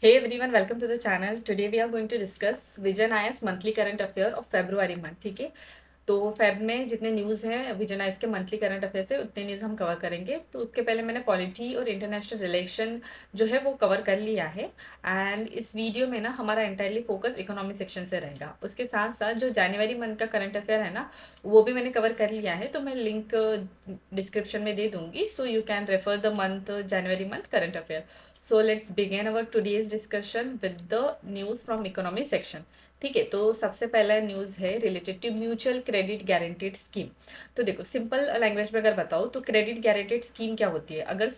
Hey everyone, welcome to the channel. Today we are going to discuss vision IAS monthly current affair of February month. ठीक है, तो Feb में जितने news हैं vision आयस के मंथली करंट अफेयर से उतने न्यूज़ हम कवर करेंगे. तो उसके पहले मैंने पॉलिटी और इंटरनेशनल रिलेशन जो है वो कवर कर लिया है. एंड इस वीडियो में ना हमारा एंटायरली फोकस इकोनॉमी सेक्शन से रहेगा. उसके साथ साथ जो जनवरी मंथ का करंट अफेयर है ना वो भी मैंने कवर कर लिया है, तो मैं लिंक डिस्क्रिप्शन में दे दूंगी. So you can refer the month January month current affair. So let's begin our today's discussion with the news from economy section. ठीक है, तो सबसे पहला न्यूज़ है related to mutual credit guaranteed scheme. तो देखो सिंपल लैंग्वेज में अगर बताओ तो क्रेडिट गारंटीड स्कीम क्या होती है. अगर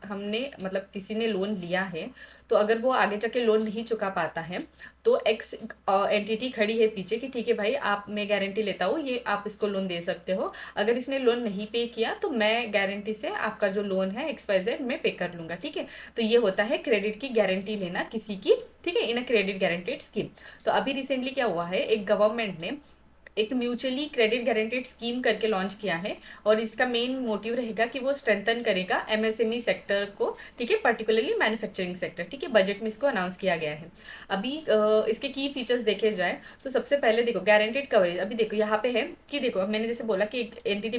हमने मतलब किसी ने लोन लिया है तो अगर वो आगे जाके लोन नहीं चुका पाता है तो एक्स एंटिटी खड़ी है पीछे कि ठीक है भाई आप, मैं गारंटी लेता हूँ, ये आप इसको लोन दे सकते हो. अगर इसने लोन नहीं पे किया तो मैं गारंटी से आपका जो लोन है XYZ मैं पे कर लूँगा. ठीक है, तो ये होता है क्रेडिट की गारंटी लेना किसी की. ठीक है, in a credit guaranteed scheme. तो अभी रिसेंटली क्या हुआ है, एक गवर्नमेंट ने एक म्यूचुअली क्रेडिट गारंटीड स्कीम करके लॉन्च किया है. और इसका मेन मोटिव रहेगा कि वो स्ट्रेंथन करेगा MSME सेक्टर को. ठीक है, पर्टिकुलरली मैन्युफैक्चरिंग सेक्टर. ठीक है, बजट में इसको अनाउंस किया गया है. अभी इसके की फीचर्स देखे जाए तो सबसे पहले देखो गारंटीड कवरेज. अभी देखो यहाँ पे है कि देखो मैंने जैसे बोला कि एक एंटिटी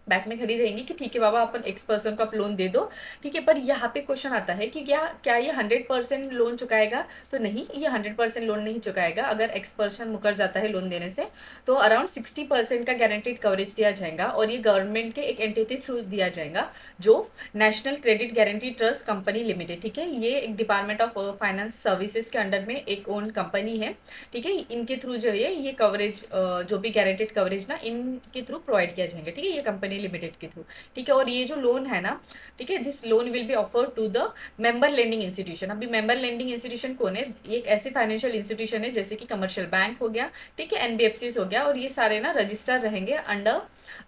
बैक में खड़ी रहेंगी कि ठीक है बाबा अपन X पर्सन को आप लोन दे दो. ठीक है, पर यहाँ पे क्वेश्चन आता है कि क्या क्या ये 100% लोन चुकाएगा. तो नहीं, ये 100% लोन नहीं चुकाएगा. अगर X पर्सन मुकर जाता है लोन देने से तो अराउंड 60% का गारंटीड कवरेज दिया जाएगा. और ये गवर्नमेंट के एक एंटिटी थ्रू दिया जाएगा जो national credit guarantee trust company limited. ठीक है, ये एक डिपार्टमेंट ऑफ फाइनेंस सर्विसेज के अंडर में एक ओन कंपनी है. ठीक है, इनके थ्रू जो है ये कवरेज जो भी गारंटीड कवरेज ना इनके थ्रू प्रोवाइड किया जाएंगे. ठीक है, ये कंपनी लिमिटेड के थ्रू. ठीक है, और ये जो लोन है ना, ठीक है, this loan will be offer to the member lending institution. अभी मेंबर लेंडिंग इंस्टीट्यूशन कौन है, ये एक ऐसे फाइनेंशियल इंस्टीट्यूशन है जैसे कि कमर्शियल बैंक हो गया, ठीक है, NBFCs हो गया, और ये सारे ना रजिस्टर रहेंगे under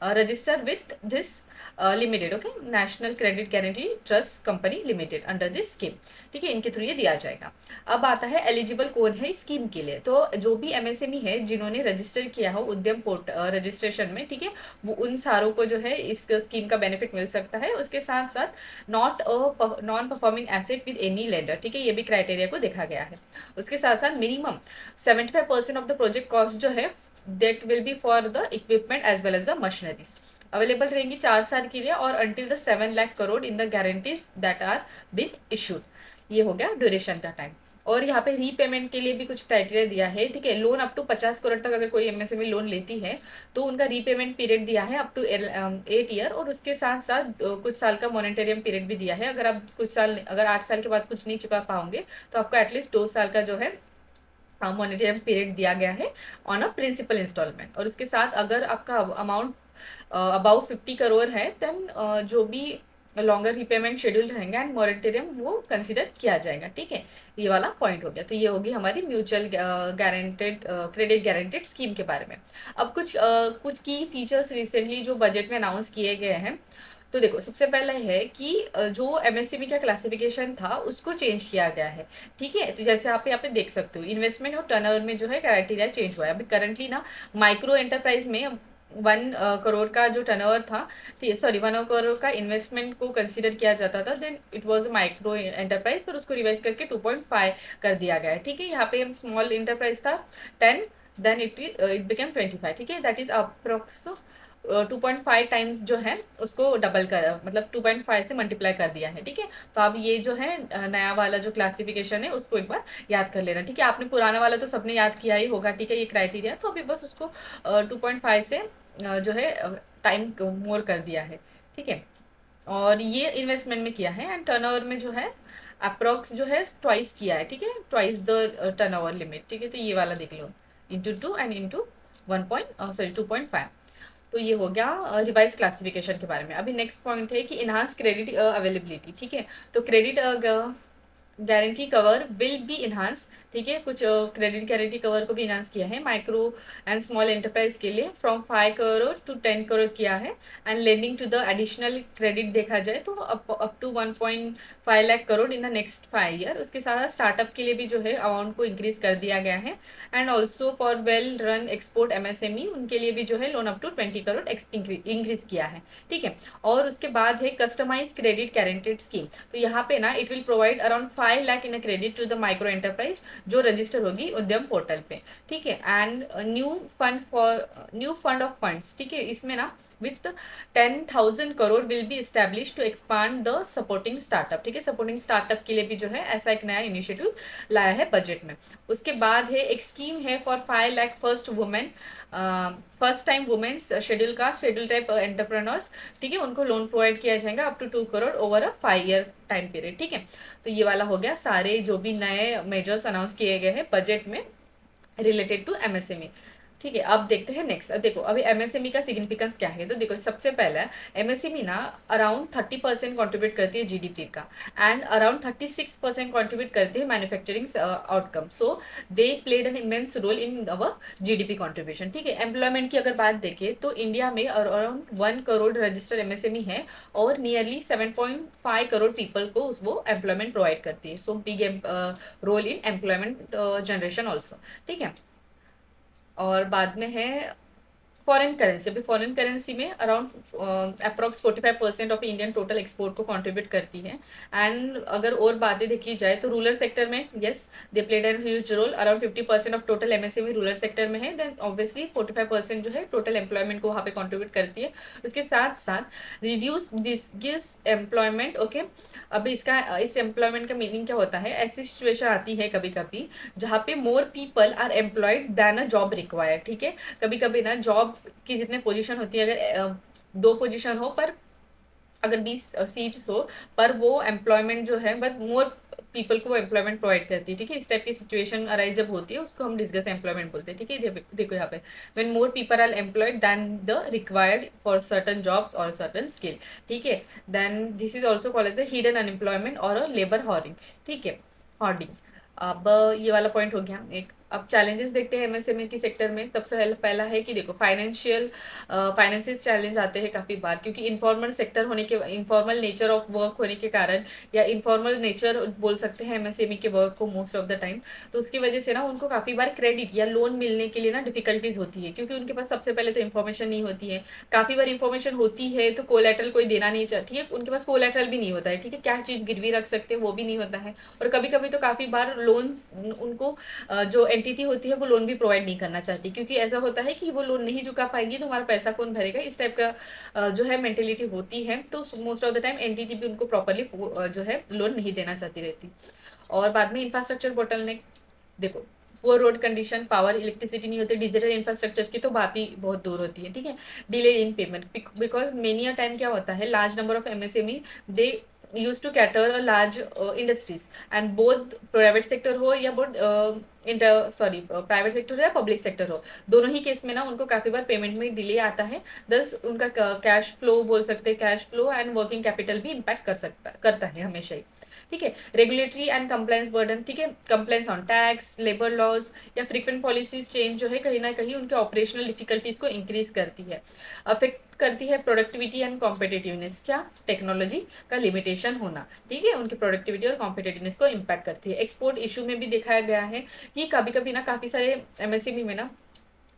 register with this limited. Okay, national credit guarantee trust company limited under this scheme. ठीक है, इनके थ्रू ये दिया जाएगा. अब आता है एलिजिबल कौन है स्कीम के लिए. तो जो भी MSME है जिन्होंने रजिस्टर किया हो उद्यम पोर्ट रजिस्ट्रेशन में, ठीक है, वो उन सारों को जो है इस स्कीम का बेनिफिट मिल सकता है. उसके साथ साथ non performing asset with any lender. ठीक है, ये भी क्राइटेरिया को देखा गया है. उसके साथ साथ minimum 75% of the project cost जो है that will be for the equipment as well as the machineries available रहेंगी 4 साल के लिए और until the 7 lakh crore in the guarantees that are been issued. ये हो गया ड्यूरेशन का टाइम. और यहाँ पे रीपेमेंट के लिए भी कुछ क्राइटेरिया दिया है. ठीक है, लोन अप टू 50 करोड़ तक अगर कोई MSME लोन लेती है तो उनका रीपेमेंट पीरियड दिया है अप टू 8 ईयर. और उसके साथ साथ कुछ साल का मॉनिटरियम पीरियड भी दिया है. अगर आप अगर 8 साल के बाद कुछ नहीं चुका पाओगे तो आपको एटलीस्ट 2 साल का जो है मॉनिटरियम पीरियड दिया गया है ऑन अ प्रिंसिपल इंस्टॉलमेंट. और उसके साथ अगर आपका अमाउंट अबाउ 50 करोड़ है देन जो भी लॉन्गर रिपेमेंट शेड्यूल रहेंगे एंड मॉरेटोरियम वो कंसिडर किया जाएगा. ठीक है, ये वाला पॉइंट हो गया. तो ये होगी हमारी mutual guaranteed credit guaranteed scheme के बारे में. अब कुछ की फीचर्स रिसेंटली जो बजट में अनाउंस किए गए हैं. तो देखो सबसे पहला है कि जो MSME का क्लासिफिकेशन था उसको चेंज किया गया है. ठीक है, तो जैसे आप यहाँ पे देख सकते हो इन्वेस्टमेंट और टर्नओवर में जो है क्राइटेरिया चेंज हुआ है. अभी करंटली ना माइक्रो एंटरप्राइज में 1 करोड़ का जो टर्नओवर था, ठीक है, सॉरी 1 करोड़ का इन्वेस्टमेंट को कंसीडर किया जाता था, then it was micro enterprise, पर उसको रिवाइज करके 2.5 कर दिया गया है. ठीक है, यहाँ पे स्मॉल एंटरप्राइज था 10, देन इट बिकेम 25. ठीक है, दैट इज अप्रोक्स 2.5 टाइम्स जो है उसको डबल कर मतलब 2.5 से मल्टीप्लाई कर दिया है. ठीक है, तो अब ये जो है नया वाला जो क्लासिफिकेशन है उसको एक बार याद कर लेना. ठीक है, आपने पुराना वाला तो सबने याद किया ही होगा. ठीक है, ये क्राइटेरिया तो अभी बस उसको 2.5 से जो है टाइम मोर कर दिया है. ठीक है, और ये इन्वेस्टमेंट में किया है एंड टर्नओवर में जो है अप्रोक्स जो है ट्वाइस किया है. ठीक है, ट्वाइस द टर्नओवर लिमिट. ठीक है, तो ये वाला देख लो इंटू 2 एंड इंटू 2.5. तो ये हो गया रिवाइज क्लासिफिकेशन के बारे में. अभी नेक्स्ट पॉइंट है कि इनहांस क्रेडिट अवेलेबिलिटी. ठीक है, तो credit guarantee cover will be enhance. ठीक है, कुछ क्रेडिट गारंटी कवर को भी इन्हांस किया है माइक्रो एंड स्मॉल एंटरप्राइज के लिए फ्रॉम 5 करोड़ टू 10 करोड़ किया है. And lending to the additional credit देखा जाए तो up to 1.5 lakh crore in the next 5 year. उसके साथ स्टार्टअप के लिए भी जो है अमाउंट को इंक्रीज कर दिया गया है. And also for well run export MSME उनके लिए भी जो है loan up to 20 crore increase किया है. ठीक है, और उसके बाद है कस्टमाइज क्रेडिट गारंटेड स्कीम. तो यहाँ पे ना it will provide around 5 5 lakh in credit to the micro enterprise जो रजिस्टर होगी उद्यम पोर्टल पे, ठीक है। And new fund of funds, ठीक है, इसमें ना with 10,000 crore will be establish to expand the supporting startup, ठीक है। सपोर्टिंग स्टार्टअप के लिए भी जो है ऐसा एक नया इनिशिएटिव लाया है बजट में। उसके बाद है एक स्कीम है for 5 lakh first time womens schedule caste schedule type entrepreneurs, ठीक है, उनको लोन प्रोवाइड किया जाएगा up to 2 crore over a 5 year time period, ठीक है। तो ये वाला हो गया सारे जो भी नए मेजर्स अनाउंस किए गए हैं बजट में रिलेटेड टू एमएसएमई, ठीक है। अब देखते हैं नेक्स्ट। देखो अभी एमएसएमई का सिग्निफिकेंस क्या है, तो देखो सबसे पहला एमएसएमई ना अराउंड 30% कॉन्ट्रीब्यूट करती है जीडीपी का, एंड अराउंड 36% कॉन्ट्रीब्यूट करती है manufacturing outcome. So they played an immense role in our GDP contribution, ठीक है। एम्प्लॉयमेंट की अगर बात देखें तो इंडिया में अराउंड 1 करोड़ रजिस्टर्ड एमएसएमई है और नियरली 7.5 करोड़ पीपल को वो एम्प्लॉयमेंट प्रोवाइड करती है। So big role in employment generation also, ठीक है। और बाद में है फॉरेन करेंसी। अभी फॉरेन करेंसी में around approx 45% of Indian total export को कंट्रीब्यूट करती है। एंड अगर और बातें देखी जाए तो रूरल सेक्टर में yes they played an huge role, around 50% of total MSME rural sector में है, देन ऑब्वियसली 45% जो है टोटल एम्प्लॉयमेंट को वहाँ पे कंट्रीब्यूट करती है। उसके साथ साथ रिड्यूस दिस एम्प्लॉयमेंट, ओके। अब इसका इस एम्प्लॉयमेंट का मीनिंग क्या होता है, ऐसी सिचुएशन आती है कभी कभी जहाँ पे more people are employed than a job required, ठीक है। कभी कभी ना जॉब की जितने पोजीशन होती है, अगर 2 पोजीशन हो पर अगर 20 सीट्स हो पर वो एम्प्लॉयमेंट जो है बट मोर पीपल को एम्प्लॉयमेंट प्रोवाइड करती है, ठीक है। इस टाइप की सिचुएशन अराइज जब होती है उसको हम डिस्कस एम्प्लॉयमेंट बोलते हैं, ठीक है। देखो यहाँ पे when more people are employed then the required for certain jobs और सर्टन स्किल, ठीक है, then this is also called as a hidden unemployment और अ लेबर हॉर्डिंग, ठीक है, हॉर्डिंग। अब ये वाला पॉइंट हो गया एक। अब चैलेंजेस देखते हैं एमएसएमई की सेक्टर में। सबसे पहला है कि देखो फाइनेंशियल चैलेंज आते हैं काफ़ी बार, क्योंकि इनफॉर्मल नेचर ऑफ वर्क होने के कारण या इनफॉर्मल नेचर बोल सकते हैं एमएसएमई के वर्क को मोस्ट ऑफ द टाइम। तो उसकी वजह से ना उनको काफ़ी बार क्रेडिट या लोन मिलने के लिए ना डिफिकल्टीज होती है, क्योंकि उनके पास सबसे पहले तो इन्फॉर्मेशन नहीं होती है। काफ़ी बार इन्फॉर्मेशन होती है तो कोलेटरल कोई देना नहीं चाहती है, उनके पास कोलेटरल भी नहीं होता है, ठीक है, क्या चीज़ गिरवी रख सकते हैं वो भी नहीं होता है। और कभी कभी तो काफ़ी बार लोन्स उनको जो एंटिटी होती है वो लोन भी प्रोवाइड नहीं करना चाहती, क्योंकि ऐसा होता है कि वो लोन नहीं चुका पाएंगी तो हमारा पैसा कौन भरेगा, इस टाइप का जो है मेंटेलिटी होती है। तो most of the time entity भी उनको प्रॉपरली जो है लोन नहीं देना चाहती रहती। और बाद में इंफ्रास्ट्रक्चर बोटलनेक, देखो poor road condition, power electricity नहीं होती, डिजिटल इंफ्रास्ट्रक्चर की तो बात ही बहुत दूर होती है, ठीक है। Delay in payment because many a time क्या होता है, large number of MSME they use to cater a large industries and both private sector हो या प्राइवेट सेक्टर हो या पब्लिक सेक्टर हो, दोनों ही केस में ना उनको काफी बार पेमेंट में डिले आता है। दस उनका कैश फ्लो बोल सकते हैं, cash flow and working capital भी इम्पैक्ट करता है हमेशा ही, ठीक है। रेगुलेटरी एंड कंप्लायंस बर्डन, ठीक है, compliance on tax, labour laws या फ्रीक्वेंट पॉलिसीज चेंज जो है कहीं ना कहीं उनके ऑपरेशनल डिफिकल्टीज को इंक्रीज करती है, अफेक्ट करती है प्रोडक्टिविटी एंड कॉम्पिटेटिवनेस, क्या टेक्नोलॉजी का लिमिटेशन होना, ठीक है, उनकी प्रोडक्टिविटी और कॉम्पिटेटिवनेस को इम्पैक्ट करती है। एक्सपोर्ट इशू में भी दिखाया गया है कि कभी कभी ना काफ़ी सारे एमएसएमई में ना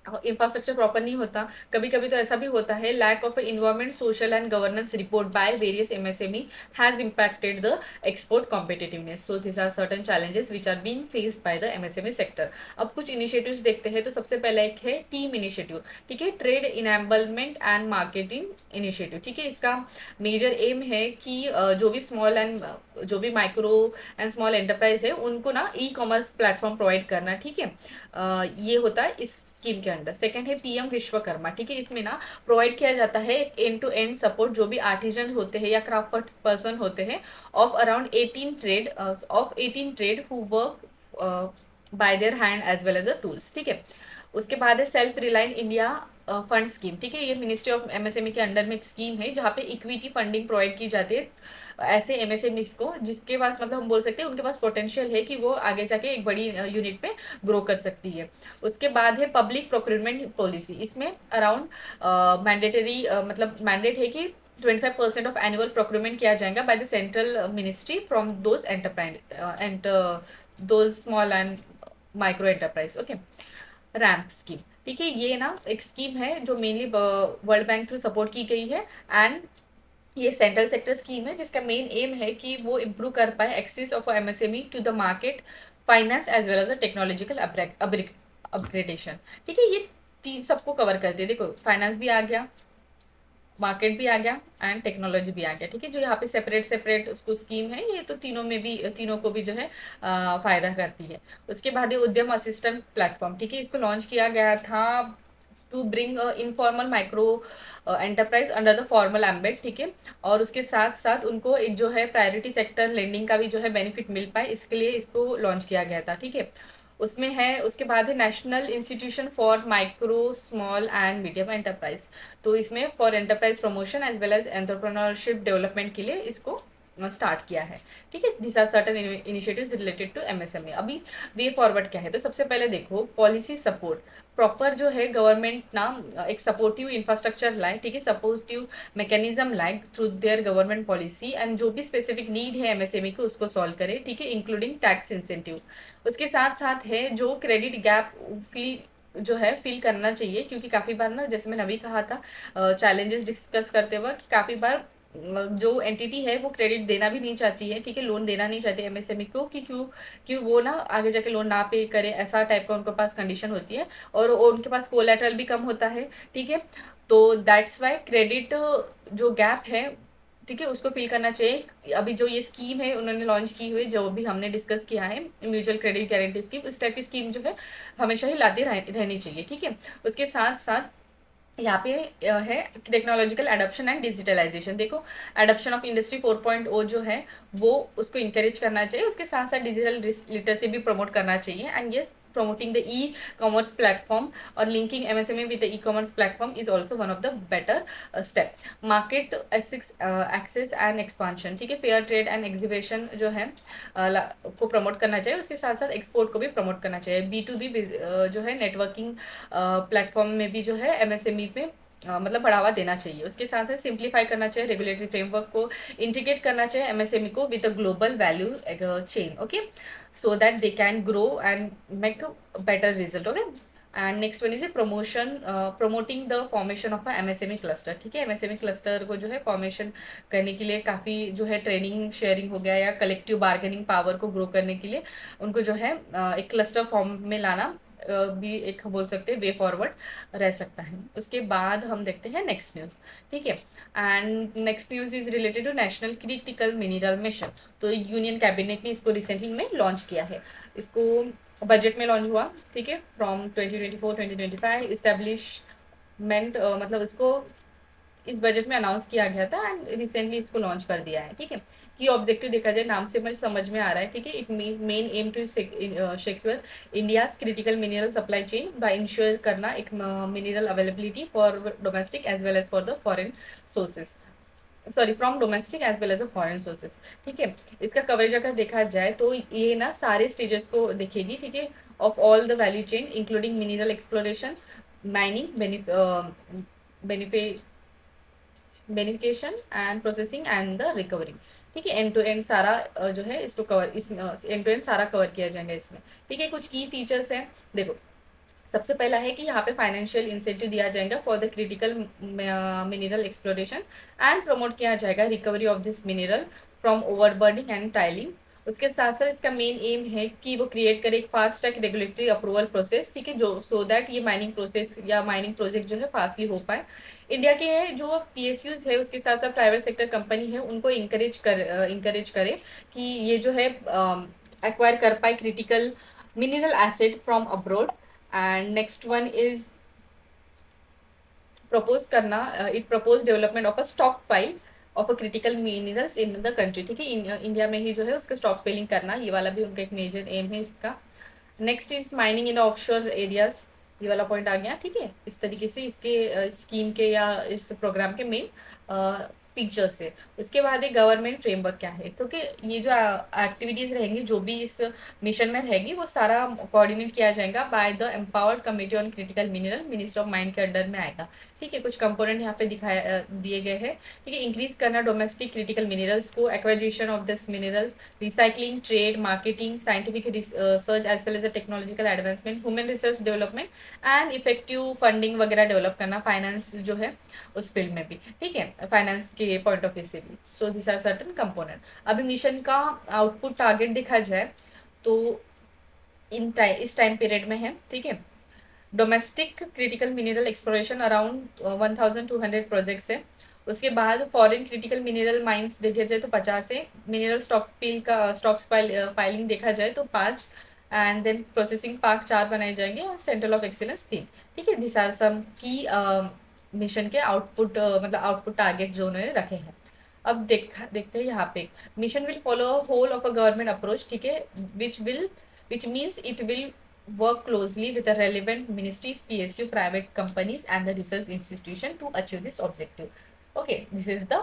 इंफ्रास्ट्रक्चर प्रॉपर नहीं होता, कभी कभी तो ऐसा भी होता है lack of environment social and governance report by various MSME has impacted the export competitiveness. So this are certain challenges which are being faced by the MSME sector. अब कुछ इनिशिएटिव्स देखते हैं। तो सबसे पहला एक है टीम इनिशिएटिव, ठीक है, trade enablement and marketing initiative, ठीक है। इसका मेजर एम है कि जो भी माइक्रो एंड स्मॉल एंटरप्राइज है उनको ना ई कॉमर्स प्लेटफॉर्म प्रोवाइड करना, ठीक है। ये होता है इस स्कीम के अंडर। सेकंड है पीएम विश्वकर्मा, ठीक है, इसमें ना प्रोवाइड किया जाता है एंड टू एंड सपोर्ट जो भी आर्टिजन होते हैं या क्राफ्ट पर्सन होते हैं of around 18 trade who work by their hand as well as a tools, ठीक है। उसके बाद है self reliant India fund scheme, ठीक है, ये मिनिस्ट्री ऑफ एमएसएमई के अंडर में एक स्कीम है जहाँ पे इक्विटी फंडिंग प्रोवाइड की जाती है ऐसे एमएसएमईज को जिसके पास मतलब हम बोल सकते हैं उनके पास पोटेंशियल है कि वो आगे जाके एक बड़ी यूनिट पे ग्रो कर सकती है। उसके बाद है पब्लिक प्रोक्यूरमेंट पॉलिसी, इसमें अराउंड मैंडेटरी मतलब मैंडेट है कि 25% ऑफ एनुअल प्रोक्यूरमेंट किया जाएगा by the central ministry from those those small and micro enterprise, okay. Ramp scheme, ठीक है, ये ना एक स्कीम है जो mainly world bank through support की गई है एंड ये सेंट्रल सेक्टर स्कीम है जिसका मेन एम है कि वो इम्प्रूव कर पाए access of MSME to the market, finance as well as a technological upgradation. ठीक है, ये तीन सबको कवर करती है। देखो फाइनेंस भी आ गया, मार्केट भी आ गया एंड टेक्नोलॉजी भी आ गया। ठीक है, जो यहाँ पे सेपरेट सेपरेट उसको स्कीम है, ये तो तीनों में भी, तीनों को भी जो है फायदा करती है। उसके बाद ये उद्यम असिस्टेंट प्लेटफॉर्म, ठीक है, इसको लॉन्च किया गया था to bring informal micro enterprise under the formal ambit. ठीक है, और उसके साथ साथ उनको एक जो है प्रायोरिटी सेक्टर लेंडिंग का भी जो है बेनिफिट मिल पाए, इसके लिए इसको लॉन्च किया गया था। ठीक है, उसमें है, उसके बाद है national institution for micro small and medium enterprise. तो इसमें for enterprise promotion as well as entrepreneurship development के लिए इसको स्टार्ट किया है। ठीक है, this are certain initiatives related to MSME. अभी वे फॉरवर्ड क्या है, तो सबसे पहले देखो पॉलिसी सपोर्ट, प्रॉपर जो है गवर्नमेंट ना एक सपोर्टिव इंफ्रास्ट्रक्चर लाए। ठीक है, सपोर्टिव मैकेनिज्म लाए through their government policy, and जो भी स्पेसिफिक नीड है एमएसएमई को उसको सॉल्व करे। ठीक है, इंक्लूडिंग टैक्स इंसेंटिव। उसके साथ साथ है जो क्रेडिट गैप फील जो है फील करना चाहिए, क्योंकि काफ़ी बार ना, जैसे मैंने अभी कहा था चैलेंजेस डिस्कस करते वक्त, काफ़ी बार जो एंटिटी है वो क्रेडिट देना भी नहीं चाहती है। ठीक है, लोन देना नहीं चाहती एमएसएमई को, कि क्यों वो ना आगे जाके लोन ना पे करे, ऐसा टाइप का उनके पास कंडीशन होती है, और उनके पास कोलैटरल भी कम होता है। ठीक है, तो दैट्स वाई क्रेडिट जो गैप है, ठीक है, उसको फिल करना चाहिए। अभी जो ये स्कीम है उन्होंने लॉन्च की हुई, जो भी हमने डिस्कस किया है म्यूचुअल क्रेडिट गारंटी स्कीम, उस टाइप की स्कीम जो है हमेशा ही लाते रहनी चाहिए। ठीक है, उसके साथ साथ यहाँ पे है टेक्नोलॉजिकल एडॉप्शन एंड डिजिटलाइजेशन। देखो एडॉप्शन ऑफ इंडस्ट्री 4.0 जो है वो उसको इंकरेज करना चाहिए, उसके साथ साथ डिजिटल लिटरेसी भी प्रमोट करना चाहिए। And yes, promoting the e-commerce platform or linking MSME with the e-commerce platform is also one of the better step. Market access and expansion, ठीक है, फेयर ट्रेड एंड एग्जीबिशन जो है को promote करना चाहिए, उसके साथ साथ एक्सपोर्ट को भी प्रमोट करना चाहिए। B2B जो है नेटवर्किंग प्लेटफॉर्म में भी जो है एमएसएमई पे मतलब बढ़ावा देना चाहिए। उसके साथ साथ सिंप्लीफाई करना चाहिए रेगुलेटरी फ्रेमवर्क को, इंटीग्रेट करना चाहिए एमएसएमई को with a global value chain, okay, so that they can grow and make a better result. Okay, and next one is a promoting the formation of a MSME cluster. ठीक है, MSME cluster को जो है formation करने के लिए काफ़ी जो है ट्रेनिंग शेयरिंग हो गया, या कलेक्टिव बार्गेनिंग पावर को ग्रो करने के लिए उनको जो है एक क्लस्टर फॉर्म में लाना भी एक बोल सकते हैं वे फॉरवर्ड रह सकता है। उसके बाद हम देखते हैं नेक्स्ट न्यूज़। ठीक है, and next news is related to national critical mineral mission. तो यूनियन कैबिनेट ने इसको रिसेंटली में लॉन्च किया है, इसको बजट में लॉन्च हुआ। ठीक है, फ्रॉम 2024-2025 इस्टेब्लिशमेंट, मतलब उसको इस बजट में अनाउंस किया गया था एंड रिसेंटली इसको लॉन्च कर दिया है। ठीक है, की ऑब्जेक्टिव देखा जाए नाम से मुझे समझ में आ रहा है। ठीक है, it main aim to secure India's critical mineral supply chain by ensure करना एक mineral availability for domestic as well as for the foreign sources, sorry from domestic as well as a foreign sources. ठीक है, इसका coverage अगर देखा जाए तो ये ना सारे स्टेजेस को देखेगी। ठीक है, of all the value chain including mineral exploration, mining, beneficiation and processing and the recovery. ठीक है, एंड टू एंड सारा जो है इसको कवर, इसमें एंड टू एंड सारा कवर किया जाएगा इसमें। ठीक है, कुछ की फीचर्स हैं, देखो सबसे पहला है कि यहाँ पे फाइनेंशियल इंसेंटिव दिया जाएगा for the critical mineral exploration and promote किया जाएगा recovery of this mineral from overburden and tailing. उसके साथ साथ इसका मेन एम है कि वो क्रिएट करे एक fast track regulatory approval process. ठीक है, जो सो दैट ये माइनिंग प्रोसेस या माइनिंग प्रोजेक्ट जो है फास्टली हो पाए। इंडिया के जो पीएसयूज है उसके साथ साथ प्राइवेट सेक्टर कंपनी है उनको इंकरेज करे कि ये जो है एक्वायर कर पाए critical mineral asset from abroad. And next one is propose करना, it propose development of a stockpile of a critical minerals in the country. ठीक है, इंडिया में ही जो है उसका स्टॉक पिलिंग करना, ये वाला भी उनका एक मेजर एम है इसका। Next is mining in offshore areas, ये वाला पॉइंट आ गया। ठीक है, इस तरीके से इसके स्कीम के या इस प्रोग्राम के मेन फीचर्स है। उसके बाद एक गवर्नमेंट फ्रेमवर्क क्या है, तो कि ये जो एक्टिविटीज़ रहेंगी जो भी इस मिशन में रहेगी वो सारा कोऑर्डिनेट किया जाएगा by the empowered committee on critical mineral, ministry of mine के अंडर में आएगा। ठीक है, कुछ कंपोनेंट यहाँ पे दिए गए हैं। ठीक है, इंक्रीज करना डोमेस्टिक क्रिटिकल मिनरल्स को, acquisition of this minerals, recycling, trade, marketing, scientific research as well as a technological advancement, human resource development and effective funding वगैरह डेवलप करना, फाइनेंस जो है उस फील्ड में भी। ठीक है, फाइनेंस के के पॉइंट ऑफ व्यू से भी। So this are certain component. अभी मिशन का आउटपुट टारगेट देखा जाए तो इस टाइम पीरियड में है, ठीक है। Domestic critical mineral exploration around 1200 projects है। उसके बाद फॉरेन क्रिटिकल मिनरल माइंस देखा जाए तो 50 है। मिनरल स्टॉक्स पाइलिंग देखा जाए तो 5, एंड देन प्रोसेसिंग पार्क 4 बनाए जाएंगे और सेंटर ऑफ एक्सीलेंस 3, ठीक है। दिस आर सम की मिशन के आउटपुट मतलब आउटपुट टारगेट जो उन्होंने रखे हैं। अब देखते हैं यहाँ पे, mission will follow whole of a government approach, ठीक है, which means it will work closely with the relevant ministries, PSU, private companies and the research institution to achieve this objective. Okay, this is the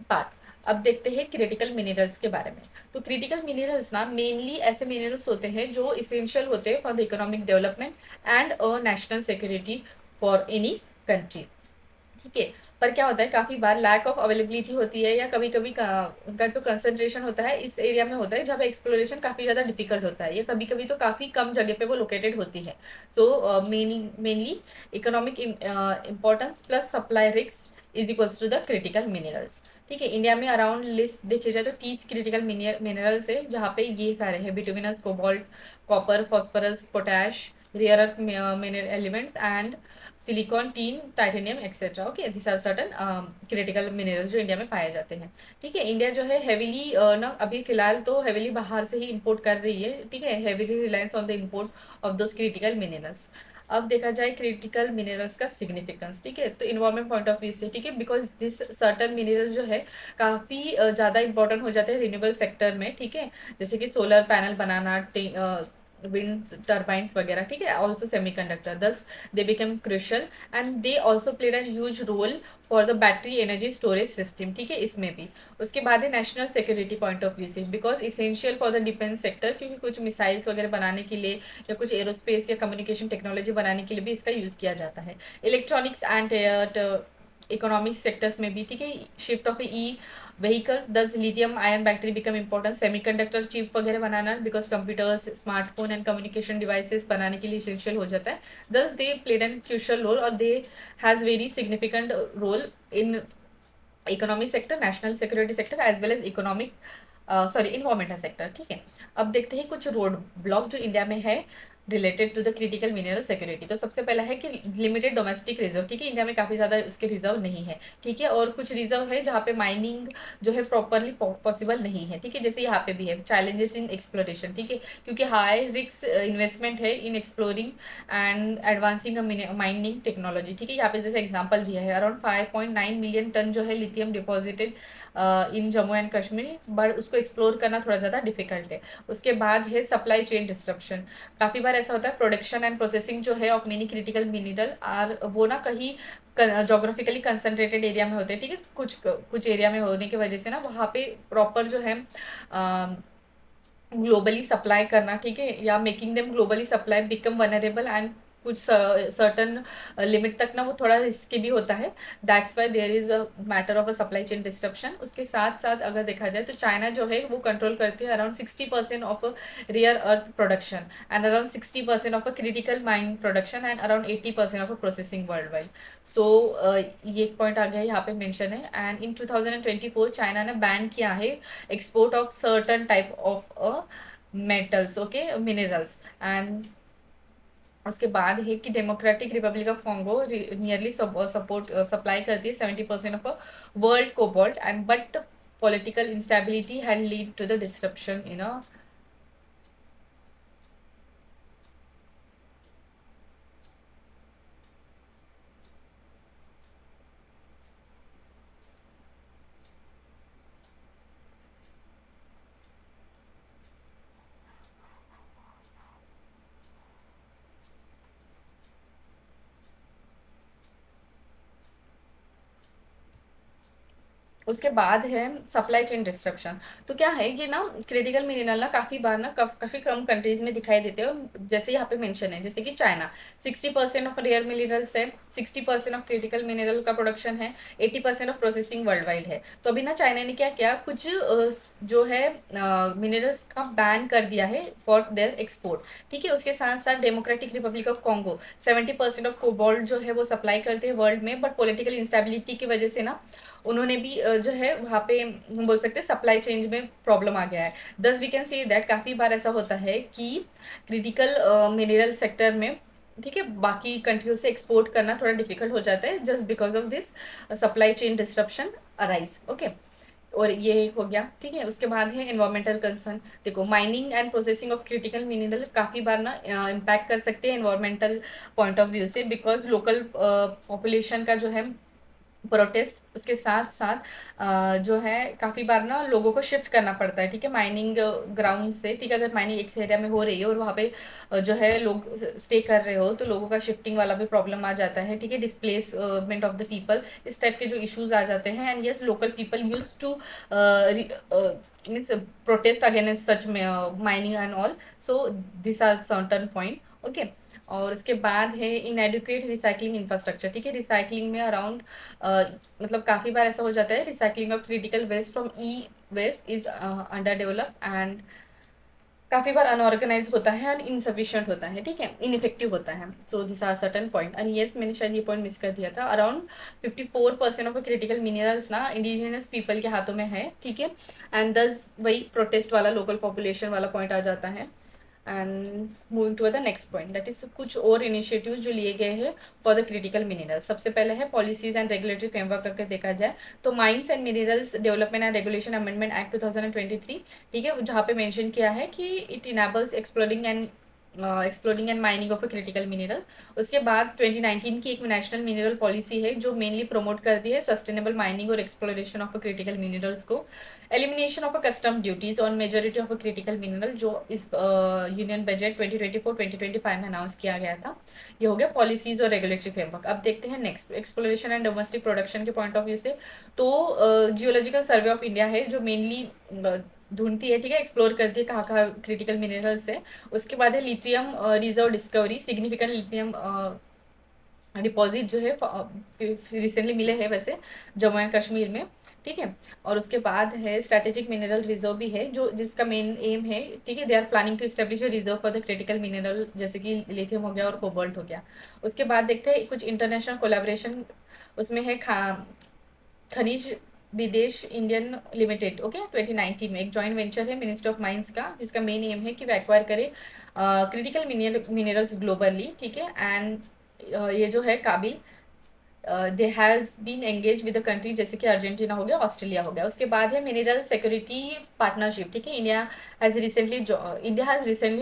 part. अब देखते हैं critical minerals के बारे में। तो critical minerals ना मेनली ऐसे minerals होते हैं जो इसेंशियल होते हैं for the economic development and national security for any country, ठीक है। पर क्या होता है, काफ़ी बार लैक ऑफ अवेलेबिलिटी होती है या कभी कभी उनका जो कंसंट्रेशन होता है इस एरिया में होता है जहाँ पे एक्सप्लोरेशन काफ़ी ज़्यादा डिफिकल्ट होता है, या कभी कभी तो काफ़ी कम जगह पे वो लोकेटेड होती है। So mainly economic importance plus supply risk is equals to the critical minerals, ठीक है। इंडिया में अराउंड लिस्ट देखी जाए तो 30 क्रिटिकल मिनरल्स है, जहाँ पे ये सारे हैं bituminous, cobalt, copper, phosphorus, potash, rare earth mineral elements and silicon, tin, titanium etcetera. Okay, this are certain critical mineral जो इंडिया में पाए जाते हैं, ठीक है। इंडिया जो है हेविली ना अभी फिलहाल तो हेविली बाहर से ही इंपोर्ट कर रही है, ठीक है, heavily reliance on the import of those critical minerals. अब देखा जाए क्रिटिकल मिनरल्स का सिग्निफिकेंस, ठीक है, तो इन्वायरमेंट पॉइंट ऑफ व्यू से, ठीक है, बिकॉज दिस सर्टन मिनरल्स जो है काफ़ी ज़्यादा इंपॉर्टेंट हो जाते हैं रिन्यूएबल सेक्टर में, ठीक है, जैसे कि सोलर पैनल बनाना, विंड टर्बाइंस वगैरह, ठीक है, also semiconductor, thus they become crucial and they also played an huge role for the battery energy storage system, ठीक है, इसमें भी। उसके बाद है national security point of view से, because essential for the defence sector, क्योंकि कुछ मिसाइल्स वगैरह बनाने के लिए या कुछ एरोस्पेस या कम्युनिकेशन टेक्नोलॉजी बनाने के लिए भी इसका यूज़ किया जाता है। इलेक्ट्रॉनिक्स एंड इकोनॉमिक सेक्टर्स में भी, ठीक है, shift of e vehicle, thus lithium ion battery become important, semiconductor chip वगैरह बनाना because computers, smartphone and communication devices बनाने के लिए इसेंशियल हो जाता है। Thus they played an crucial role और they has very significant role in economic sector, national security sector as well as economic environmental sector, ठीक है। अब देखते हैं कुछ रोड ब्लॉक जो इंडिया में है related to the critical mineral security. तो सबसे पहला है कि लिमिटेड डोमेस्टिक रिजर्व, ठीक है, इंडिया में काफ़ी ज़्यादा उसके रिजर्व नहीं है, ठीक है, और कुछ रिजर्व है जहाँ पे माइनिंग जो है प्रॉपरली पॉसिबल नहीं है, ठीक है, जैसे यहाँ पे भी है चैलेंजेस इन एक्सप्लोरेशन, ठीक है, क्योंकि हाई रिस्क इन्वेस्टमेंट है इन exploring and advancing mining technology, ठीक है। यहाँ पे जैसे एग्जाम्पल दिया है अराउंड 5.9 मिलियन टन जो है lithium deposited in Jammu and Kashmir, but उसको एक्सप्लोर करना थोड़ा ज़्यादा डिफिकल्ट है। उसके बाद है सप्लाई चेन डिस्ट्रप्शन। काफ़ी बार ऐसा होता है प्रोडक्शन एंड प्रोसेसिंग जो है of many critical mineral are वो ना कहीं जोग्राफिकली कंसनट्रेटेड एरिया में होते हैं, ठीक है, कुछ एरिया में होने की वजह से ना वहाँ पे प्रॉपर जो है ग्लोबली सप्लाई करना, ठीक है, या making them globally supply become vulnerable and कुछ सर्टन लिमिट तक ना वो थोड़ा रिस्की भी होता है। That's why there is a matter of a supply chain disruption. उसके साथ साथ अगर देखा जाए तो चाइना जो है वो कंट्रोल करती है around 60% of rare earth production and around 60% of a critical mine production and around 80% of a processing world wide. So ये एक पॉइंट आ गया यहाँ पे मेंशन है। एंड इन 2024 चाइना ने बैन किया है export of certain type of metals, okay, minerals. And उसके बाद है कि democratic republic of Congo nearly support supply करती है 70% of world cobalt and but political instability had lead to the disruption in a. उसके बाद है सप्लाई चेन डिस्ट्रप्शन। तो क्या है ये ना क्रिटिकल मिनरल ना काफ़ी बार ना काफ़ी कम कंट्रीज में दिखाई देते हैं, जैसे यहाँ पे मेंशन है, जैसे कि चाइना 60% ऑफ रेयर मिनरल्स है, 60% ऑफ क्रिटिकल मिनरल का प्रोडक्शन है, 80% ऑफ प्रोसेसिंग वर्ल्ड वाइड है। तो अभी ना चाइना ने क्या किया, कुछ जो है मिनरल्स का बैन कर दिया है फॉर देयर एक्सपोर्ट, ठीक है। उसके साथ साथ democratic republic of Congo 70% of cobalt जो है वो सप्लाई करते हैं वर्ल्ड में, बट पॉलिटिकल इंस्टेबिलिटी की वजह से ना उन्होंने भी जो है वहाँ पे हम बोल सकते हैं सप्लाई चेन में प्रॉब्लम आ गया है। दस वी कैन सी दैट काफ़ी बार ऐसा होता है कि क्रिटिकल मिनरल सेक्टर में, ठीक है, बाकी कंट्रियों से एक्सपोर्ट करना थोड़ा डिफिकल्ट हो जाता है just because of this supply chain disruption arise. Okay, और ये एक हो गया, ठीक है। उसके बाद है एनवायरमेंटल कंसर्न। देखो, mining and processing of critical mineral काफ़ी बार ना इम्पैक्ट कर सकते हैं एनवायरमेंटल पॉइंट ऑफ व्यू से, बिकॉज लोकल पॉपुलेशन का जो है प्रोटेस्ट, उसके साथ साथ जो है काफ़ी बार ना लोगों को शिफ्ट करना पड़ता है, ठीक है, माइनिंग ग्राउंड से, ठीक है। अगर माइनिंग एक एरिया में हो रही है और वहाँ पे जो है लोग स्टे कर रहे हो, तो लोगों का शिफ्टिंग वाला भी प्रॉब्लम आ जाता है, ठीक है, डिस्प्लेसमेंट ऑफ द पीपल, इस टाइप के जो इश्यूज आ जाते हैं। And yes, local people use to means protest against such mining and all, so this are certain point. Okay, और उसके बाद है इनएडुकेट रिसाइकलिंग इंफ्रास्ट्रक्चर, ठीक है। रिसाइकलिंग में अराउंड मतलब काफ़ी बार ऐसा हो जाता है, recycling of critical waste from e waste is under develop and काफ़ी बार अनऑर्गेनाइज होता है एंड इनसफिशियंट होता है, ठीक है, इनइफेक्टिव होता है। So this are certain point. And yes, मैंने शायद ये पॉइंट मिस कर दिया था, अराउंड 54% ऑफ क्रिटिकल मिनरल्स ना इंडिजिनियस पीपल के हाथों में है, ठीक है। एंड दस वही प्रोटेस्ट वाला लोकल पॉपुलेशन वाला पॉइंट आ जाता है। And moving to the next point, that is कुछ और इनिशिएटिव्स जो लिए गए हैं फॉर द क्रिटिकल मिनरल्स। सबसे पहले है पॉलिसीज एंड रेगुलेटरी फ्रेमवर्क करके देखा जाए तो mines and minerals development and regulation amendment act 2023, ठीक है, जहाँ पे मेंशन किया है कि it enables exploring and mining of a critical mineral. उसके बाद 2019 की एक नेशनल मिनरल पॉलिसी है जो मेनली प्रमोट करती है सस्टेनेबल माइनिंग और एक्सप्लोरेशन ऑफ क्रिटिकल मिनरल्स को। Elimination of a custom duties on majority of a critical mineral, जो इस यूनियन बजट 2024-2025 में अनाउंस किया गया था। ये हो गया पॉलिसीज और रेगुलेटरी फ्रेमवर्क। अब देखते हैं next, exploration and domestic production के पॉइंट ऑफ व्यू से। तो जियोलॉजिकल सर्वे ऑफ इंडिया है जो मेनली ढूंढती है, ठीक है, एक्सप्लोर करती है कहाँ कहाँ क्रिटिकल मिनरल्स है। उसके बाद है lithium reserve discovery, significant lithium deposit जो है रिसेंटली मिले हैं वैसे जम्मू एंड कश्मीर में, ठीक है। और उसके बाद है स्ट्रेटेजिक मिनरल रिजर्व भी है जो जिसका मेन एम है, ठीक है, they are planning to establish reserve for the critical mineral, जैसे कि लिथियम हो गया और कोबाल्ट हो गया। उसके बाद देखते हैं कुछ इंटरनेशनल कोलैबोरेशन, उसमें है खनिज विदेश इंडियन लिमिटेड, ओके, 2019 में एक जॉइंट वेंचर है मिनिस्ट्री ऑफ माइंस का, जिसका मेन एम है कि वे एक्वायर करे क्रिटिकल मिनरल्स ग्लोबली, ठीक है। एंड ये जो है KABIL they has been engage with the country, जैसे कि अर्जेंटीना हो गया, ऑस्ट्रेलिया हो गया। उसके बाद है मिनरल सिक्योरिटी पार्टनरशिप, ठीक है। इंडिया हैज़ रिसेंटली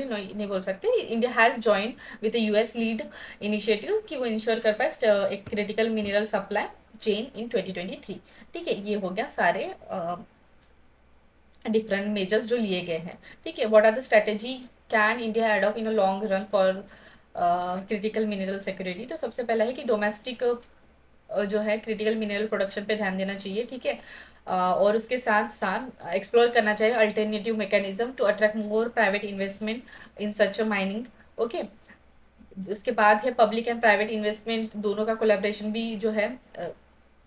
नहीं बोल सकते, India has join with US lead initiative कि वो इंश्योर कर पाए एक critical mineral supply chain in 2023, ठीक है। ये हो गया सारे डिफरेंट मेजर्स जो लिए गए हैं, ठीक है। What are the strategy can India adopt in a long run for critical mineral security. तो सबसे पहला है कि डोमेस्टिक जो है क्रिटिकल मिनरल प्रोडक्शन पे ध्यान देना चाहिए, ठीक है। और उसके साथ साथ एक्सप्लोर करना चाहिए alternative mechanism to attract more private investment in such a mining, okay. उसके बाद है पब्लिक एंड प्राइवेट इन्वेस्टमेंट दोनों का कोलैबोरेशन भी जो है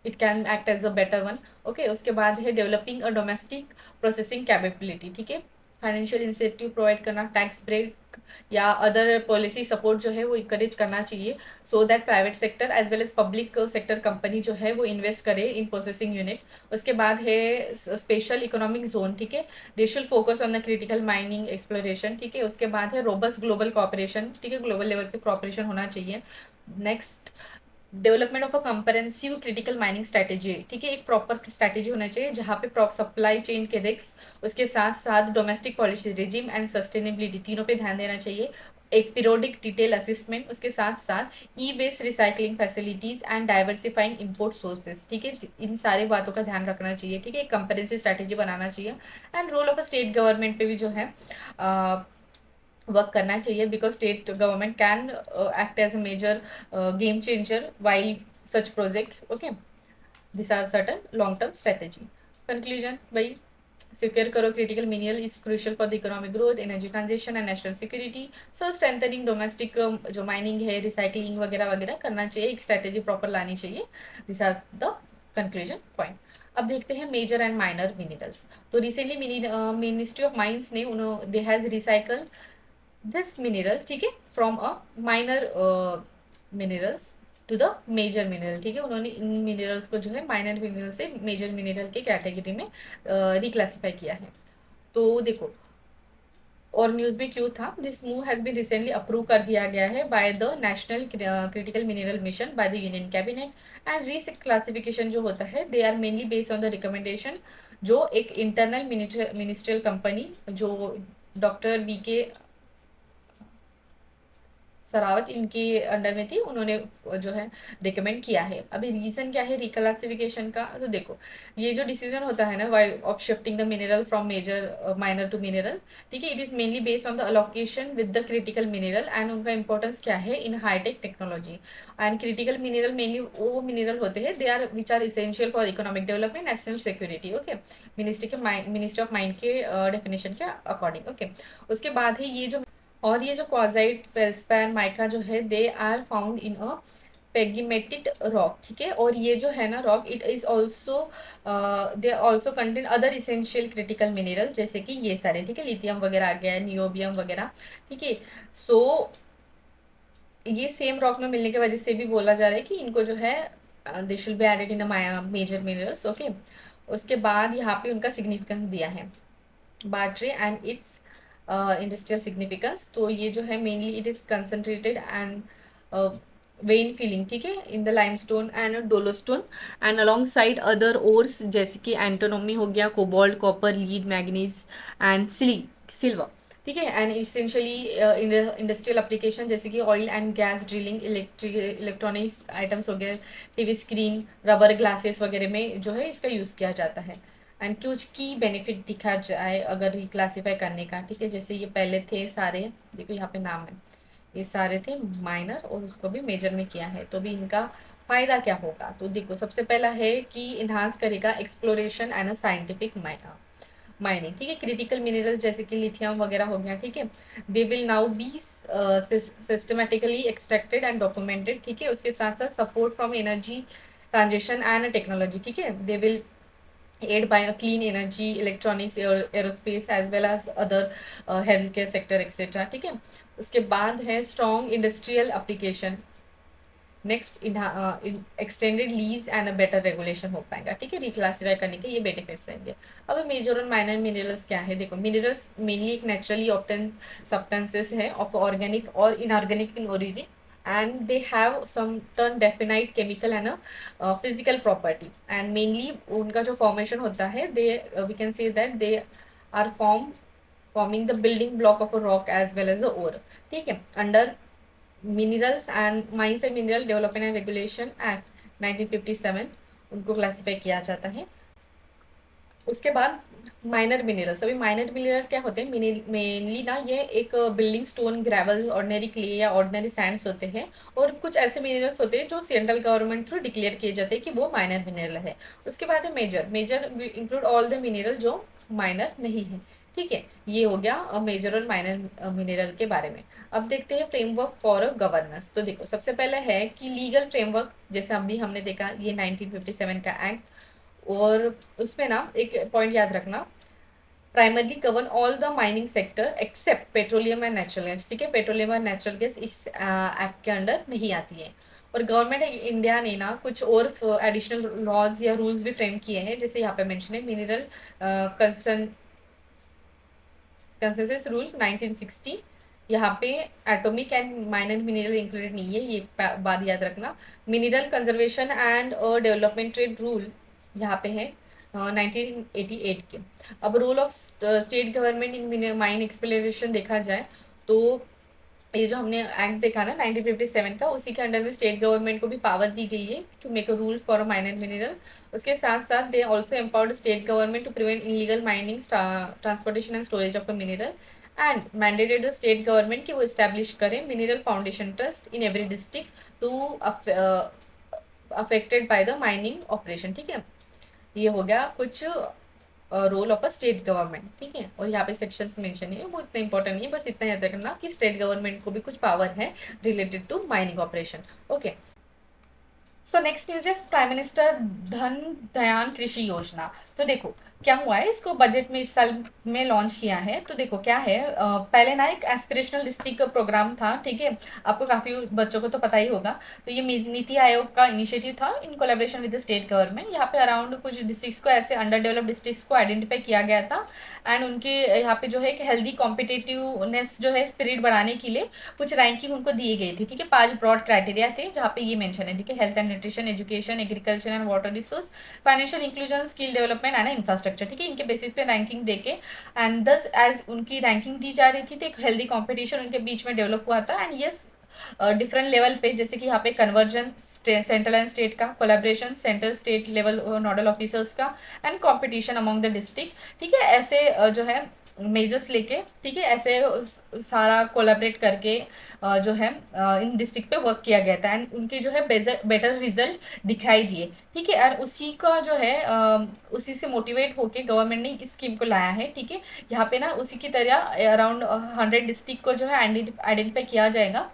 it can act as a better one, okay. उसके बाद है developing a domestic processing capability, ठीक है। फाइनेंशियल इंसेंटिव प्रोवाइड करना, टैक्स ब्रेक या अदर पॉलिसी सपोर्ट जो है वो इंकरेज करना चाहिए, so that private sector as well as public sector company जो है वो इन्वेस्ट करे इन प्रोसेसिंग यूनिट। उसके बाद है स्पेशल इकोनॉमिक जोन, ठीक है, they should focus on the critical mining exploration, ठीक है। उसके बाद है रोबस्ट ग्लोबल कॉपरेशन, ठीक है, ग्लोबल लेवल पे कॉपरेशन होना चाहिए। Next, development of a comprehensive critical mining strategy, ठीक है, एक प्रॉपर स्ट्रैटेजी होना चाहिए जहाँ पे सप्लाई चेन के रिस्क, उसके साथ साथ domestic policy regime and sustainability तीनों पे ध्यान देना चाहिए। एक पीरियोडिक डिटेल असिस्टमेंट, उसके साथ साथ e waste recycling facilities and diversifying import sources, ठीक है, इन सारी बातों का ध्यान रखना चाहिए, ठीक है, एक कंप्रेहेंसिव स्ट्रैटेजी बनाना चाहिए। And role of a state government पे भी जो है वर्क करना चाहिए, because state government can act as a major game changer while such project, okay. This are certain long term strategy. Conclusion, भाई सिक्योर करो critical mineral is crucial for the economic growth, energy transition and national security, so strengthening domestic जो mining है, recycling वगैरह वगैरह करना चाहिए, एक strategy proper लानी चाहिए। This are the conclusion point. अब देखते हैं मेजर एंड माइनर मिनरल्स। तो रिसेंटली मिनिस्ट्री ऑफ माइंस ने they has recycle this mineral, ठीक है, from a minor minerals to the major mineral, ठीक है। उन्होंने इन मिनरल्स को जो है माइनर मिनरल से मेजर मिनरल के कैटेगरी में रिक्लासीफाई किया है। तो देखो, और न्यूज़ में क्यों था, this move has been recently approve कर दिया गया है by the national critical mineral mission by the union cabinet. And reset classification जो होता है, they are mainly based on the recommendation जो एक इंटरनल मिनिस्ट्रियल कंपनी जो डॉक्टर वीके सरावत इनके अंडर में थी, उन्होंने जो है रिकमेंड किया है। अभी रीजन क्या है रिक्लासिफिकेशन का, तो देखो ये जो डिसीजन होता है ना while of shifting the mineral from major minor to mineral, ठीक है, it is mainly based on the allocation with the critical mineral and उनका इंपॉर्टेंस क्या है in high tech technology. And critical mineral mainly वो mineral होते हैं they are which are essential for economic development, national security, okay, ministry of mind के definition के according, okay. उसके बाद है ये जो, और ये जो क्वाजाइट फेल्सपैर माइका जो है they are found in a pegmatite rock, ठीक है। और ये जो है ना rock it is also they also contain other essential critical mineral जैसे कि ये सारे, ठीक है, लिथियम वगैरह आ गया, नियोबियम वगैरह, ठीक है। सो ये सेम रॉक में मिलने की वजह से भी बोला जा रहा है कि इनको जो है they should be added in a major minerals, okay. उसके बाद यहाँ पे उनका सिग्निफिकेंस दिया है battery and its industrial significance. तो ये जो है mainly it is concentrated and vein filling, ठीक है, in the limestone and dolostone and alongside other ores जैसे कि एंटोनोमी हो गया, cobalt, copper, lead, manganese and silver, ठीक है। एंड इसेंशियली इंडस्ट्रियल एप्लीकेशन जैसे कि oil and gas drilling, electronics items हो गए, टीवी स्क्रीन, रबर ग्लासेस वगैरह में जो है इसका यूज़ किया जाता है। एंड कुछ की बेनिफिट दिखा जाए अगर रिक्लासीफाई करने का, ठीक है, जैसे ये पहले थे सारे, देखो यहाँ पे नाम है, ये सारे थे माइनर और उसको भी मेजर में किया है, तो भी इनका फायदा क्या होगा, तो देखो सबसे पहला है कि इन्हांस करेगा exploration and a scientific mining, ठीक है। क्रिटिकल मिनरल जैसे कि लिथियम वगैरह हो गया, ठीक है, they will now be systematically extracted and documented, ठीक है। उसके साथ साथ support from energy transition and technology, ठीक है, they will aid by a clean energy, electronics, aerospace as well as other healthcare sector etc, ठीक है। उसके बाद है strong industrial application, next extended lease and a better regulation हो पाएगा, ठीक है, रिक्लासीफाई करने के ये बेनिफिट्स रहेंगे। अब मेजर और माइनर मिनरल्स क्या है, देखो मिनरल्स मेनली एक नेचुरली ऑब्टेन सब्सटेंसेस है ऑफ ऑर्गेनिक और inorganic in origin and they have some turn definite chemical and a physical property and mainly उनका जो formation होता है they we can say that they are forming the building block of a rock as well as a ore, ठीक है। under minerals and mines and mineral development and regulation act 1957 उनको classify किया जाता है। उसके बाद माइनर मिनरल्स, अभी minor mineral क्या होते हैं, मेनली ना ये एक building stone, gravel, ordinary clay या ऑर्डिनरी सैंड्स होते हैं, और कुछ ऐसे मिनरल्स होते हैं जो सेंट्रल गवर्नमेंट थ्रू डिक्लेयर किए जाते हैं कि वो माइनर मिनरल है। उसके बाद है major, major include all the mineral जो माइनर नहीं है, ठीक है। ये हो गया मेजर और माइनर मिनरल के बारे में। अब देखते हैं फ्रेमवर्क फॉर गवर्नेंस, तो देखो सबसे पहले है कि लीगल फ्रेमवर्क, जैसे अभी हमने देखा ये 1957 का एक्ट, और उसमें ना एक पॉइंट याद रखना, primarily govern all the mining sector except petroleum and natural gas, ठीक है, पेट्रोलियम एंड नेचुरल गैस इस एक्ट के अंडर नहीं आती है। और गवर्नमेंट इंडिया ने ना कुछ और एडिशनल लॉज या रूल्स भी फ्रेम किए हैं, जैसे यहाँ पे मेंशन है मिनरल कंसेंसस रूल 1960, यहाँ पे atomic and minor mineral included नहीं है, ये बात याद रखना। Mineral conservation and development trade rule यहाँ पे है 1988 के। अब role of state government in mine exploration देखा जाए तो ये जो हमने एक्ट देखा ना 1957 का, उसी के अंडर में स्टेट गवर्नमेंट को भी पावर दी गई है to make a rule for a minor mineral. उसके साथ साथ they also empowered state government to prevent illegal mining, transportation and storage of a mineral, and mandated the state government कि वो इस्टेब्लिश करें mineral foundation trust in every district to affected by the mining operation, ठीक है। ये हो गया कुछ role of a state government, ठीक है। और यहाँ पे सेक्शंस मेंशन नहीं है, वो इतना इंपॉर्टेंट नहीं है, बस इतना याद रखना कि स्टेट गवर्नमेंट को भी कुछ पावर है related to mining operation, okay. So next news है प्राइम मिनिस्टर धन दयान कृषि योजना। तो देखो क्या हुआ है, इसको बजट में इस साल में लॉन्च किया है। तो देखो क्या है, पहले ना एक एस्पिरेशनल डिस्ट्रिक्ट का प्रोग्राम था, ठीक है, आपको काफ़ी बच्चों को तो पता ही होगा। तो ये नीति आयोग का इनिशिएटिव था in collaboration with the state government. यहाँ पे अराउंड कुछ डिस्ट्रिक्ट्स को, ऐसे अंडर डेवलप्ड डिस्ट्रिक्ट्स को आइडेंटिफाई किया गया था, एंड उनके यहाँ पे जो है एक हेल्दी कॉम्पिटिटिवनेस जो है स्पिरिट बढ़ाने के लिए कुछ रैंकिंग उनको दी गई थी, ठीक है। 5 ब्रॉड क्राइटेरिया थे जहाँ पे ये मेंशन है, ठीक है, health and nutrition, education, agriculture and water resource, financial inclusion, skill development and infrastructure, ठीक है। इनके बेसिस पे रैंकिंग देके एंड दस एज उनकी रैंकिंग दी जा रही थी, तो एक हेल्दी कॉम्पिटिशन उनके बीच में डेवलप हुआ था। एंड यस, डिफरेंट लेवल पे, जैसे कि यहाँ पे कन्वर्जन सेंट्रल एंड स्टेट का, collaboration central state level nodal officers का, and competition among the district, ठीक है। ऐसे जो है मेजर्स लेके, ठीक है, ऐसे सारा कोलैबोरेट करके जो है इन डिस्ट्रिक्ट पे वर्क किया गया था, एंड उनके जो है बेटर रिजल्ट दिखाई दिए, ठीक है। और उसी का जो है उसी से मोटिवेट होके गवर्नमेंट ने इस स्कीम को लाया है, ठीक है। यहाँ पे ना उसी की तरह अराउंड 100 डिस्ट्रिक्ट को जो है आइडेंटिफाई किया जाएगा,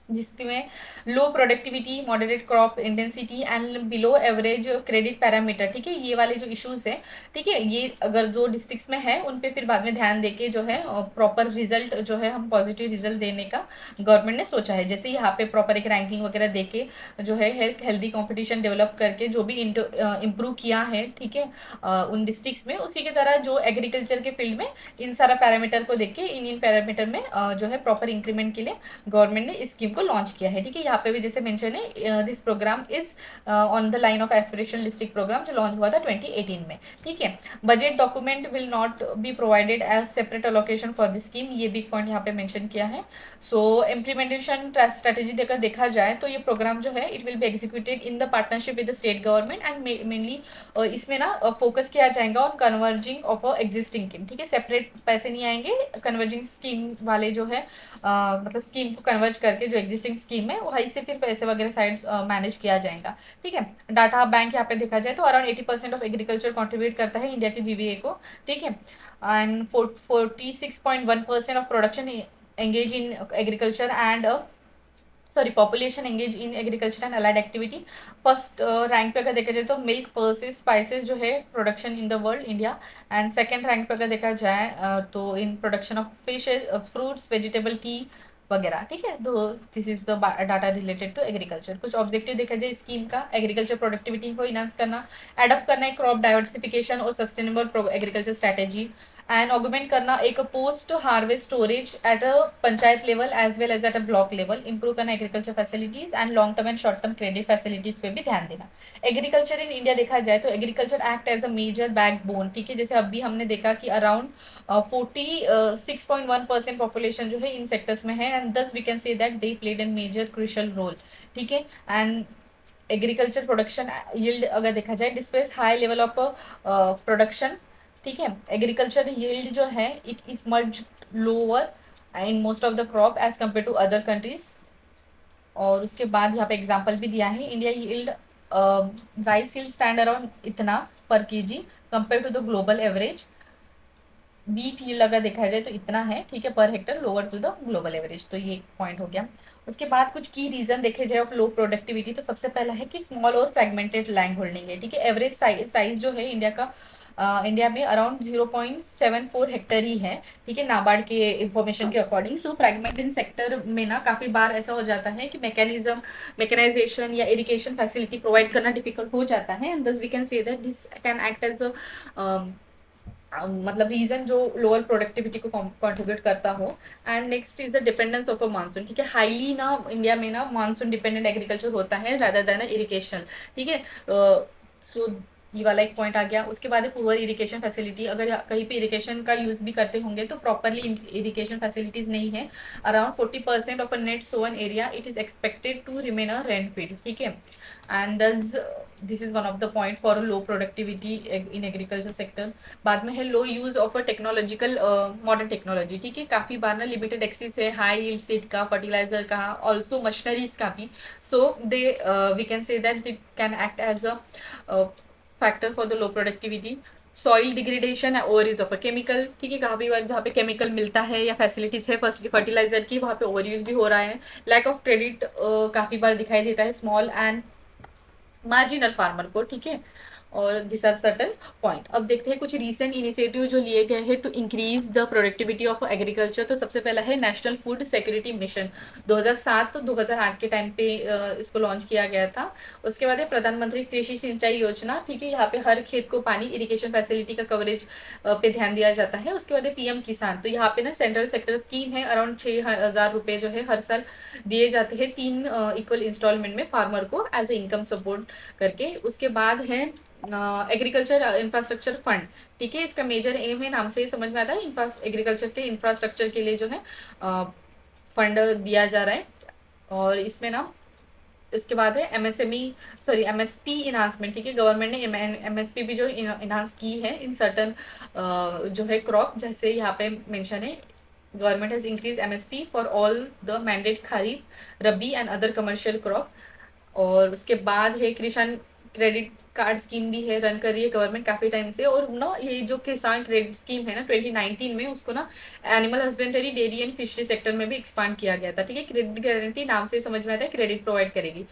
जिसमें लो productivity, moderate crop intensity and below average credit parameter, ठीक है, ये वाले जो इश्यूज हैं, ठीक है, ये अगर जो डिस्ट्रिक्ट्स में है उन पे फिर बाद में ध्यान देके जो है प्रॉपर रिजल्ट जो है हम पॉजिटिव रिजल्ट देने का गवर्नमेंट ने सोचा है। जैसे यहाँ पे प्रॉपर एक रैंकिंग वगैरह देके जो है हेल्दी कॉम्पिटिशन डेवलप करके जो भी इम्प्रूव किया है, ठीक है, उन डिस्ट्रिक्ट्स में, उसी की तरह जो एग्रीकल्चर के फील्ड में इन सारा पैरामीटर को देख के इन पैरामीटर में जो है प्रॉपर इंक्रीमेंट के लिए गवर्नमेंट ने इस स्कीम को लॉन्च किया है, ठीक है। यहाँ पे भी जैसे मेंशन है, this programme is on the line of aspirational district programme, जो लॉन्च हुआ था 2018 में, ठीक है। Budget document will not be provided as separate allocation for this scheme, ये बिग पॉइंट यहाँ पे मेंशन किया है। सो इम्प्लीमेंटेशन स्ट्रेटेजी देकर देखा जाए तो ये प्रोग्राम जो है it will be executed in the partnership with the state government, and mainly इसमें ना फोकस किया जाएगा on converging of a existing scheme, ठीक है। सेपरेट पैसे नहीं आएंगे, कन्वर्जिंग स्कीम वाले जो है मतलब स्कीम को कन्वर्ज करके जो एग्जिस्टिंग स्कीम है वहीं से फिर पैसे वगैरह साइड मैनेज किया जाएगा, ठीक है। डाटा बैंक यहाँ पे देखा जाए तो अराउंड 80% ऑफ एग्रीकल्चर कंट्रीब्यूट करता है इंडिया के जीवीए को, ठीक है। And 46.1% of production engage in agriculture and sorry population engage in agriculture and allied activity. First rank पे अगर देखा जाए तो मिल्क, पर्सेस, स्पाइसेस जो है production in the world India, and second rank पे अगर देखा जाए तो in production of fish, fruits, vegetable, tea वगैरह, ठीक है। तो this is the data related to agriculture. कुछ ऑब्जेक्टिव देखा जाए स्कीम का, एग्रीकल्चर प्रोडक्टिविटी को इनहांस करना, एडप्ट करना है क्रॉप डाइवर्सिफिकेशन और sustainable agriculture strategy, and augment करना एक post harvest storage at a panchayat level as well as at a block level, improve करना agriculture facilities and long term and short term credit facilities पे भी ध्यान देना। Agriculture in India देखा जाए तो agriculture act as a major backbone, ठीक है। जैसे अभी हमने देखा कि अराउंड 46.1% पॉपुलेशन जो है इन सेक्टर्स में है, and thus we can say that they played an major crucial role, ठीक है। एंड एग्रीकल्चर प्रोडक्शन यील्ड अगर देखा जाए displays high level of production, ठीक है। एग्रीकल्चर यील्ड जो है it is much lower in most of the crop as compare to other countries. और उसके बाद यहाँ पे एग्जाम्पल भी दिया है, India yield rice yield stand around इतना per KG compare to the global average. Wheat yield अगर देखा जाए तो इतना है, ठीक है, per hectare lower to the global average. तो ये पॉइंट हो गया। उसके बाद कुछ की रीजन देखे जाए ऑफ लो प्रोडक्टिविटी, तो सबसे पहला है कि स्मॉल और फ्रेगमेंटेड लैंड होल्डिंग है, ठीक है। एवरेज साइज जो है इंडिया का इंडिया में अराउंड 0.74 हेक्टर ही है, ठीक है, नाबार्ड के इंफॉर्मेशन के अकॉर्डिंग। सो फ्रेगमेंटेड सेक्टर में ना काफ़ी बार ऐसा हो जाता है कि मैकेनाइजेशन या इरिगेशन फैसिलिटी प्रोवाइड करना डिफिकल्ट हो जाता है, and thus we can say that this can act as a मतलब रीजन जो लोअर प्रोडक्टिविटी को कंट्रीब्यूट करता हो। And next is the dependence of a monsoon, ठीक है। हाईली ना इंडिया में ना मानसून डिपेंडेंट एग्रीकल्चर होता है रादर देन इरिगेशन, ठीक है। सो ये वाला एक पॉइंट आ गया। उसके बाद पुअर इरिगेशन फैसिलिटी, अगर कहीं पे इरिगेशन का यूज़ भी करते होंगे तो प्रॉपरली इरिगेशन फैसिलिटीज़ नहीं है। Around 40% of a net sown area it is expected to remain a rain field, ठीक है। And this is one of the point for low productivity in agriculture sector. बाद में है low use of a technological modern technology, ठीक है। काफ़ी बार ना लिमिटेड एक्सेस है हाई यील्ड सीड का, फर्टिलाइजर का, ऑल्सो मशीनरीज का भी। So they we can say that they can act as a factor for the low productivity. Soil degradation over use of a chemical, ठीक है। काफ़ी बार जहाँ पे केमिकल मिलता है या फैसिलिटीज़ है फर्टिलाइजर की वहाँ पे ओवर यूज भी हो रहा है। लैक ऑफ क्रेडिट काफ़ी बार दिखाई देता है स्मॉल एंड मार्जिनल फार्मर को, ठीक है। और दिस आर सर्टन पॉइंट। अब देखते हैं कुछ रीसेंट इनिशिएटिव जो लिए गए हैं to increase the productivity of agriculture. तो सबसे पहला है नेशनल फूड सिक्योरिटी मिशन, 2007 तो 2008 के टाइम पे इसको लॉन्च किया गया था। उसके बाद है प्रधानमंत्री कृषि सिंचाई योजना, ठीक है, यहाँ पे हर खेत को पानी इरिगेशन फैसिलिटी का कवरेज पे ध्यान दिया जाता है। उसके बाद है पीएम किसान, तो यहाँ पे ना सेंट्रल सेक्टर स्कीम है, अराउंड 6,000 रुपये जो है हर साल दिए जाते हैं 3 इक्वल इंस्टॉलमेंट में फार्मर को एज ए इनकम सपोर्ट करके। उसके बाद है एग्रीकल्चर इंफ्रास्ट्रक्चर फंड, ठीक है, इसका मेजर एम है, नाम से ही समझ में आता है, एग्रीकल्चर के इंफ्रास्ट्रक्चर के लिए जो है फंड दिया जा रहा है। और इसमें ना इसके बाद है एमएसपी इन्हांसमेंट, ठीक है, गवर्नमेंट ने एमएसपी भी जो इन्हांस की है इन सर्टन जो है क्रॉप, जैसे यहाँ पे मेंशन है government has increase MSP for all the mandate kharif rabi and other commercial crop. और उसके बाद है किसान क्रेडिट कार्ड स्कीम भी है, रन कर रही है गवर्नमेंट काफ़ी टाइम से। और ना ये जो किसान क्रेडिट स्कीम है ना 2019 में, उसको ना animal husbandry, dairy and fishery sector में भी एक्सपांड किया गया था, ठीक है। क्रेडिट गारंटी नाम से समझ में आता है क्रेडिट प्रोवाइड करेगी,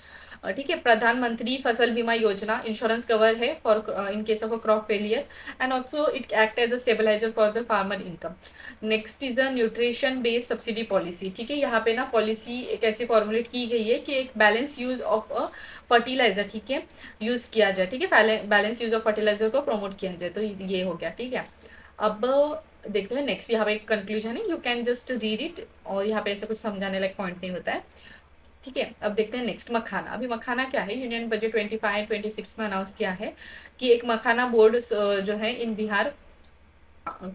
ठीक है। प्रधानमंत्री फसल बीमा योजना, इंश्योरेंस कवर है for in case of a crop failure and also it act as a stabiliser for the farmer income. Next is a nutrition based subsidy policy, ठीक है, यहाँ पे ना पॉलिसी एक ऐसी फॉर्मुलेट की गई है कि एक balance use of a fertiliser, ठीक है, यूज किया जाए, ठीक है, बैलेंस यूज ऑफ फर्टिलाइजर को प्रमोट किया जाए। तो ये हो गया, ठीक है। अब देखते हैं नेक्स्ट, यहाँ पे एक कंक्लूजन है, you can just read it, और यहाँ पे ऐसे कुछ समझाने लायक पॉइंट नहीं होता है, ठीक है। अब देखते हैं नेक्स्ट मखाना। अभी मखाना क्या है, यूनियन बजट 25-26 में अनाउंस किया है कि एक मखाना बोर्ड जो है इन बिहार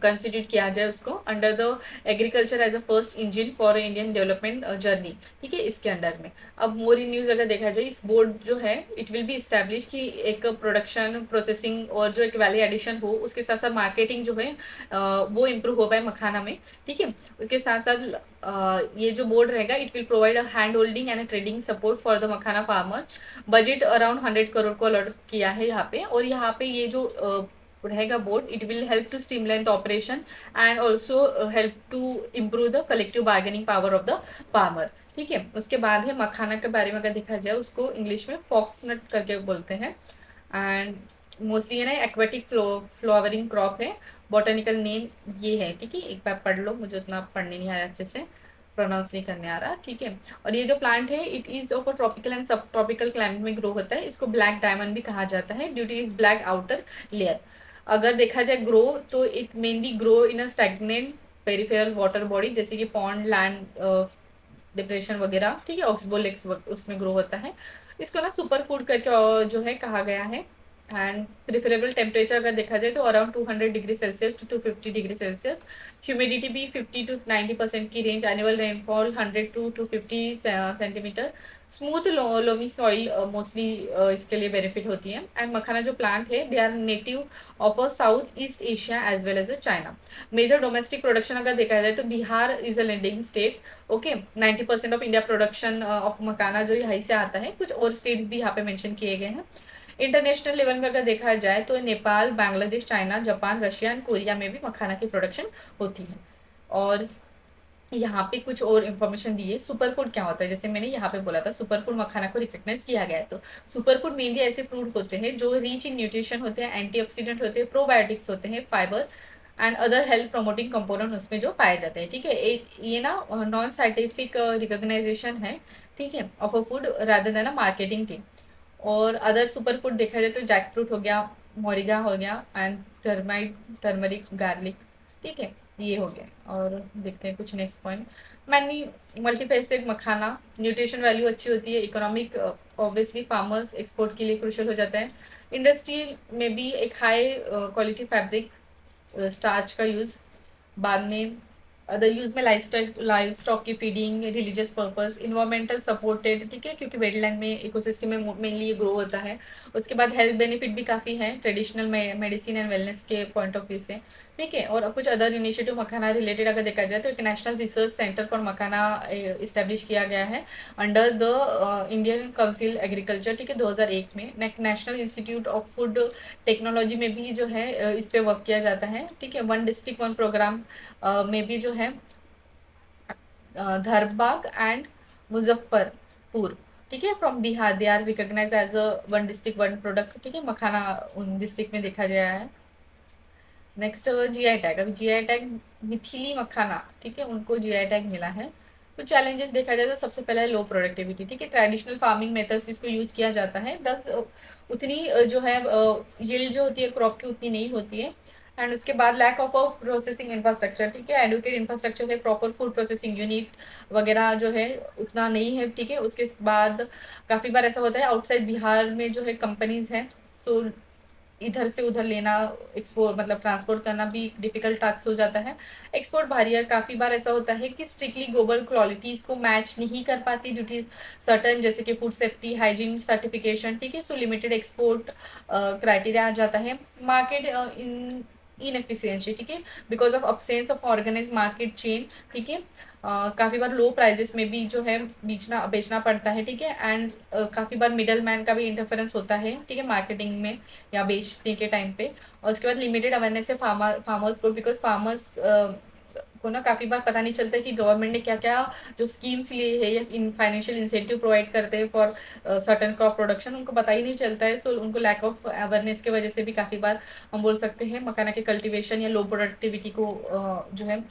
कंसिडर किया जाए उसको under the agriculture as a first engine for Indian development journey, ठीक है, इसके अंडर में। अब मोर इन न्यूज़ अगर देखा जाए, इस बोर्ड जो है इट विल बी इस्टेब्लिश कि एक प्रोडक्शन प्रोसेसिंग और जो एक वैल्यू एडिशन हो, उसके साथ साथ मार्केटिंग जो है वो इम्प्रूव हो पाए मखाना में, ठीक है। उसके साथ साथ ये जो बोर्ड रहेगा it will provide a hand holding and trading support for the makhana farmer. Budget around 100 crore को अलॉट किया है यहाँ पे। और यहाँ पे ये जो रहेगा board, it will help to streamline the operation and also help to improve the collective bargaining power of the farmer, ठीक है। उसके बाद है मखाना के बारे में अगर देखा जाए, उसको इंग्लिश में फॉक्सनट करके बोलते हैं एंड मोस्टली है ना एक्वेटिक फ्लावरिंग क्रॉप है। बॉटनिकल नेम ये है, ठीक है, एक बार पढ़ लो, मुझे उतना पढ़ने नहीं आ रहा अच्छे से, प्रोनाउंस नहीं करने आ रहा, ठीक है। और ये जो प्लांट है it is of a tropical and सब ट्रॉपिकल क्लाइमेट में ग्रो होता है। इसको ब्लैक डायमंड भी कहा जाता है due two is black outer layer. अगर देखा जाए ग्रो, तो it mainly grow in a stagnant peripheral water body, जैसे कि पॉन्ड, लैंड डिप्रेशन वगैरह, ठीक है, ऑक्सबो लेक्स उसमें ग्रो होता है। इसको ना सुपर फूड करके जो है कहा गया है। एंड प्रिफरेबल टेम्परेचर अगर देखा जाए तो around 200 degree Celsius to 250 degree Celsius. Humidity भी 50 to 90% की range. Annual rainfall 100 to 250 centimetre. Smooth loamy soil mostly इसके लिए बेनिफिट होती है। एंड मखाना जो प्लांट है they are native of a south east Asia as well as a China. Major domestic production अगर देखा जाए तो Bihar is a leading state, okay. 90% of India production of makhana जो यहीं से आता है। कुछ और स्टेट्स भी यहाँ पे मेंशन किए गए हैं। इंटरनेशनल लेवल में अगर देखा जाए तो Nepal, Bangladesh, China, Japan, Russia and Korea में भी मखाना की प्रोडक्शन होती है। और यहाँ पे कुछ और इन्फॉर्मेशन दी है। सुपर फूड क्या होता है, जैसे मैंने यहाँ पे बोला था सुपर फूड मखाना को रिकग्नाइज किया गया है। तो सुपर फूड मेनली ऐसे फ्रूट होते हैं जो रिच इन न्यूट्रिशन होते हैं, एंटीऑक्सीडेंट होते हैं, प्रोबायोटिक्स होते हैं, fibre and other health promoting component उसमें जो पाए जाते हैं, ठीक है। ये ना नॉन साइंटिफिक रिकॉग्नाइजेशन है, ठीक है, of a food rather than a marketing team. और अदर सुपर फूड देखा जाए तो जैक फ्रूट हो गया, मोरिंगा हो गया एंड टर्मरिक, गार्लिक, ठीक है, ये हो गया। और देखते हैं कुछ नेक्स्ट पॉइंट। मैनी मल्टीफेसेड मखाना, न्यूट्रिशन वैल्यू अच्छी होती है, इकोनॉमिक ऑब्वियसली फार्मर्स एक्सपोर्ट के लिए क्रूशल हो जाता है। इंडस्ट्री में भी एक हाई क्वालिटी फैब्रिक स्टार्च का यूज़। बाद में अदर यूज में लाइफ स्टॉक की feeding, religious purpose, environmental supported, ठीक है, क्योंकि वेटलैंड में इकोसिस्टम में मेनली ये ग्रो होता है। उसके बाद हेल्थ बेनिफिट भी काफ़ी है ट्रेडिशनल मेडिसिन एंड वेलनेस के पॉइंट ऑफ व्यू से, ठीक है। और कुछ अदर इनिशिएटिव मखाना रिलेटेड अगर देखा जाए तो एक national research centre for makhana establish किया गया है under the Indian council agriculture, ठीक है, 2001 में। National institute of food technology में भी जो है इस पे वर्क किया जाता है, ठीक है। वन डिस्ट्रिक्ट वन प्रोग्राम में भी जो है धरबाग एंड मुजफ्फरपुर ठीक है, from Bihar, they are recognise as a one district one product, ठीक है, मखाना उन डिस्ट्रिक्ट में देखा गया है। नेक्स्ट जीआई टैग, अभी जीआई टैग मिथिली मखाना, ठीक है, उनको जीआई टैग मिला है। तो चैलेंजेस देखा जाए तो सबसे पहला है लो प्रोडक्टिविटी, ठीक है, ट्रेडिशनल फार्मिंग मेथड्स इसको यूज किया जाता है, दस उतनी जो है यील्ड जो होती है क्रॉप की उतनी नहीं होती है। एंड उसके बाद lack of a processing infrastructure, ठीक है, एडुकेट इंफ्रास्ट्रक्चर है, प्रॉपर फूड प्रोसेसिंग यूनिट वगैरह जो है उतना नहीं है, ठीक है। उसके बाद काफ़ी बार ऐसा होता है आउटसाइड बिहार में जो है कंपनीज हैं, सो इधर से उधर लेना, एक्सपोर्ट मतलब ट्रांसपोर्ट करना भी डिफिकल्ट टास्क हो जाता है। एक्सपोर्ट बैरियर, काफ़ी बार ऐसा होता है कि स्ट्रिक्टली ग्लोबल क्वालिटीज़ को मैच नहीं कर पाती ड्यू टू सर्टन, जैसे कि फूड सेफ्टी हाइजीन सर्टिफिकेशन, ठीक है, सो लिमिटेड एक्सपोर्ट क्राइटेरिया आ जाता है। मार्केट इन इनएफिशिएंसी, ठीक है, because of absence of organise market chain, ठीक है, काफ़ी बार लो प्राइजेस में भी जो है बेचना पड़ता है, ठीक है। एंड काफ़ी बार मिडल मैन का भी इंटरफेरेंस होता है, ठीक है, मार्केटिंग में या बेचने के टाइम पे। और उसके बाद लिमिटेड अवेयरनेस है फार्मर्स को, बिकॉज फार्मर्स को ना काफ़ी बार पता नहीं चलता है कि गवर्नमेंट ने क्या क्या जो स्कीम्स लिए है या इन फाइनेंशियल इंसेंटिव प्रोवाइड करते हैं फॉर सर्टन क्रॉप प्रोडक्शन, उनको पता ही नहीं चलता है। सो उनको लैक ऑफ अवेयरनेस की वजह से भी काफ़ी बार हम बोल सकते हैं मखाना के कल्टिवेशन या लो प्रोडक्टिविटी को जो है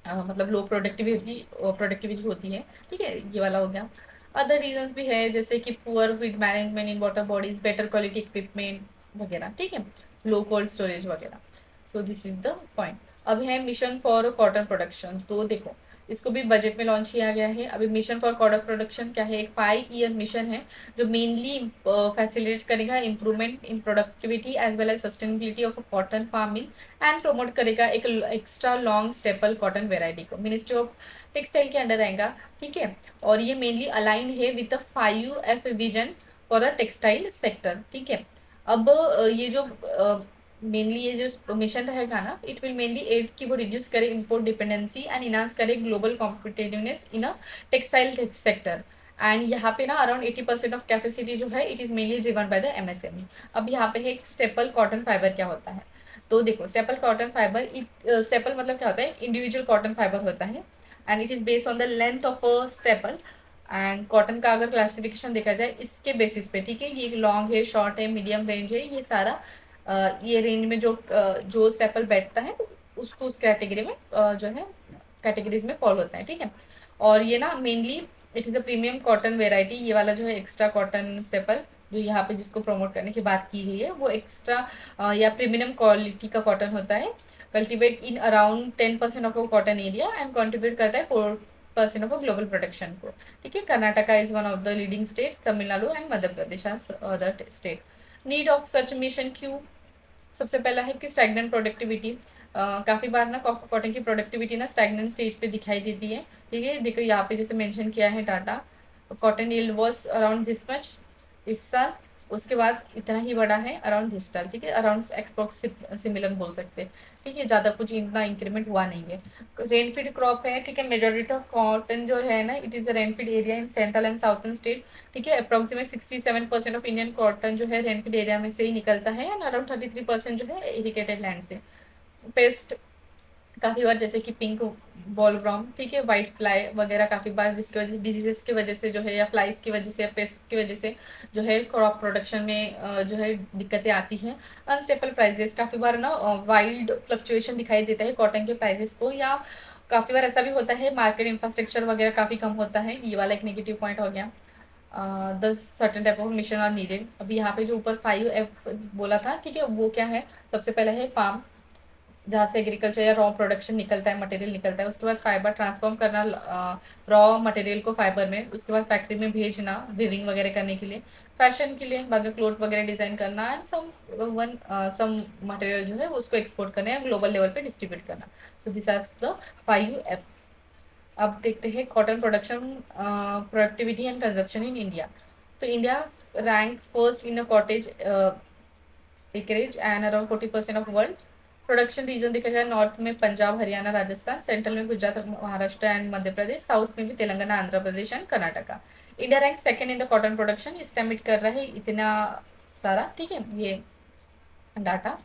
मतलब लो प्रोडक्टिविटी होती है, ठीक है, ये वाला हो गया। अदर रीजंस भी है जैसे कि poor feed management in water bodies, better quality equipment वगैरह, ठीक है, लो कोल्ड स्टोरेज वगैरह। So this is the point. अब है मिशन फॉर कॉटन प्रोडक्शन, तो देखो इसको भी बजट में लॉन्च किया गया है। अभी मिशन फॉर कॉटन प्रोडक्शन क्या है, एक 5 ईयर मिशन है जो मेनली फैसिलिटेट करेगा improvement in productivity as well as sustainability of cotton farming and promote करेगा एक extra long staple cotton variety को। मिनिस्ट्री ऑफ टेक्सटाइल के अंडर आएगा, ठीक है, और ये मेनली अलाइन है with the 5F vision for the textile sector, ठीक है। अब ये जो मेनली ये जो मिशन रहेगा ना, इट विल मेनली एड कि वो रिड्यूस करे इम्पोर्ट डिपेंडेंसी एंड इनहांस करे global competitiveness in a textile sector. And यहाँ पे ना अराउंड 80% ऑफ कैपेसिटी जो है it is mainly driven by the MSME. अब यहाँ पे है एक स्टेपल कॉटन फाइबर क्या होता है, तो देखो स्टेपल कॉटन फाइबर, स्टेपल मतलब क्या होता है, इंडिविजुअल कॉटन फाइबर होता है and it is based on the length of a staple. And cotton का अगर क्लासिफिकेशन देखा जाए इसके बेसिस पे, ठीक है, ये लॉन्ग है, शॉर्ट है, मीडियम रेंज है, ये सारा ये रेंज में जो स्टेपल बैठता है उसको उस कैटेगरी में जो है कैटेगरीज में फॉलो होता है, ठीक है। और ये ना mainly it is a premium cotton variety, ये वाला जो है एक्स्ट्रा कॉटन स्टेपल जो यहाँ पे जिसको प्रमोट करने की बात की गई है वो एक्स्ट्रा या प्रीमियम क्वालिटी का कॉटन होता है, cultivate in around 10% of cotton area and contribute करता है 4% ऑफ ग्लोबल प्रोडक्शन को, ठीक है। Karnataka is one of the leading state, Tamil Nadu and Madhya Pradesh other state. Need of such mission Q, सबसे पहला है कि स्टैगनेंट प्रोडक्टिविटी, काफ़ी बार ना कॉटन की प्रोडक्टिविटी ना स्टैगनेंट स्टेज पे दिखाई देती है, ठीक है। देखो यहाँ पे जैसे मेंशन किया है data, cotton yield was around this much इस साल, उसके बाद इतना ही बड़ा है अराउंड दिस साल, ठीक है, अराउंड एक्सप्रोक्स सिमिलर बोल सकते हैं, ठीक है, ज़्यादा कुछ इतना इंक्रीमेंट हुआ नहीं है। रेनफीड क्रॉप है, ठीक है, मेजोरिटी ऑफ कॉटन जो है ना it is a rainfed area in central and southern state, ठीक है। अप्रोक्सीमेट 67% ऑफ इंडियन कॉटन जो है रेनफीड एरिया में से ही निकलता है एंड अराउंड 33% जो है इरिगेटेड लैंड से। पेस्ट काफ़ी बार जैसे कि पिंक बॉलवर्म, ठीक है, वाइट फ्लाई वगैरह, काफ़ी बार जिसकी वजह डिजीजेस की वजह से जो है या फ्लाइज की वजह से या पेस्ट की वजह से जो है क्रॉप प्रोडक्शन में जो है दिक्कतें आती हैं। अनस्टेबल प्राइजेस, काफ़ी बार ना वाइल्ड फ्लक्चुएशन दिखाई देता है कॉटन के प्राइजेस को, या काफ़ी बार ऐसा भी होता है मार्केट इंफ्रास्ट्रक्चर वगैरह काफ़ी कम होता है, ये वाला एक नेगेटिव पॉइंट हो गया। 10 certain type of mission are needed. अभी यहाँ पे जो ऊपर 5F बोला था, ठीक है, वो क्या है, सबसे पहला है फार्म जहाँ से एग्रीकल्चर या रॉ प्रोडक्शन निकलता है, मटेरियल निकलता है, उसके बाद फाइबर ट्रांसफॉर्म करना रॉ मटेरियल को फाइबर में, उसके बाद फैक्ट्री में भेजना वीविंग वगैरह करने के लिए, फैशन के लिए बाद में क्लोथ वगैरह डिज़ाइन करना एंड सम मटेरियल जो है उसको एक्सपोर्ट करना या ग्लोबल लेवल पे डिस्ट्रीब्यूट करना। So this are the 5F। अब देखते हैं cotton production productivity and consumption in India. तो India rank first in a cottage acreage and around 40% of world. Production region देखा जाए नॉर्थ में पंजाब हरियाणा राजस्थान, सेंट्रल में गुजरात महाराष्ट्र एंड मध्य प्रदेश, साउथ में भी Telangana Andhra Pradesh and Karnataka. India rank second in the cotton production, estimate कर रहा है इतना सारा, ठीक है, ये डाटा।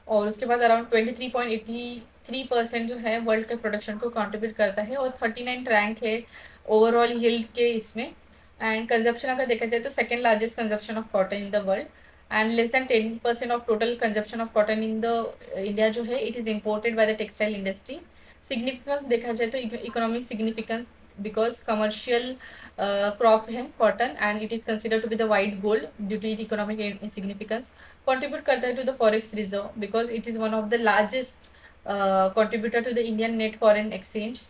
और उसके बाद अराउंड 23.83% जो है वर्ल्ड के प्रोडक्शन को कंट्रीब्यूट करता है और 39 रैंक है ओवरऑल यील्ड के इसमें। एंड कंजप्शन अगर देखा जाए तो second largest consumption of cotton in the world, and less than 10% of total consumption of cotton in the India जो है it is imported by the textile industry. Significance देखा जाए तो economic significance because commercial crop है cotton and it is considered to be the white gold due to it economic significance. Contribute करता है to the forex reserve because it is one of the largest contributor to the Indian net foreign exchange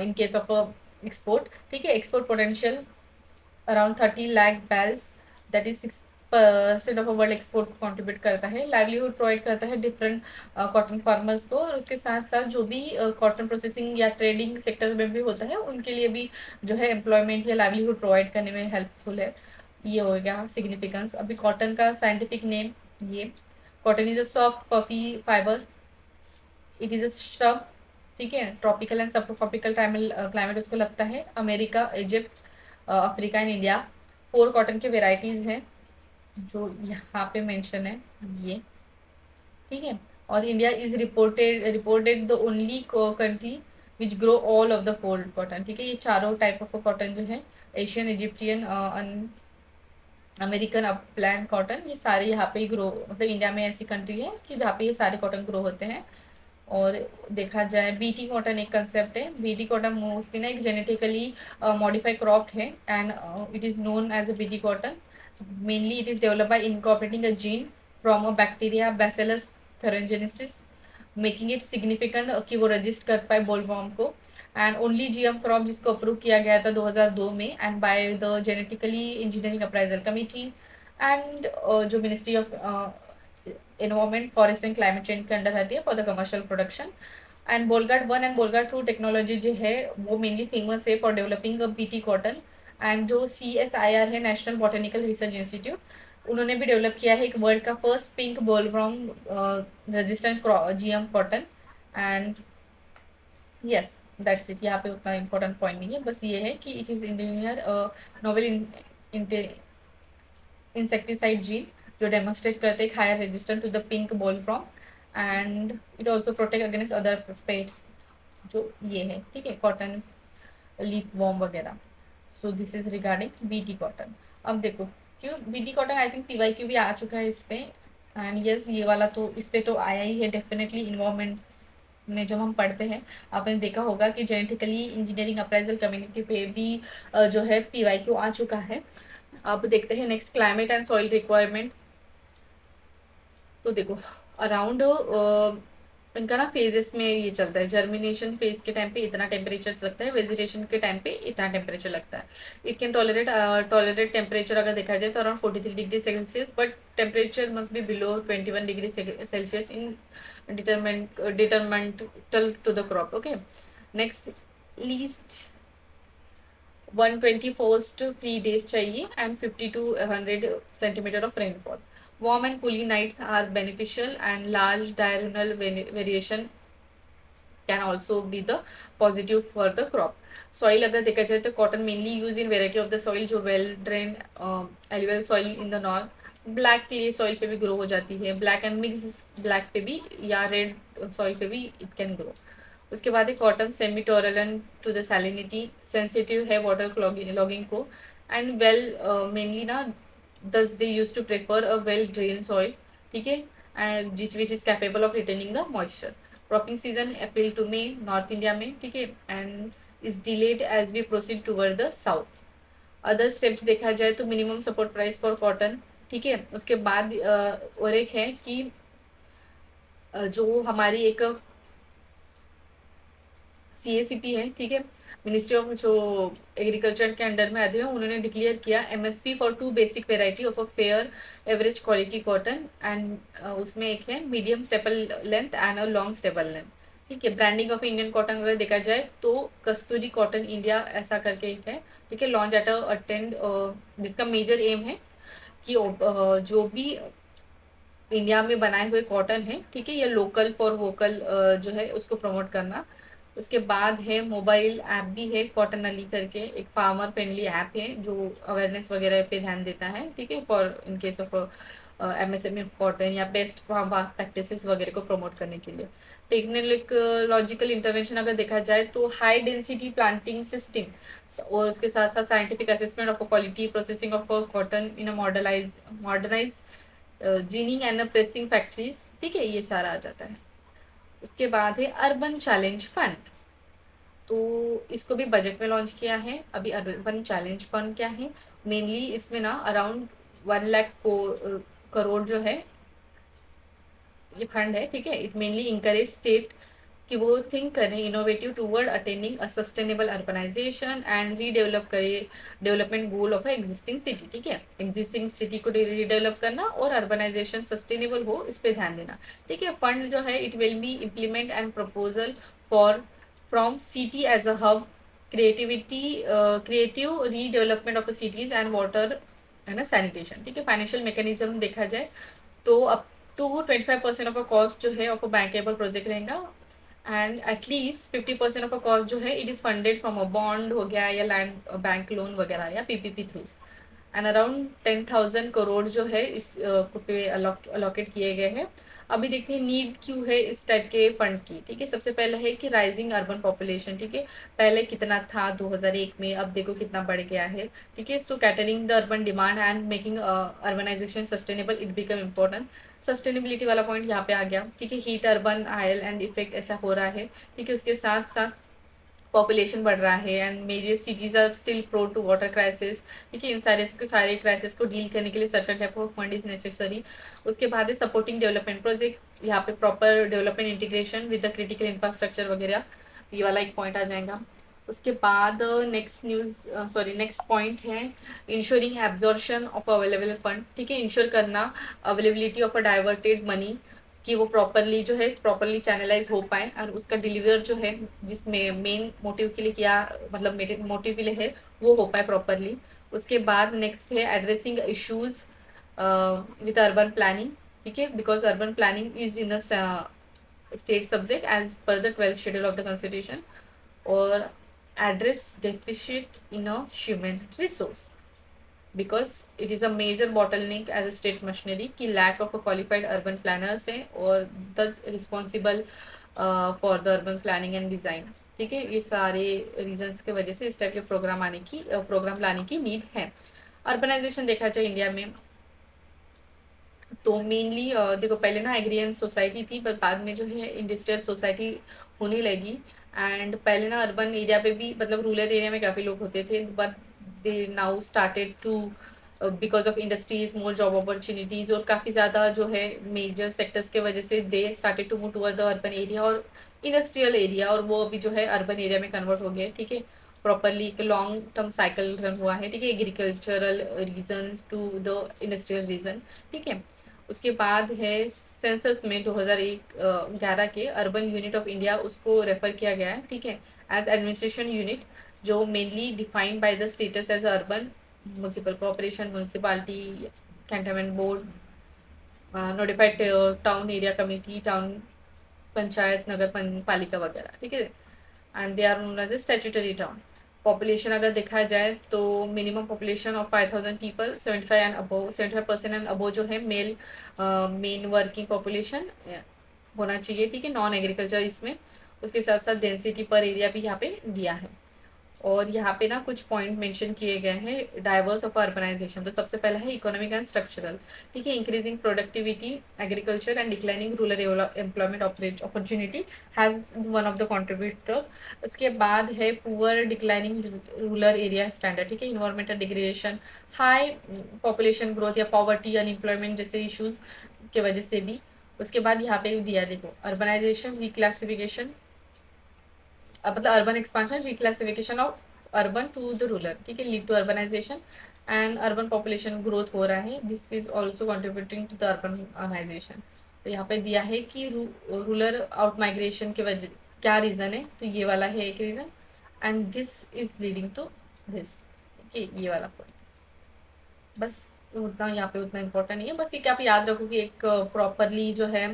in case of export। ठीक है, export potential around 30 lakh bells, that is 6% of world export contribute करता है। Livelihood provide करता है different cotton farmers को, और उसके साथ साथ जो भी कॉटन प्रोसेसिंग या ट्रेडिंग सेक्टर में भी होता है उनके लिए भी जो है एम्प्लॉयमेंट या लाइवलीहुड प्रोवाइड करने में हेल्पफुल है। ये हो गया सिग्निफिकेंस। अभी कॉटन का साइंटिफिक नेम, ये cotton is a soft puffy fibre, it is a shrub. ठीक है, ट्रॉपिकल एंड सब ट्रॉपिकल क्लाइमेट उसको लगता है। America, Egypt, Africa and India. 4 cotton के वेराइटीज़ हैं जो यहाँ पे मेंशन है ये। ठीक है, और India is reported the only country which grow all of the 4 cotton. ठीक है, ये चारों टाइप ऑफ कॉटन जो है Asian, Egyptian, American, upland cotton, ये सारे यहाँ पे ही ग्रो, मतलब इंडिया में ऐसी कंट्री है कि जहाँ पे ये सारे कॉटन ग्रो होते हैं। और देखा जाए बीटी कॉटन एक कंसेप्ट है। बीटी कॉटन मोस्टली ना एक जेनेटिकली मॉडिफाइड क्रॉप है and it is known as a BT cotton. Mainly it is develop by incorporating a gene from a bacteria bacillus thuringiensis, making it significant कि वो resist कर पाए bollworm को। And only GM crop जिसको अप्रूव किया गया था 2002 में and by the genetically engineering appraisal committee and जो ministry of environment, forest and climate change के अंडर रहती है for the commercial production. And Bollgard 1 and Bollgard 2 technology जो है वो मेनली फेमस है for developing a BT cotton. And जो CSIR है, नेशनल बॉटेनिकल रिसर्च इंस्टीट्यूट, उन्होंने भी डेवलप किया है एक वर्ल्ड का first pink bollworm resistant GM cotton. And yes, that's it. यहाँ पे उतना इंपॉर्टेंट पॉइंट नहीं है, बस ये है कि it is engineer novel insecticide gene जो डेमोन्स्ट्रेट करते हैं higher resistant to the pink bollworm and it also protect against other pests जो ये है। ठीक है, कॉटन लीफ वॉर्म वगैरह। So this is regarding BT cotton. अब देखो क्यों BT cotton, I think PYQ भी आ चुका है इस पे। एंड यस, ये वाला तो इस पे तो आया ही है डेफिनेटली। इन्वायरमेंट में जब हम पढ़ते हैं आपने देखा होगा कि जेनेटिकली इंजीनियरिंग अप्राइजल कम्युनिटी पे भी जो है PYQ आ चुका है। अब देखते हैं next, climate and soil requirement. तो देखो अराउंड इनका ना फेजेस में ये चलता है। जर्मिनेशन फेज के टाइम पे इतना टेम्परेचर लगता है, वेजिटेशन के टाइम पे इतना टेम्परेचर लगता है। इट कैन टॉलरेट टेम्परेचर अगर देखा जाए तो around 43 degree Celsius, but temperature must be below 21 degree Celsius in detrimental to the crop. Okay, next, least 121 free days चाहिए and 50 to 100 centimetre of rainfall. Warm and cooling nights are beneficial and large diurnal variation can also be the positive for the crop। Soil अगर देखा जाए तो cotton mainly used in variety of the soil जो well drained alluvial soil in the north, black clay soil पे भी grow हो जाती है, black and mixed black पे भी या red soil पे भी it can grow। उसके बाद है cotton semi tolerant to the salinity, sensitive है वाटर लॉगिंग को एंड वेल मेनली ना thus they use to prefer a well drain soil. ठीक है, and which is capable of retaining the moisture. Cropping season April to May north India में। ठीक है, and is delayed as we proceed toward the south. Other steps देखा जाए तो minimum support price for cotton. ठीक है, उसके बाद और एक है कि जो हमारी एक CACP है, ठीक है, मिनिस्ट्री ऑफ जो एग्रीकल्चर के अंडर में आते हैं, उन्होंने डिक्लेयर किया MSP for 2 basic variety of a fair average quality cotton and उसमें एक है medium staple length and a long staple length. ठीक है, ब्रांडिंग ऑफ इंडियन कॉटन अगर देखा जाए तो कस्तूरी कॉटन इंडिया ऐसा करके एक है। ठीक है, लॉन्च एट अटेंड जिसका मेजर एम है कि जो भी इंडिया में बनाए हुए कॉटन है, ठीक है, या लोकल फॉर वोकल जो है उसको प्रमोट करना। उसके बाद है मोबाइल ऐप भी है कॉटन अली करके, एक फार्मर फ्रेंडली ऐप है जो अवेयरनेस वगैरह पे ध्यान देता है। ठीक है, for in case of MSME cotton या बेस्ट फार्म प्रैक्टिसेस वगैरह को प्रमोट करने के लिए। टेक्नोलॉजिकल इंटरवेंशन अगर देखा जाए तो हाई डेंसिटी प्लांटिंग सिस्टम और उसके साथ साथ scientific assessment of quality processing of cotton in a modernise ginning and pressing factories, ठीक है, ये सारा आ जाता है। उसके बाद है अर्बन चैलेंज फंड, तो इसको भी बजट में लॉन्च किया है अभी। अर्बन चैलेंज फंड क्या है, मेनली इसमें ना अराउंड 1 लाख करोड़ जो है ये फंड है, ठीक है। इट मेनली इंकरेज स्टेट कि वो थिंक करें innovative toward attaining a sustainable urbanisation and redevelop करे development goal of existing city, ठीक है। एग्जिस्टिंग सिटी को रीडेवलप करना और अर्बनाइजेशन सस्टेनेबल हो, इस पे ध्यान देना, ठीक है। फंड जो है it will be implement and proposal for from city as a hub creativity creative redevelopment of cities and water है ना सैनिटेशन, ठीक है। फाइनेंशियल मैकेनिज्म देखा जाए तो up to 25% of a cost जो है ऑफ अ बैंकेबल प्रोजेक्ट रहेगा and at least 50% of a cost जो है it is funded from a bond हो गया या लैंड बैंक लोन वगैरह या पीपीपी थ्रूज एंड अराउंड 10,000 करोड़ जो है इस पे अलोकेट किए गए हैं। अभी देखते हैं नीड क्यों है इस टाइप के फंड की, ठीक है। सबसे पहले है कि राइजिंग अर्बन पॉपुलेशन, ठीक है। पहले कितना था 2001 में, अब देखो कितना बढ़ गया है, ठीक है। So catering the urban demand and making urbanisation sustainable it become important. Sustainability वाला पॉइंट यहाँ पे आ गया, ठीक है। Heat urban island effect ऐसा हो रहा है, ठीक है। उसके साथ साथ पॉपुलेशन बढ़ रहा है and major cities are still prone to water crisis, ठीक है। इन सारे क्राइसिस को डील करने के लिए certain type of fund is necessary. उसके बाद है सपोर्टिंग डेवलपमेंट प्रोजेक्ट, यहाँ पे proper development integration with the critical infrastructure वगैरह, ये वाला एक पॉइंट आ जाएगा। उसके बाद नेक्स्ट पॉइंट है ensuring absorption of available fund, ठीक है। इंश्योर करना availability of a diverted money कि वो प्रॉपरली चैनलाइज हो पाए और उसका डिलीवर जो है जिसमें मेन मोटिव के लिए किया मतलब मोटिव के लिए है वो हो पाए प्रॉपरली। उसके बाद नेक्स्ट है addressing issues with urban planning, ठीक है, because urban planning is in state subject as per the 12th schedule of the constitution और address deficit in a human resource because it is a major bottleneck as a state machinery की lack of a qualified urban planners है और the responsible for the urban planning and design, ठीक है। ये सारे reasons की वजह से इस टाइप के प्रोग्राम लाने की नीड है। अर्बनाइजेशन देखा जाए इंडिया में तो मेनली देखो पहले ना एग्रियन सोसाइटी थी पर बाद में जो है इंडस्ट्रियल सोसाइटी होने लगी एंड पहले ना अर्बन एरिया पे भी मतलब रूरल एरिया में काफ़ी लोग होते थे but they now started to because of industries more job opportunities और काफ़ी ज़्यादा जो है मेजर सेक्टर्स के वजह से they started to move toward the urban area और इंडस्ट्रियल एरिया और वो अभी जो है अर्बन एरिया में कन्वर्ट हो गया, ठीक है। प्रॉपरली एक लॉन्ग टर्म साइकिल रन हुआ है, ठीक है, agricultural regions to the industrial region, ठीक है। उसके बाद है सेंसस में 2011 के अर्बन यूनिट ऑफ इंडिया उसको रेफर किया गया है, ठीक है, एज एडमिनिस्ट्रेशन यूनिट जो mainly defined by the status as urban municipal corporation municipality cantonment board notified town area committee town panchayat nagar palika वगैरह, ठीक है। And they are known as a statutory town. Population अगर देखा जाए तो minimum population of 5,000 people 75% and above जो है mail main working population होना चाहिए, ठीक है, नॉन एग्रीकल्चर इसमें। उसके साथ साथ डेंसिटी पर एरिया भी यहाँ पे दिया है और यहाँ पे ना कुछ पॉइंट मेंशन किए गए हैं डाइवर्स ऑफ अर्बनाइजेशन। तो सबसे पहला है इकोनॉमिक एंड स्ट्रक्चरल, ठीक है, increasing productivity agriculture and declining rural employment opportunity has one of the contributor. उसके बाद है poor declining rural area standard, ठीक है, environmental degradation high population growth या पॉवर्टी अनएम्प्लॉयमेंट जैसे इशूज़ के वजह से भी। उसके बाद यहाँ पे दिया देखो अर्बनाइजेशन रिक्लासिफिकेशन मतलब urban expansion reclassification of urban to the rural, ठीक है, lead to urbanisation and urban population growth हो रहा है, this is also contributing to the urbanisation. तो यहाँ पे दिया है कि रूरल आउट माइग्रेशन के वजह क्या रीज़न है, तो ये वाला है एक reason and this is leading to this, ठीक है, ये वाला पॉइंट बस उतना यहाँ पे उतना इम्पोर्टेंट नहीं है, बस ये कि आप याद रखो कि एक प्रॉपरली जो है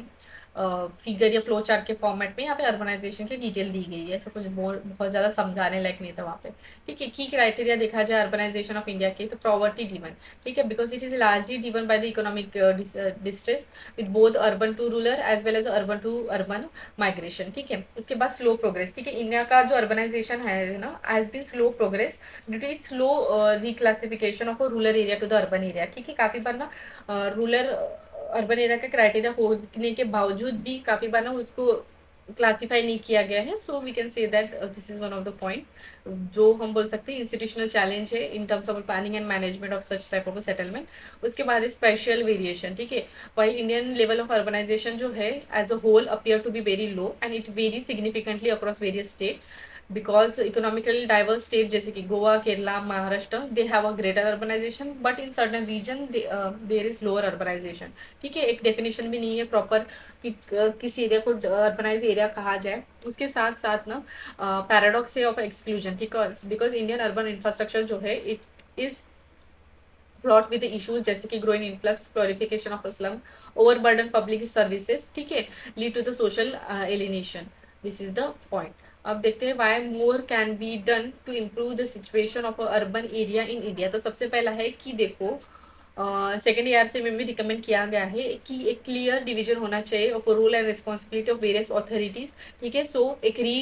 फिगर या फ्लो चार्ट के फॉर्मेट में यहाँ पे अर्बनाइजेशन की डिटेल दी गई है, ऐसा कुछ बहुत ज़्यादा समझाने लायक नहीं था वहाँ पे। ठीक है, की क्राइटेरिया देखा जाए अर्बनाइजेशन ऑफ इंडिया के, तो प्रॉवर्टी ड्रिवन, ठीक है, because it is largely driven by the economic distress with both urban to rural as well as urban to urban migration. ठीक है, उसके बाद स्लो प्रोग्रेस। ठीक है, इंडिया का जो अर्बनाइजेशन है ना, has been slow progress due to it slow reclassification of rural area to the urban area. ठीक है, काफ़ी बार ना रूरल अर्बन एरिया का क्राइटेरिया होने के बावजूद भी काफ़ी बार ना उसको क्लासीफाई नहीं किया गया है। So we can say that this is one of the point जो हम बोल सकते हैं इंस्टीट्यूशनल चैलेंज है in terms of planning and management of such type of settlement. उसके बाद स्पेशल वेरिएशन। ठीक है, while Indian level of urbanisation जो है as a whole appear to be very low and it very significantly across various state because economically diverse state जैसे कि Goa, Kerala, Maharashtra, they have a greater urbanisation but in certain region there is lower urbanisation. ठीक है, एक definition भी नहीं है proper कि किसी एरिया को अर्बनाइज एरिया कहा जाए। उसके साथ साथ ना पैराडॉक्स है ऑफ एक्सक्लूजन। ठीक है, बिकॉज इंडियन अर्बन इंफ्रास्ट्रक्चर जो है it is flawed with issues जैसे कि growing influx, purification of slum, overburden public services. ठीक है, lead to the social alienation. This is the point. अब देखते हैं why more can be done to improve the situation of urban area in India. तो सबसे पहला है कि देखो सेकेंड ईयर से में भी रिकमेंड किया गया है कि एक क्लियर डिवीजन होना चाहिए of role and responsibility of various authorities. ठीक है, सो एक री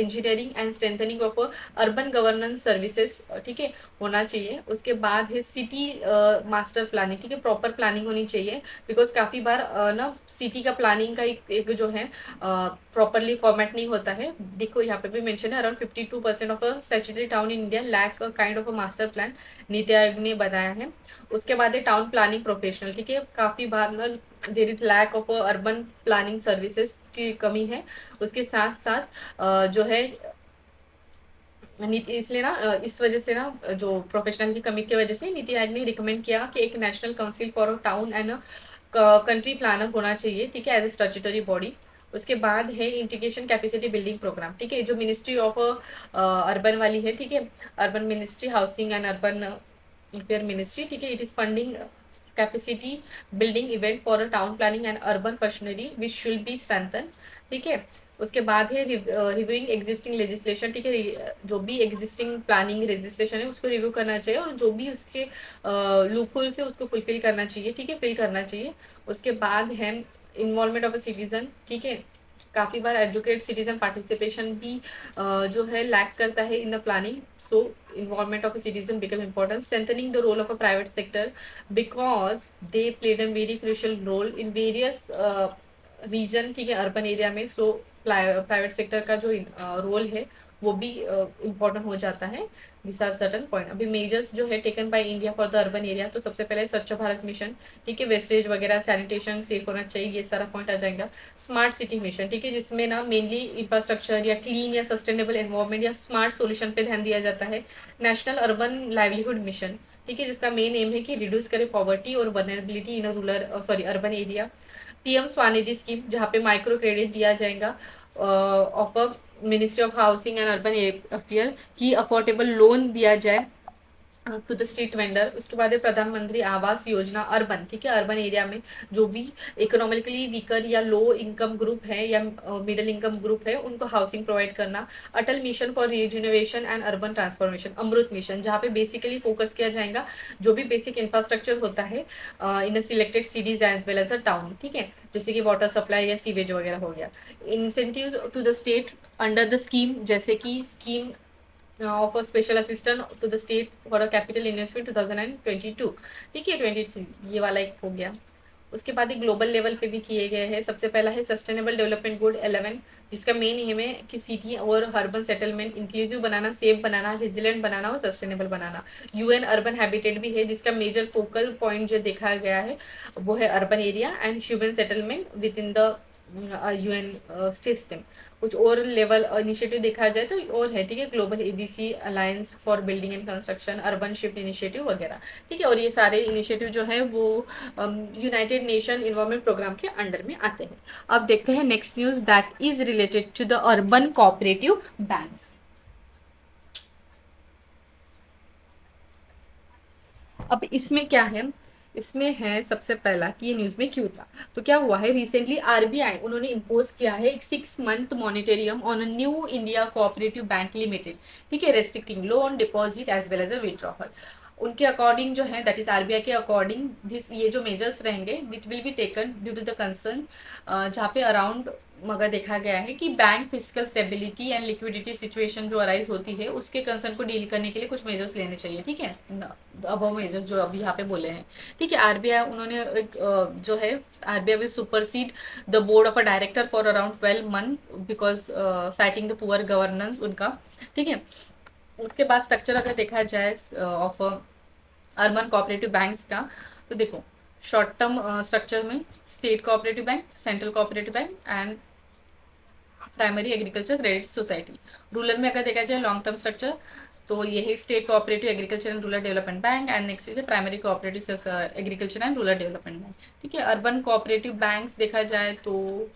engineering and strengthening of urban governance services, ठीक है, होना चाहिए। उसके बाद है सिटी मास्टर प्लानिंग। ठीक है, प्रॉपर प्लानिंग होनी चाहिए बिकॉज काफ़ी बार ना सिटी का प्लानिंग का एक जो है प्रॉपरली फॉर्मेट नहीं होता है। देखो यहाँ पे भी मेंशन है around 52% of a statutory town in India lack kind of a master plan, NITI Aayog ने बताया है। उसके बाद है टाउन प्लानिंग प्रोफेशनल। ठीक है, काफ़ी बार ना there is lack of urban planning services की कमी है। उसके साथ साथ जो है नीति, इसलिए ना इस वजह से ना जो प्रोफेशनल की कमी की वजह से नीति आयोग ने रिकमेंड किया कि एक national council for town and country planner होना चाहिए। ठीक है, एज ए स्टैट्यूटरी बॉडी। उसके बाद है इंटीग्रेशन कैपेसिटी बिल्डिंग प्रोग्राम। ठीक है, जो मिनिस्ट्री ऑफ अर्बन वाली है, ठीक है, urban ministry, housing and urban affair ministry. ठीक है, it is funding capacity building event for a town planning and urban functionary which should be strengthen. ठीक है, उसके बाद है रिव्यूइंग एग्जिस्टिंग लेजिस्लेशन। ठीक है, जो भी एग्जिस्टिंग प्लानिंग लेजिस्लेशन है उसको रिव्यू करना चाहिए और जो भी उसके लूपहोल से उसको फुलफिल करना चाहिए। ठीक है, फिल करना चाहिए। उसके बाद है इन्वॉल्वमेंट ऑफ अ सिटीजन। ठीक है, काफ़ी बार एजुकेट सिटीजन पार्टिसिपेशन भी जो है लैक करता है in the planning. So involvement of a citizen become important, strengthening the role of a private sector because they played a very crucial role in various region. ठीक है, urban area में। So private sector का जो role है वो भी important हो जाता है। This are certain point. अभी मेजर्स जो है taken by India for the urban area, तो सबसे पहले स्वच्छ भारत मिशन। ठीक है, वेस्टेज वगैरह सैनिटेशन सेफ होना चाहिए, ये सारा पॉइंट आ जाएगा। Smart city mission. ठीक है, जिसमें ना मेनली इंफ्रास्ट्रक्चर या क्लीन या सस्टेनेबल एनवायरमेंट या स्मार्ट सोल्यूशन पे ध्यान दिया जाता है। National urban livelihood mission. ठीक है, जिसका मेन एम है कि रिड्यूस करे पॉवर्टी और vulnerability in rural urban area. PM Svanidhi scheme, जहाँ पे माइक्रो क्रेडिट दिया जाएगा of a ministry of housing and urban affair की अफोर्डेबल लोन दिया जाए टू द स्ट्रीट वेंडर। उसके बाद है प्रधानमंत्री आवास योजना अर्बन। ठीक है, अर्बन एरिया में जो भी इकोनॉमिकली वीकर या लो इनकम ग्रुप है या मिडिल इनकम ग्रुप है उनको हाउसिंग प्रोवाइड करना। Atal mission for rejuvenation and urban transformation, AMRUT mission, जहाँ पे बेसिकली फोकस किया जाएगा जो भी बेसिक इंफ्रास्ट्रक्चर होता है in a selected cities as well as a town. ठीक है, जैसे कि वाटर सप्लाई या सीवेज वगैरह हो गया। Incentive to the state under the scheme, जैसे कि scheme of a special assistant to the state for a capital investment 2022। ठीक है, 23 ये वाला एक हो गया। उसके बाद ही ग्लोबल लेवल पे भी किए गए हैं। सबसे पहला है सस्टेनेबल डेवलपमेंट गोल 11, जिसका मेन एम है कि सिटी और अर्बन सेटलमेंट इंक्लूसिव बनाना, सेफ बनाना, रेजिलेंट बनाना और सस्टेनेबल बनाना। यूएन अर्बन हैबिटेट भी है, जिसका मेजर फोकल पॉइंट जो देखा गया है वो है urban area and human settlement with in the UN system. कुछ और लेवल इनिशिएटिव देखा जाए तो और है। ठीक है, global ABC alliance for building and construction, urban shift initiative वगैरह। ठीक है, और ये सारे इनिशिएटिव जो है वो यूनाइटेड नेशन इन्वायरमेंट प्रोग्राम के अंडर में आते हैं। अब देखते हैं next news that is related to the urban cooperative banks. अब इसमें क्या है इसमें है सबसे पहला कि ये न्यूज़ में क्यों था। तो क्या हुआ है, रिसेंटली आरबीआई उन्होंने इम्पोज किया है एक 6 month moratorium on a new India cooperative bank limited, ठीक है, restricting loan deposit as well as a withdrawal. उनके अकॉर्डिंग जो है, दैट इज आरबीआई के अकॉर्डिंग, दिस ये जो मेजर्स रहेंगे which will be taken due to the concern, जहाँ पे अराउंड मगर देखा गया है कि bank physical stability and liquidity situation जो अराइज होती है उसके कंसर्न को डील करने के लिए कुछ मेजर्स लेने चाहिए, ठीक है। अब मेजर्स जो अभी यहाँ पे बोले हैं, ठीक है। आरबीआई उन्होंने एक जो है, RBI will supersede the board of a director for around 12 month because citing the poor governance उनका, ठीक है। उसके बाद स्ट्रक्चर अगर देखा जाए ऑफ अर्बन कोऑपरेटिव बैंक्स का, तो देखो शॉर्ट टर्म स्ट्रक्चर में state cooperative bank, central cooperative bank and primary agriculture credit society. Rural में अगर देखा जाए लॉन्ग टर्म स्ट्रक्चर, तो ये है state cooperative agriculture and rural development bank and next is primary cooperative agriculture and rural development bank, ठीक है। Urban cooperative banks देखा जाए तो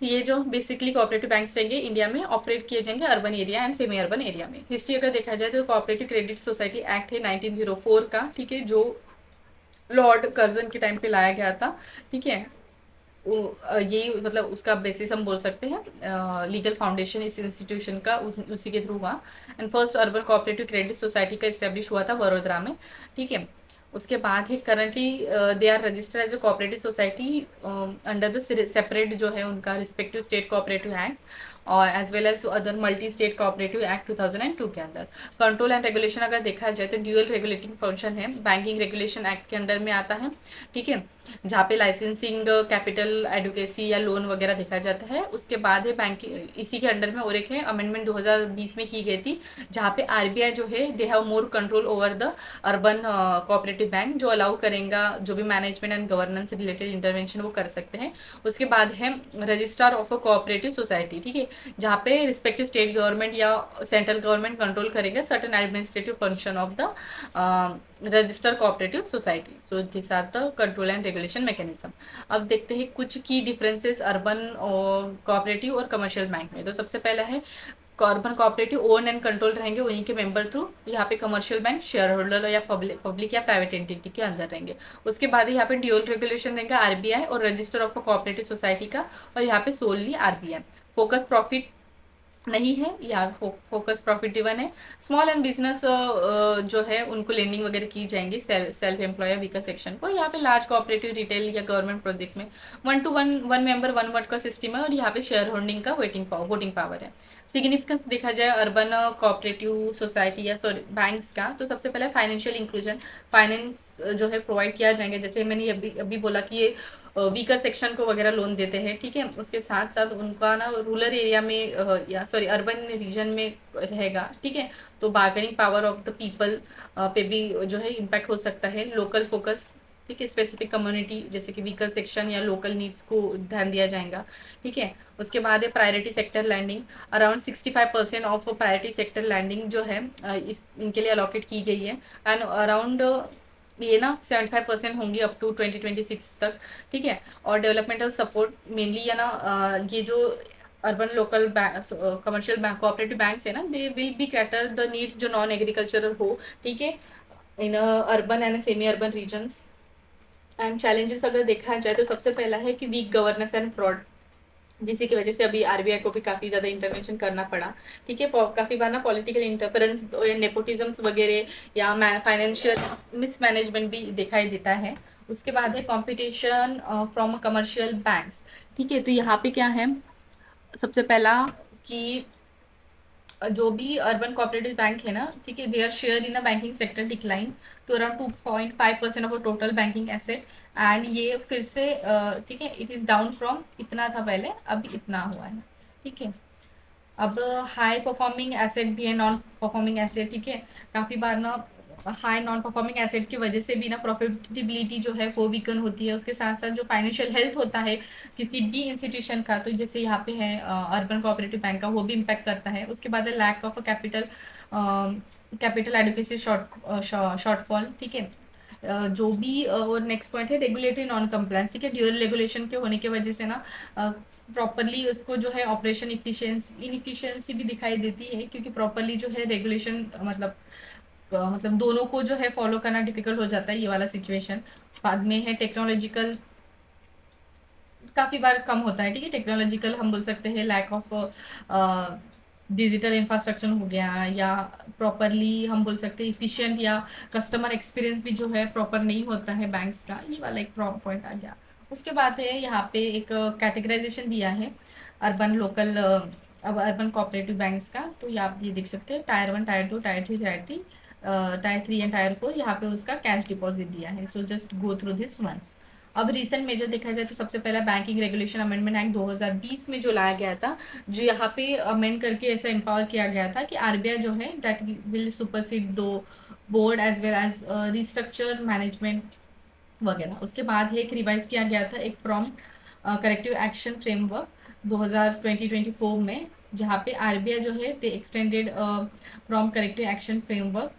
ये जो बेसिकली कोऑपरेटिव बैंक्स रहेंगे इंडिया में ऑपरेट किए जाएंगे urban area and semi urban area में। हिस्ट्री अगर देखा जाए तो कोऑपरेटिव क्रेडिट सोसाइटी एक्ट है 1904 का, ठीक है, जो लॉर्ड कर्जन के टाइम पे लाया गया था, ठीक है। ये मतलब उसका बेसिस हम बोल सकते हैं, लीगल फाउंडेशन इस इंस्टीट्यूशन का उसी के थ्रू हुआ। And first urban cooperative credit society का इस्टेब्लिश हुआ था वडोदरा में, ठीक है। उसके बाद है currently they are registered as a cooperative society under the separate जो है उनका रिस्पेक्टिव स्टेट कोऑपरेटिव एक्ट और as well as other multi state cooperative act 2002 के अंदर। कंट्रोल एंड रेगुलेशन अगर देखा जाए तो ड्यूअल रेगुलेटिंग फंक्शन है, बैंकिंग रेगुलेशन एक्ट के अंडर में आता है, ठीक है, जहाँ पे लाइसेंसिंग कैपिटल एडवोकेसी या लोन वगैरह देखा जाता है। उसके बाद है बैंकिंग, इसी के अंडर में और एक है अमेंडमेंट 2020 में की गई थी, जहाँ पे आरबीआई जो है they have more control over the urban cooperative bank, जो अलाउ करेगा जो भी management and governance related intervention वो कर सकते हैं। उसके बाद है registrar of a cooperative society, ठीक है, जहाँ पे रिस्पेक्टिव स्टेट गवर्नमेंट या सेंट्रल गवर्नमेंट कंट्रोल करेगा certain administrative function of the register cooperative society. So this are the control and regulation mechanism. अब देखते हैं कुछ की डिफरेंसेस अर्बन और कोऑपरेटिव और कमर्शियल बैंक में। तो सबसे पहला है urban cooperative own and control रहेंगे वहीं के मेंबर थ्रू, यहाँ पे कमर्शियल बैंक शेयर होल्डर या पब्लिक या प्राइवेट एंटिटी के अंदर रहेंगे। उसके बाद यहाँ पे ड्यूअल रेगुलेशन रहेगा आरबीआई और register of a cooperative society का, और यहाँ पे सोलली आरबीआई। फोकस प्रॉफिट नहीं है, यार फोकस प्रॉफिट ड्रिवन है। स्मॉल एंड बिजनेस जो है उनको लेंडिंग वगैरह की जाएंगी, सेल्फ एम्प्लॉय वीकर सेक्शन को। यहाँ पे लार्ज कोऑपरेटिव रिटेल या गवर्नमेंट प्रोजेक्ट में 1 to 1 मेंबर 1 वोट का सिस्टम है, और यहाँ पे शेयर होल्डिंग का वोटिंग पावर है। सिग्निफिकेंस देखा जाए अर्बन कोऑपरेटिव सोसाइटी या सॉरी बैंक्स का, तो सबसे पहले फाइनेंशियल इंक्लूजन, फाइनेंस जो है प्रोवाइड किया जाएंगे, जैसे मैंने अभी बोला कि ये वीकर सेक्शन को वगैरह लोन देते हैं, ठीक है। उसके साथ साथ उनका ना रूरल एरिया में या सॉरी अर्बन रीजन में रहेगा, ठीक है, तो bargaining power of the people पे भी जो है इम्पैक्ट हो सकता है। लोकल फोकस, ठीक है, स्पेसिफिक कम्युनिटी जैसे कि वीकर सेक्शन या लोकल नीड्स को ध्यान दिया जाएगा, ठीक है। उसके बाद है priority sector lending, around 65% of priority sector lending जो है इस इनके लिए अलॉकेट की गई है। एंड अराउंड ये ना 75% होंगी अप टू 2026 तक, ठीक है। और डेवलपमेंटल सपोर्ट मेनली या ना ये जो urban local commercial bank cooperative banks है ना, they will be cater the needs जो नॉन एग्रीकल्चरल हो, ठीक है, in urban and semi urban regions. And challenges अगर देखा जाए तो सबसे पहला है कि वीक गवर्नेंस एंड फ्रॉड, जिसी की वजह से अभी आरबीआई को भी काफ़ी ज़्यादा इंटरवेंशन करना पड़ा, ठीक है। काफ़ी बार ना पॉलिटिकल इंटरफेरेंस, नेपोटिज्म्स वगैरह या फाइनेंशियल मिसमैनेजमेंट भी दिखाई देता है। उसके बाद है कंपटीशन फ्रॉम कमर्शियल बैंक्स, ठीक है। तो यहाँ पे क्या है, सबसे पहला कि जो भी अर्बन कोऑपरेटिव बैंक है ना, ठीक है, their share in the banking sector decline to around 2.5% of total banking asset. And ये फिर से ठीक है, इट इज़ डाउन फ्रॉम इतना था पहले, अब इतना हुआ है, ठीक है। अब हाई परफॉर्मिंग एसेट भी है, नॉन परफॉर्मिंग एसेट, ठीक है। काफ़ी बार ना हाई नॉन परफॉर्मिंग एसेट की वजह से भी ना प्रॉफिटेबिलिटी जो है वो वीकन होती है। उसके साथ साथ जो फाइनेंशियल हेल्थ होता है किसी भी इंस्टीट्यूशन का, तो जैसे यहाँ पे है अर्बन कोऑपरेटिव बैंक का, वो भी इम्पैक्ट करता है। उसके बाद है lack of capital adequacy shortfall, ठीक है। जो भी और नेक्स्ट पॉइंट है रेगुलेटरी नॉन कंप्लायंस, ठीक है। ड्यूअल रेगुलेशन के होने की वजह से ना प्रॉपरली उसको जो है ऑपरेशन इनिफिशियंसी भी दिखाई देती है, क्योंकि प्रॉपरली जो है रेगुलेशन मतलब मतलब दोनों को जो है फॉलो करना डिफिकल्ट हो जाता है, ये वाला सिचुएशन। बाद में है टेक्नोलॉजिकल, काफ़ी बार कम होता है, ठीक है। टेक्नोलॉजिकल हम बोल सकते हैं लैक ऑफ डिजिटल इंफ्रास्ट्रक्चर हो गया, या प्रॉपरली हम बोल सकते हैं इफिशिएंट, या कस्टमर एक्सपीरियंस भी जो है प्रॉपर नहीं होता है बैंक्स का, ये वाला एक पॉइंट आ गया। उसके बाद है यहाँ पे एक कैटेगराइजेशन दिया है अर्बन लोकल, अब अर्बन कोऑपरेटिव बैंक्स का। तो ये आप ये देख सकते हैं tier 1, tier 2, tier 3, tier 3 and tier 4, यहाँ पे उसका कैश डिपॉजिट दिया है। So just go through this ones. अब रीसेंट मेजर देखा जाए तो सबसे पहला बैंकिंग रेगुलेशन अमेंडमेंट एक्ट 2020 में जो लाया गया था, जो यहाँ पे अमेंड करके ऐसा एम्पावर किया गया था कि आरबीआई जो है दैट विल सुपरसीड दो board as well as restructure management वगैरह। उसके बाद एक रिवाइज किया गया था एक प्रॉम्प्ट करेक्टिव एक्शन फ्रेमवर्क 2024 में, जहाँ पे आरबीआई जो है they extended prompt corrective action framework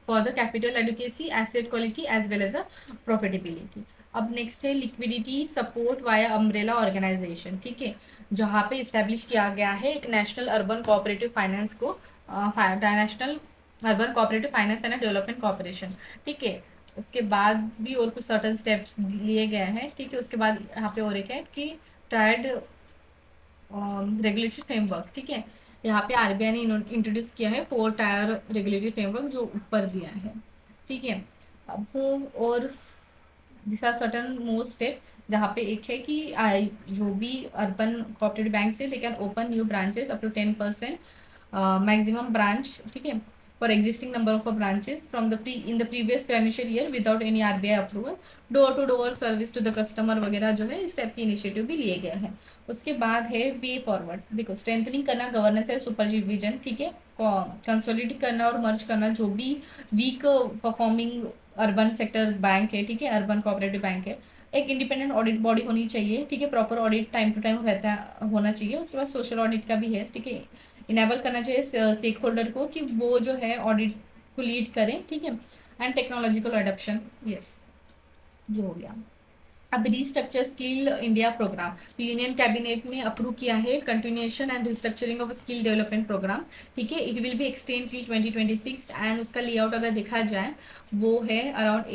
for the capital adequacy, asset quality as well as a profitability. अब नेक्स्ट है liquidity support via umbrella organisation, ठीक है, जहाँ पे इस्टेब्लिश किया गया है एक नेशनल अर्बन कोऑपरेटिव फाइनेंस को, national urban cooperative finance and development corporation, ठीक है। उसके बाद भी और कुछ सर्टन स्टेप्स लिए गए हैं, ठीक है। उसके बाद यहाँ पे और एक है कि टायर्ड रेगुलेटरी फ्रेमवर्क, ठीक है। यहाँ पे आरबीआई ने इंट्रोड्यूस किया है 4 टायर रेगुलेटरी फ्रेमवर्क जो ऊपर दिया है, ठीक है। अब और this are certain more step, जहाँ पे एक है कि जो भी अर्बन कोऑपरेटिव बैंक से they can open new branches up to 10% maximum branch, ठीक है, for existing number of branches from the in the previous financial year without any RBI approval, door to door service to the customer वगैरह जो है इस type की initiative भी लिए गए हैं। उसके बाद है वे फॉरवर्ड, देखो स्ट्रेंथनिंग करना गवर्नेंस है सुपरविजन, ठीक है, कंसोलिडेट करना और मर्ज करना जो भी weak performing urban sector bank है, ठीक है, अर्बन कोऑपरेटिव बैंक है। एक इंडिपेंडेंट ऑडिट बॉडी होनी चाहिए, ठीक है, proper audit time to time रहता होना चाहिए। उसके बाद सोशल ऑडिट का भी है, ठीक है, इनेबल करना चाहिए स्टेक होल्डर को कि वो जो है ऑडिट को लीड करें, ठीक है। एंड टेक्नोलॉजिकल अडॉप्शन, यस, ये हो गया। अब रिस्ट्रक्चर स्किल इंडिया प्रोग्राम, तो यूनियन कैबिनेट ने अप्रूव किया है continuation and restructuring of skill development programme, ठीक है। It will be extend till 2026 and उसका लेआउट अगर देखा जाए वो है around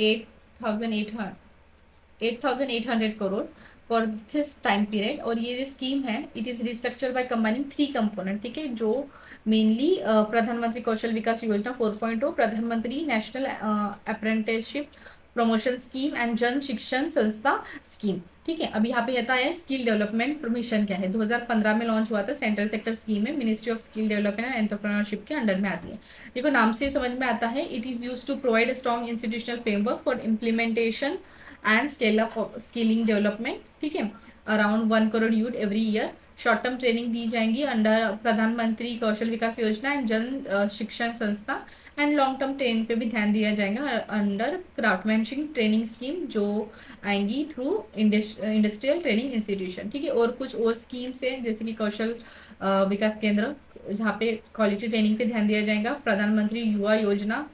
8,800 crore for this time period. और ये जो स्कीम है it is restructure by combining 3 component, ठीक है, जो मेनली प्रधानमंत्री कौशल विकास योजना 4.0, प्रधानमंत्री national apprenticeship promotion scheme and जन शिक्षण संस्था स्कीम, ठीक है। अब यहाँ पे कहता है स्किल डेवलपमेंट मिशन क्या है, 2015 में लॉन्च हुआ था, सेंट्रल सेक्टर स्कीम है, ministry of skill development and entrepreneurship के अंडर में आती है। देखो नाम से समझ में आता है, it is use to provide strong institutional framework for implementation and scale up skilling development, ठीक है, around 1 crore youth every year. Short term training दी जाएंगी अंडर प्रधानमंत्री कौशल विकास योजना एंड जन शिक्षण संस्था, एंड लॉन्ग टर्म ट्रेनिंग पे भी ध्यान दिया जाएगा अंडर क्राफ्टमैनशिप ट्रेनिंग स्कीम जो आएंगी थ्रू इंडस्ट्रियल ट्रेनिंग इंस्टीट्यूशन, ठीक है। और कुछ और स्कीम्स है जैसे कि कौशल विकास केंद्र जहाँ पे क्वालिटी ट्रेनिंग पे ध्यान दिया जाएगा, प्रधानमंत्री युवा योजना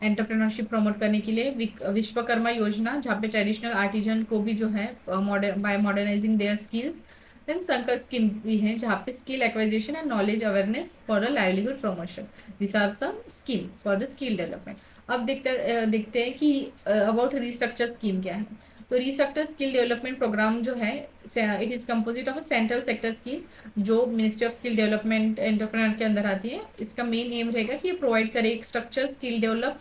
एंटरप्रेन्योरशिप प्रमोट करने के लिए, विश्वकर्मा योजना जहाँ पे ट्रेडिशनल आर्टिजन को भी जो है by modernising their skills, then Sankalp scheme भी है जहाँ पे skill acquisition and knowledge awareness for a livelihood promotion, this are some scheme for the skill development. अब देखते हैं कि अबाउट रिस्ट्रक्चर स्कीम क्या है। तो रिस्ट्रक्चर स्किल डेवलपमेंट प्रोग्राम जो है it is composite of a central sector scheme जो ministry of skill development entrepreneur के अंदर आती है। इसका मेन एम रहेगा कि ये प्रोवाइड करे एक स्ट्रक्चर स्किल डेवलप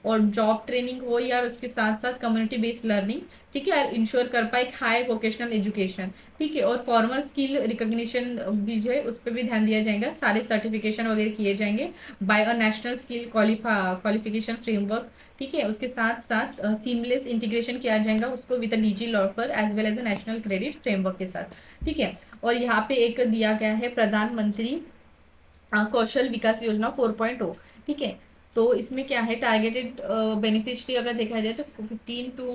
और जॉब ट्रेनिंग हो या उसके साथ साथ कम्युनिटी बेस्ड लर्निंग, ठीक है, और इंश्योर कर पाए एक हाई वोकेशनल एजुकेशन, ठीक है, और फॉर्मल स्किल रिकॉग्निशन भी जो है उस पर भी ध्यान दिया जाएगा, सारे सर्टिफिकेशन वगैरह किए जाएंगे by a national skill qualification framework, ठीक है। उसके साथ साथ सीमलेस इंटीग्रेशन किया जाएगा उसको with DigiLocker as well as a national credit framework के साथ, ठीक है। और यहाँ पे एक दिया गया है प्रधानमंत्री कौशल विकास योजना 4.0, ठीक है। तो इसमें क्या है टारगेटेड बेनिफिशियरी अगर देखा जाए तो 15 टू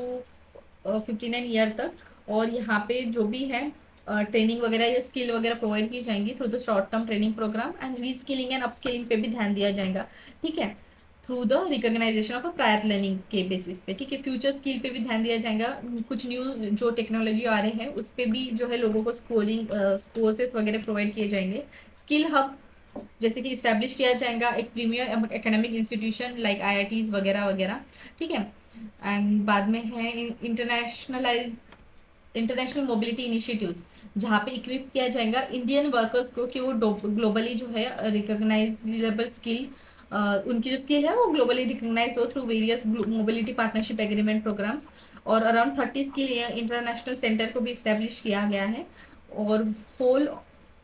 59 ईयर तक, और यहाँ पे जो भी है ट्रेनिंग वगैरह या स्किल वगैरह प्रोवाइड की जाएंगी through the short term training programme and reskilling and upskilling पे भी ध्यान दिया जाएगा, ठीक है, through the recognition of a prior learning के बेसिस पे, ठीक है। फ्यूचर स्किल पे भी ध्यान दिया जाएगा, कुछ न्यू जो टेक्नोलॉजी आ रहे हैं उस पर भी जो है लोगों को स्कोरिंग कोर्सेज वगैरह प्रोवाइड किए जाएंगे। स्किल हब जैसे कि इस्टेब्लिश किया जाएगा एक premier academic institution like IITs वगैरह वगैरह, ठीक है। एंड बाद में है इंटरनेशनल मोबिलिटी इनिशिएटिव्स, जहाँ पे इक्विप किया जाएगा इंडियन वर्कर्स को कि वो ग्लोबली जो है रिकॉग्नाइजेबल स्किल, उनकी जो स्किल है वो ग्लोबली रिकॉग्नाइज हो through various mobility partnership agreement programmes. और अराउंड 30 स्किल इंटरनेशनल सेंटर को भी इस्टेब्लिश किया गया है। और whole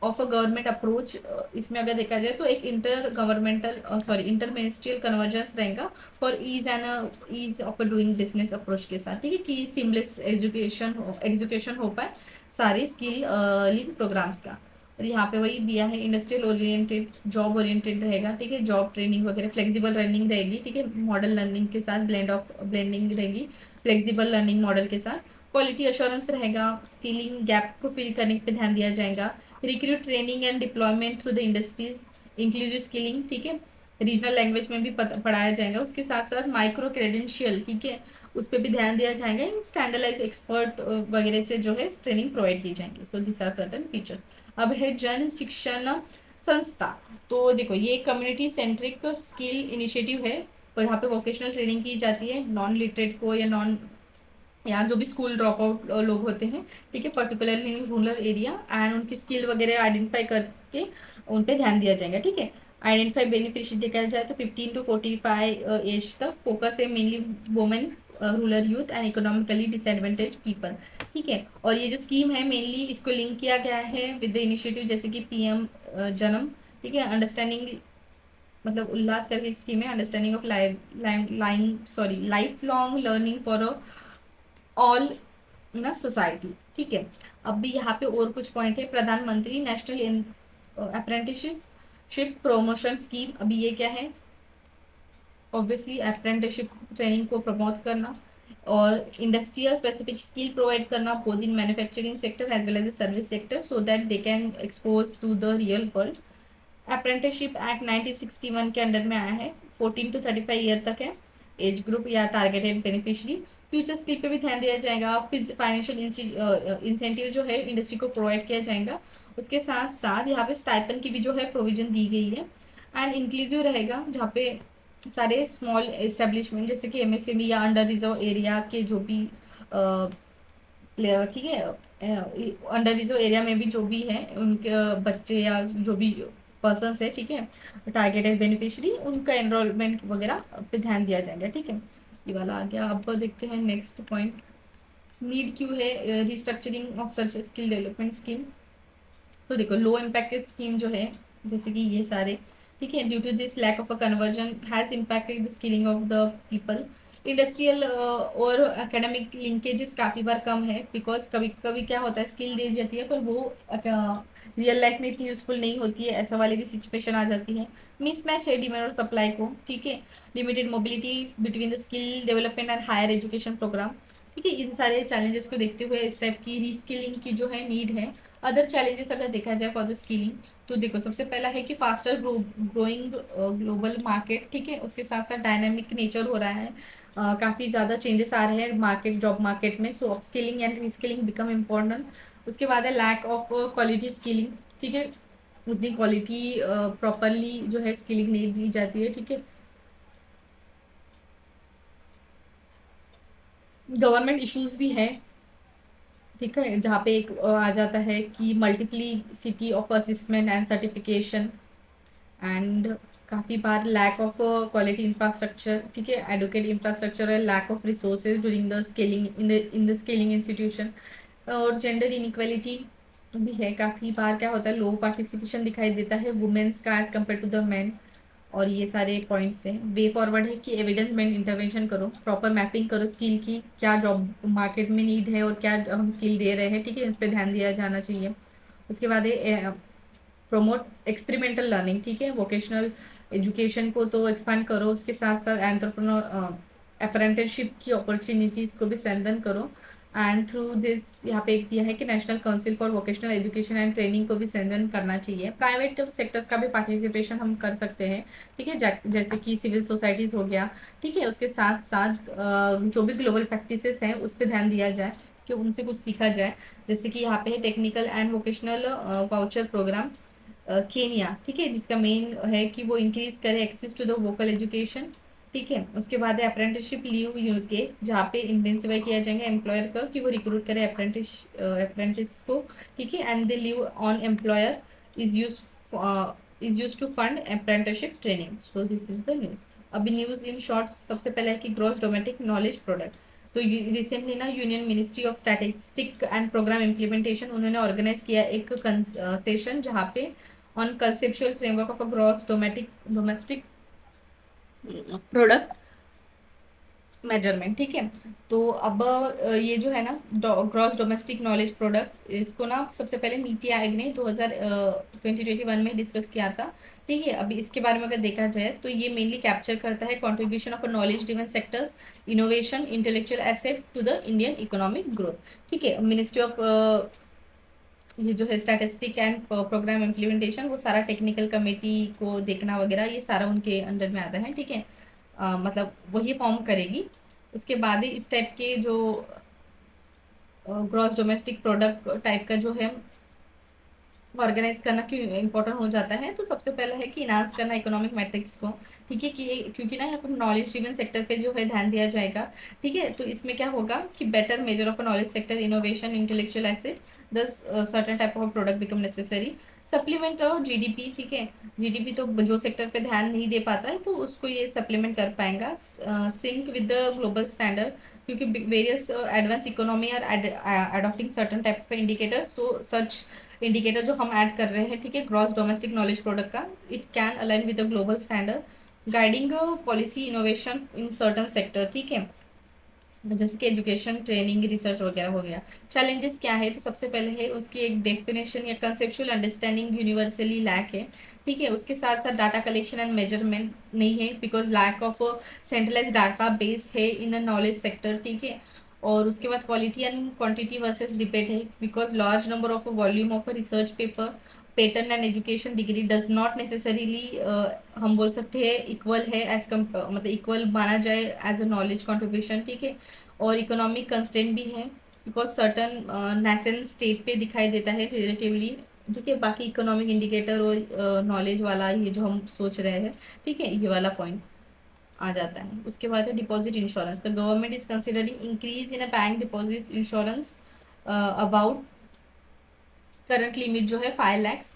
of a government approach, इसमें अगर देखा जाए तो एक inter governmental inter ministerial convergence रहेगा for ease of doing business approach के साथ, ठीक है, कि सीमलेस एजुकेशन हो पाए सारे स्किल लिंक प्रोग्राम्स का। और यहाँ पे वही दिया है इंडस्ट्रियल ओरिएंटेड जॉब ओरिएंटेड रहेगा, ठीक है, जॉब ट्रेनिंग वगैरह फ्लेक्सिबल लर्निंग रहेगी, ठीक है, मॉडल लर्निंग के साथ ब्लेंडिंग रहेगी फ्लेक्सिबल लर्निंग मॉडल के साथ। क्वालिटी अश्योरेंस रहेगा, स्किलिंग गैप को फिल करने पे ध्यान दिया जाएगा। Recruit training and deployment through the industries, inclusive skilling, ठीक है, रीजनल लैंग्वेज में भी पढ़ाया जाएगा। उसके साथ साथ माइक्रो क्रेडेंशियल, ठीक है, उस पर भी ध्यान दिया जाएगा। स्टैंडर्डाइज एक्सपर्ट वगैरह से जो है ट्रेनिंग प्रोवाइड की जाएंगी। So this are certain features. अब है जन शिक्षण संस्था। तो देखो ये कम्युनिटी सेंट्रिक स्किल इनिशिएटिव है, और यहाँ पे वोकेशनल ट्रेनिंग की जाती है नॉन लिटरेट को या जो भी स्कूल ड्रॉप आउट लोग होते हैं, ठीक है, particularly in rural area, and उनकी स्किल वगैरह आइडेंटिफाई करके उन पे ध्यान दिया जाएगा, ठीक है। आइडेंटिफाई बेनिफिशियरी देखा जाए तो 15 to 45 एज तक फोकस है, mainly women, rural youth and economically disadvantage people, ठीक है। और ये जो स्कीम है मेनली इसको लिंक किया गया है विद द इनिशिएटिव जैसे कि पीएम जन्म, ठीक है, अंडरस्टैंडिंग, मतलब उल्लास करके एक स्कीम है, understanding of life long learning for all in a society, ठीक है। अब भी यहाँ पे और कुछ पॉइंट है, प्रधानमंत्री नेशनल अप्रेंटिसशिप प्रमोशन स्कीम। अभी ये क्या है, ऑब्वियसली अप्रेंटिसशिप ट्रेनिंग को प्रमोट करना और इंडस्ट्रियल स्पेसिफिक स्किल प्रोवाइड करना both in manufacturing sector as well as the service sector, so that they can expose to the real world. Apprenticeship act 1961 के under में आया है, 14 to 35 ईयर तक है एज ग्रुप या टारगेटेड बेनिफिशियरी। फ्यूचर स्किल पे भी ध्यान दिया जाएगा, फाइनेंशियल इंसेंटिव जो है इंडस्ट्री को प्रोवाइड किया जाएगा। उसके साथ साथ यहाँ पे स्टाइपन की भी जो है प्रोविजन दी गई है। एंड इंक्लूसिव रहेगा, जहाँ पे सारे स्मॉल एस्टेब्लिशमेंट जैसे कि एमएसएमई या अंडर रिजर्व एरिया के जो भी ठीक है, अंडर रिजर्व एरिया में भी जो भी है उनके बच्चे या जो भी पर्सनस है, ठीक है, टारगेटेड बेनिफिशियरी, उनका एनरोलमेंट वगैरह पे ध्यान दिया जाएगा, ठीक है। ये वाला आ गया। अब देखते हैं नेक्स्ट पॉइंट, नीड क्यों है restructuring of such skill development scheme. तो देखो लो इम्पैक्टेड स्कीम जो है जैसे कि ये सारे, ठीक है, due to this lack of a convergence has impacted the skilling of the people. Industrial और एकेडमिक लिंकेजेस काफ़ी बार कम है, बिकॉज कभी कभी क्या होता है स्किल दी जाती है पर वो रियल लाइफ में इतनी यूजफुल नहीं होती है, ऐसा वाली भी सिचुएशन आ जाती है। मिसमैच है डिमांड और सप्लाई को, ठीक है, limited mobility between the skill development and higher education programme, ठीक है। इन सारे चैलेंजेस को देखते हुए इस टाइप की रीस्किलिंग की जो है नीड है। अदर चैलेंजेस अगर देखा जाए फॉर द स्किलिंग, तो देखो सबसे पहला है कि फास्टर ग्रोइंग ग्लोबल मार्केट, ठीक है, उसके साथ साथ डायनामिक नेचर हो रहा है, काफ़ी ज़्यादा चेंजेस आ रहे हैं मार्केट, जॉब मार्केट में, so up skilling and reskilling become important. उसके बाद है लैक ऑफ क्वालिटी स्किलिंग, ठीक है, उतनी क्वालिटी प्रॉपरली जो है स्किलिंग नहीं दी जाती है, ठीक है। गवर्नमेंट इश्यूज भी है, ठीक है, जहाँ पे एक आ जाता है कि multiplicity of assessment and certification, and काफ़ी बार लैक ऑफ क्वालिटी इंफ्रास्ट्रक्चर, ठीक है, एडुकेट इंफ्रास्ट्रक्चर है, lack of resources during the scaling in the scaling institution. और जेंडर इनइक्वालिटी भी है, काफ़ी बार क्या होता है लो पार्टिसिपेशन दिखाई देता है वुमेन्स का as compare to the man. और ये सारे पॉइंट्स हैं। वे फॉरवर्ड है कि एविडेंस बेस्ड इंटरवेंशन करो, प्रॉपर मैपिंग करो स्किल की, क्या जॉब मार्केट में नीड है और क्या हम स्किल दे रहे हैं, ठीक है, इस पर ध्यान दिया जाना चाहिए। उसके बाद है प्रमोट एक्सपेरिमेंटल लर्निंग, ठीक है, वोकेशनल एजुकेशन को तो एक्सपांड करो, उसके साथ साथ एंटरप्रेन्योर अप्रेंटिसशिप की अपॉर्चुनिटीज़ को भी स्ट्रेंथन करो। एंड थ्रू दिस यहाँ पे एक दिया है कि national council for vocational education and training को भी स्ट्रेंथन करना चाहिए। प्राइवेट सेक्टर्स का भी पार्टिसिपेशन हम कर सकते हैं, ठीक है, जैसे कि सिविल सोसाइटीज़ हो गया, ठीक है, उसके साथ साथ जो भी ग्लोबल प्रैक्टिसेस हैं उस पर ध्यान दिया जाए कि उनसे कुछ सीखा जाए। जैसे कि यहाँ पे है technical and vocational voucher programme, Kenya, ठीक है, जिसका मेन है कि वो इंक्रीज करे access to the vocal education, ठीक है। उसके बाद है अप्रेंटिसशिप लीव यूके, जहाँ पे इंटेंसिफाई किया जाएगा एम्प्लॉयर का कि वो रिक्रूट करे अप्रेंटिस को, ठीक है। And the levy on employer is use to fund apprenticeship training. So this is the news. अभी न्यूज़ इन शॉर्ट सबसे पहले है कि ग्रॉस डोमेस्टिक नॉलेज प्रोडक्ट। तो रिसेंटली ना union ministry of statistic and programme implementation उन्होंने organise किया एक सेशन, जहाँ पे on conceptual framework of a gross domestic product measurement, ठीक है। तो अब ये जो है ना ग्रॉस डोमेस्टिक नॉलेज प्रोडक्ट, इसको ना सबसे पहले नीति आयोग ने 2021 में डिस्कस किया था, ठीक है। अभी इसके बारे में अगर देखा जाए तो ये मेनली कैप्चर करता है contribution of a knowledge driven sectors, innovation, intellectual asset to the Indian economic growth, ठीक है। मिनिस्ट्री ऑफ ये जो है स्टैटिस्टिक एंड प्रोग्राम इम्प्लीमेंटेशन, वो सारा टेक्निकल कमेटी को देखना वगैरह ये सारा उनके अंडर में आता है, ठीक है। मतलब वही फॉर्म करेगी। उसके बाद ही इस टाइप के जो ग्रॉस डोमेस्टिक प्रोडक्ट टाइप का जो है ऑर्गेनाइज करना क्यों इम्पोर्टेंट हो जाता है, तो सबसे पहला है कि इनांस करना इकोनॉमिक मैट्रिक्स को, ठीक है। कि क्योंकि ना यहाँ पर नॉलेज ड्रिवन सेक्टर पे जो है ध्यान दिया जाएगा, ठीक है। तो इसमें क्या होगा कि better measure of a knowledge sector, innovation, intellectual asset, thus certain type of product become necessary, supplement our GDP, ठीक है। जीडीपी तो जो सेक्टर पे ध्यान नहीं दे पाता है तो उसको ये सप्लीमेंट कर पाएगा। Sync with the global standard, क्योंकि various advance economy are adopting certain type of indicators, so such indicator जो हम ऐड कर रहे हैं, ठीक है, ग्रॉस डोमेस्टिक नॉलेज प्रोडक्ट का, it can align with the global standard, guiding policy innovation in certain sector, ठीक है, जैसे कि एजुकेशन, ट्रेनिंग, रिसर्च वगैरह हो गया। चैलेंजेस क्या है, तो सबसे पहले है उसकी एक डेफिनेशन या कंसेप्चुअल अंडरस्टैंडिंग यूनिवर्सली लैक है, ठीक है। उसके साथ साथ डाटा कलेक्शन एंड मेजरमेंट नहीं है, because lack of centralise data base है इन द नॉलेज सेक्टर, ठीक है। और उसके बाद quality and quantity versus debate है, because large number of volume of a research paper, patent and education degree does not necessarily हम बोल सकते हैं इक्वल है एज कम, मतलब इक्वल माना जाए एज अ नॉलेज कॉन्ट्रीब्यूशन, ठीक है। और इकोनॉमिक कंस्ट्रेंट भी है, बिकॉज सर्टन नेशन स्टेट पे दिखाई देता है रिलेटिवली, ठीक है। बाकी इकोनॉमिक इंडिकेटर और नॉलेज वाला ये जो हम सोच रहे हैं, ठीक है, ये वाला पॉइंट आ जाता है। उसके बाद है deposit insurance. The government is considering increase in a bank deposit insurance about current limit जो है 5 lakhs।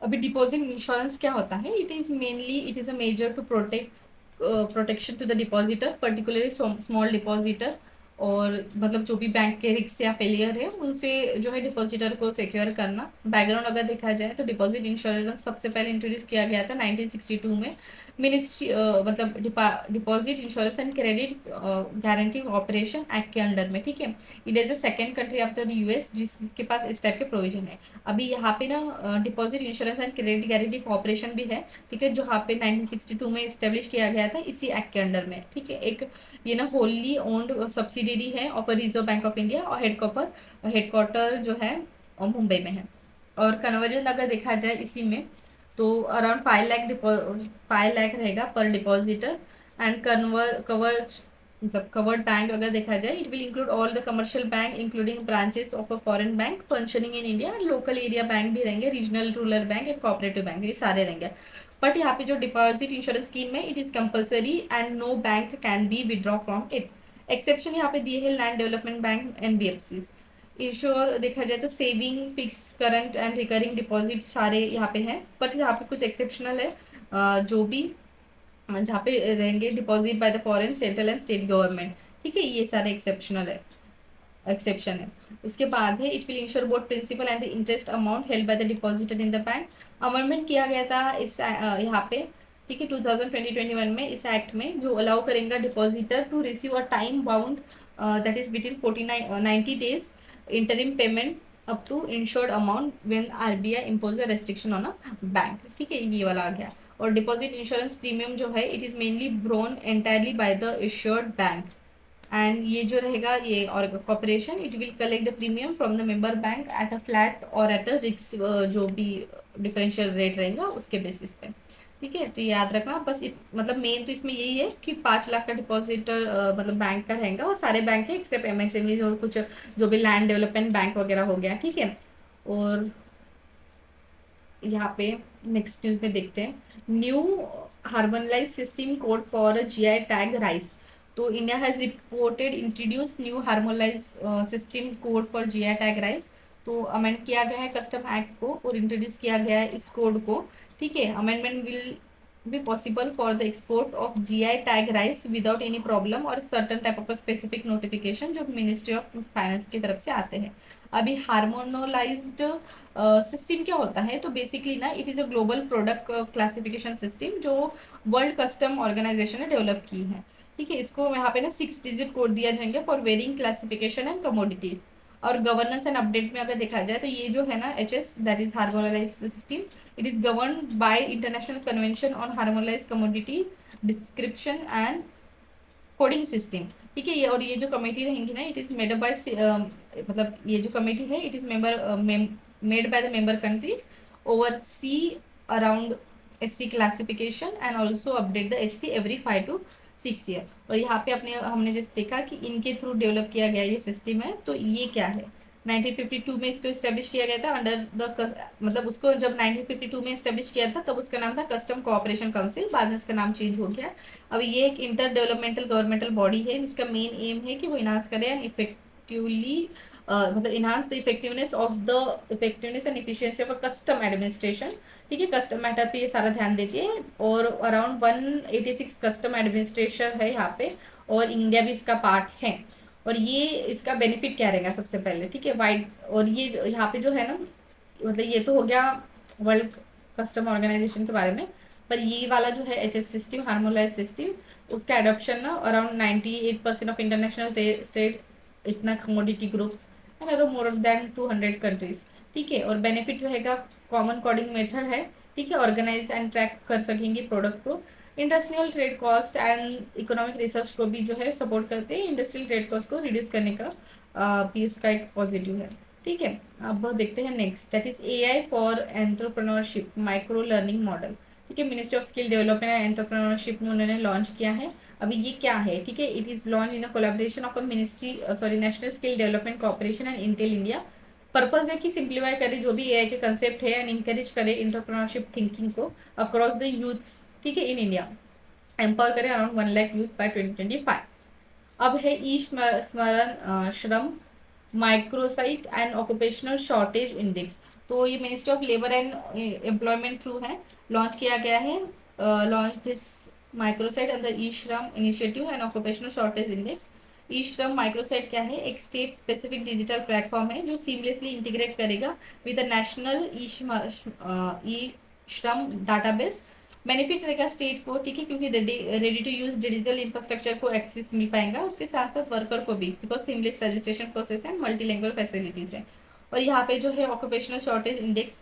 अभी डिपॉजिट इंश्योरेंस क्या होता है, it is a measure to protection to the depositor, particularly small depositor, और मतलब जो भी बैंक के रिस्क या फेलियर है उनसे जो है डिपॉजिटर को सिक्योर करना। बैकग्राउंड अगर देखा जाए तो डिपॉजिट इंश्योरेंस सबसे पहले इंट्रोड्यूस किया गया था 1962 में, मिनिस्ट्री मतलब deposit insurance and credit guarantee operation act के अंडर में, ठीक है। It is a second country after the US जिसके पास इस टाइप के प्रोविजन है। अभी यहाँ पे ना deposit insurance and credit guarantee corporation भी है, ठीक है, जो यहाँ पे 1962 में इस्टेब्लिश किया गया था इसी एक्ट के अंडर में, ठीक है। एक ये ना होली ओन्ड सब्सिडरी है of reserve bank of India, और हेडक्वार्टर जो है मुंबई में है। और कन्वर्जन अगर देखा जाए इसी में तो अराउंड 5 लाख रहेगा पर डिपॉजिटर। एंड कवर मतलब कवर्ड बैंक अगर देखा जाए, it will include all the commercial bank including branches of a foreign bank functioning in India, local area bank भी रहेंगे, regional rural bank and cooperative bank, ये सारे रहेंगे। बट यहाँ पे जो डिपॉजिट इंश्योरेंस स्कीम में it is compulsory and no bank can be withdraw from it. Exception यहाँ पे दिए है land development bank, NBFC. Ensure देखा जाए तो saving, fix, current and recurring deposit सारे यहाँ पे हैं, बट यहाँ पे कुछ एक्सेप्शनल है, जो भी जहाँ पे रहेंगे deposit by the foreign central and state government, ठीक है, ये सारे एक्सेप्शन है। उसके बाद है it will insure both principal and the interest amount held by the depositor in the bank. Amendment किया गया था इस यहाँ पे, ठीक है, 2021 में इस एक्ट में, जो अलाउ करेगा depositor to receive a time bound that is between 90 days interim payment up to insured amount when RBI impose a restriction on a bank, ठीक है, ये वाला आ गया। और डिपॉजिट इंश्योरेंस प्रीमियम जो है it is mainly borne entirely by the insured bank. And ये जो रहेगा ये और corporation it will collect the premium from the member bank at a flat or at a रिक्स, जो भी डिफरेंशियल रेट रहेगा उसके बेसिस पे। ठीक है, तो याद रखना बस मतलब मेन तो इसमें यही है कि 5 लाख का डिपॉजिट मतलब बैंक का रहेगा, और सारे बैंक है एक्सेप्ट एमएसएमई और कुछ जो भी लैंड डेवलपमेंट बैंक वगैरह हो गया, ठीक है। और यहाँ पे नेक्स्ट न्यूज में देखते हैं, new harmonize system code for GI tag rice. तो India has reported introduce new harmonize system code for GI tag rice. तो अमेंड किया गया है कस्टम एक्ट को और इंट्रोड्यूस किया गया है इस कोड को, ठीक है। Amendment will be possible for the export of GI tag rice without any problem और certain type of specific notification जो मिनिस्ट्री ऑफ फाइनेंस की तरफ से आते हैं। अभी हार्मोनलाइज्ड सिस्टम क्या होता है, तो बेसिकली ना it is a global product classification system जो वर्ल्ड कस्टम ऑर्गेनाइजेशन ने डेवलप की है, ठीक है। इसको यहाँ पे ना 6 डिजिट कोड दिया जाएंगे for varying classification and commodities. और गवर्नेंस एंड अपडेट में अगर देखा जाए तो ये जो है ना HS that is harmonize system, it is govern by international convention on harmonize commodity description and coding system, ठीक है। ये और ये जो कमेटी रहेंगी ना, इट इज मेड बाय मतलब ये जो कमेटी है it is made by the member countries oversee around SC classification and also update the HC every 5 to 6 year. और यहाँ पे अपने हमने जैसे देखा कि इनके थ्रू डेवलप किया गया ये सिस्टम है। तो ये क्या है, 1952 में इसको इस्टेब्लिश किया गया था अंडर द मतलब उसको जब 1952 में इस्टेब्लिश किया था तब उसका नाम था कस्टम कोऑपरेशन काउंसिल, बाद में उसका नाम चेंज हो गया। अब ये एक इंटर डेवलपमेंटल गवर्नमेंटल बॉडी है जिसका मेन एम है कि वो इन्हांस करे एंड इफेक्टिवली मतलब enhance the effectiveness and efficiency of a custom administration, ठीक है। कस्टम मैटर पे ये सारा ध्यान देती है और अराउंड 186 कस्टम एडमिनिस्ट्रेशन है यहाँ पे, और इंडिया भी इसका पार्ट है। और ये इसका बेनिफिट क्या रहेगा सबसे पहले, ठीक है, वाइड। और ये यहाँ पे जो है ना, मतलब ये तो हो गया वर्ल्ड कस्टम ऑर्गेनाइजेशन के बारे में, पर ये वाला जो है HS सिस्टम हार्मोनाइज सिस्टम उसका एडॉप्शन ना अराउंड 98% ऑफ इंटरनेशनल स्टेट इतना commodity groups and around more than 200 countries, ठीक है। और बेनिफिट रहेगा कॉमन कोडिंग मेथड है, ठीक है, ऑर्गेनाइज एंड ट्रैक कर सकेंगे प्रोडक्ट को। Industrial trade cost and economic research को भी जो है सपोर्ट करते हैं, इंडस्ट्रियल ट्रेड कॉस्ट को रिड्यूस करने का भी इसका एक पॉजिटिव है, ठीक है। अब देखते हैं next, that is AI for entrepreneurship micro learning model, ठीक है। Ministry of skill development and entrepreneurship में उन्होंने लॉन्च किया है। अभी ये क्या है, ठीक है, it is launch in a collaboration of a ministry sorry national skill development corporation and Intel India. Purpose है कि सिंप्लीफाई करे जो भी AI के कंसेप्ट है एंड इंकरेज करे एंटरप्रेन्योरशिप थिंकिंग को अक्रॉस द यूथ्स, ठीक है, इन इंडिया। एम्पावर करें अराउंड 1 लाख यूथ बाय 2025। अब है ई स्मरण Shram microsite and occupational shortage index. तो ये ministry of labour and employment through है लॉन्च किया गया है, launch this microsite under e Shram initiative and occupational shortage index. E Shram microsite क्या है, एक स्टेट स्पेसिफिक डिजिटल प्लेटफॉर्म है जो सीमलेसली इंटीग्रेट करेगा with national e Shram database. Benefit रहेगा स्टेट को, ठीक है, क्योंकि ready to use digital infrastructure को एक्सेस मिल पाएगा, उसके साथ साथ वर्कर को भी बिकॉज सीमलेस रजिस्ट्रेशन प्रोसेस है, मल्टीलैंग्वेज फैसिलिटीज है। और यहाँ पे जो है ऑक्यूपेशनल शॉर्टेज इंडेक्स,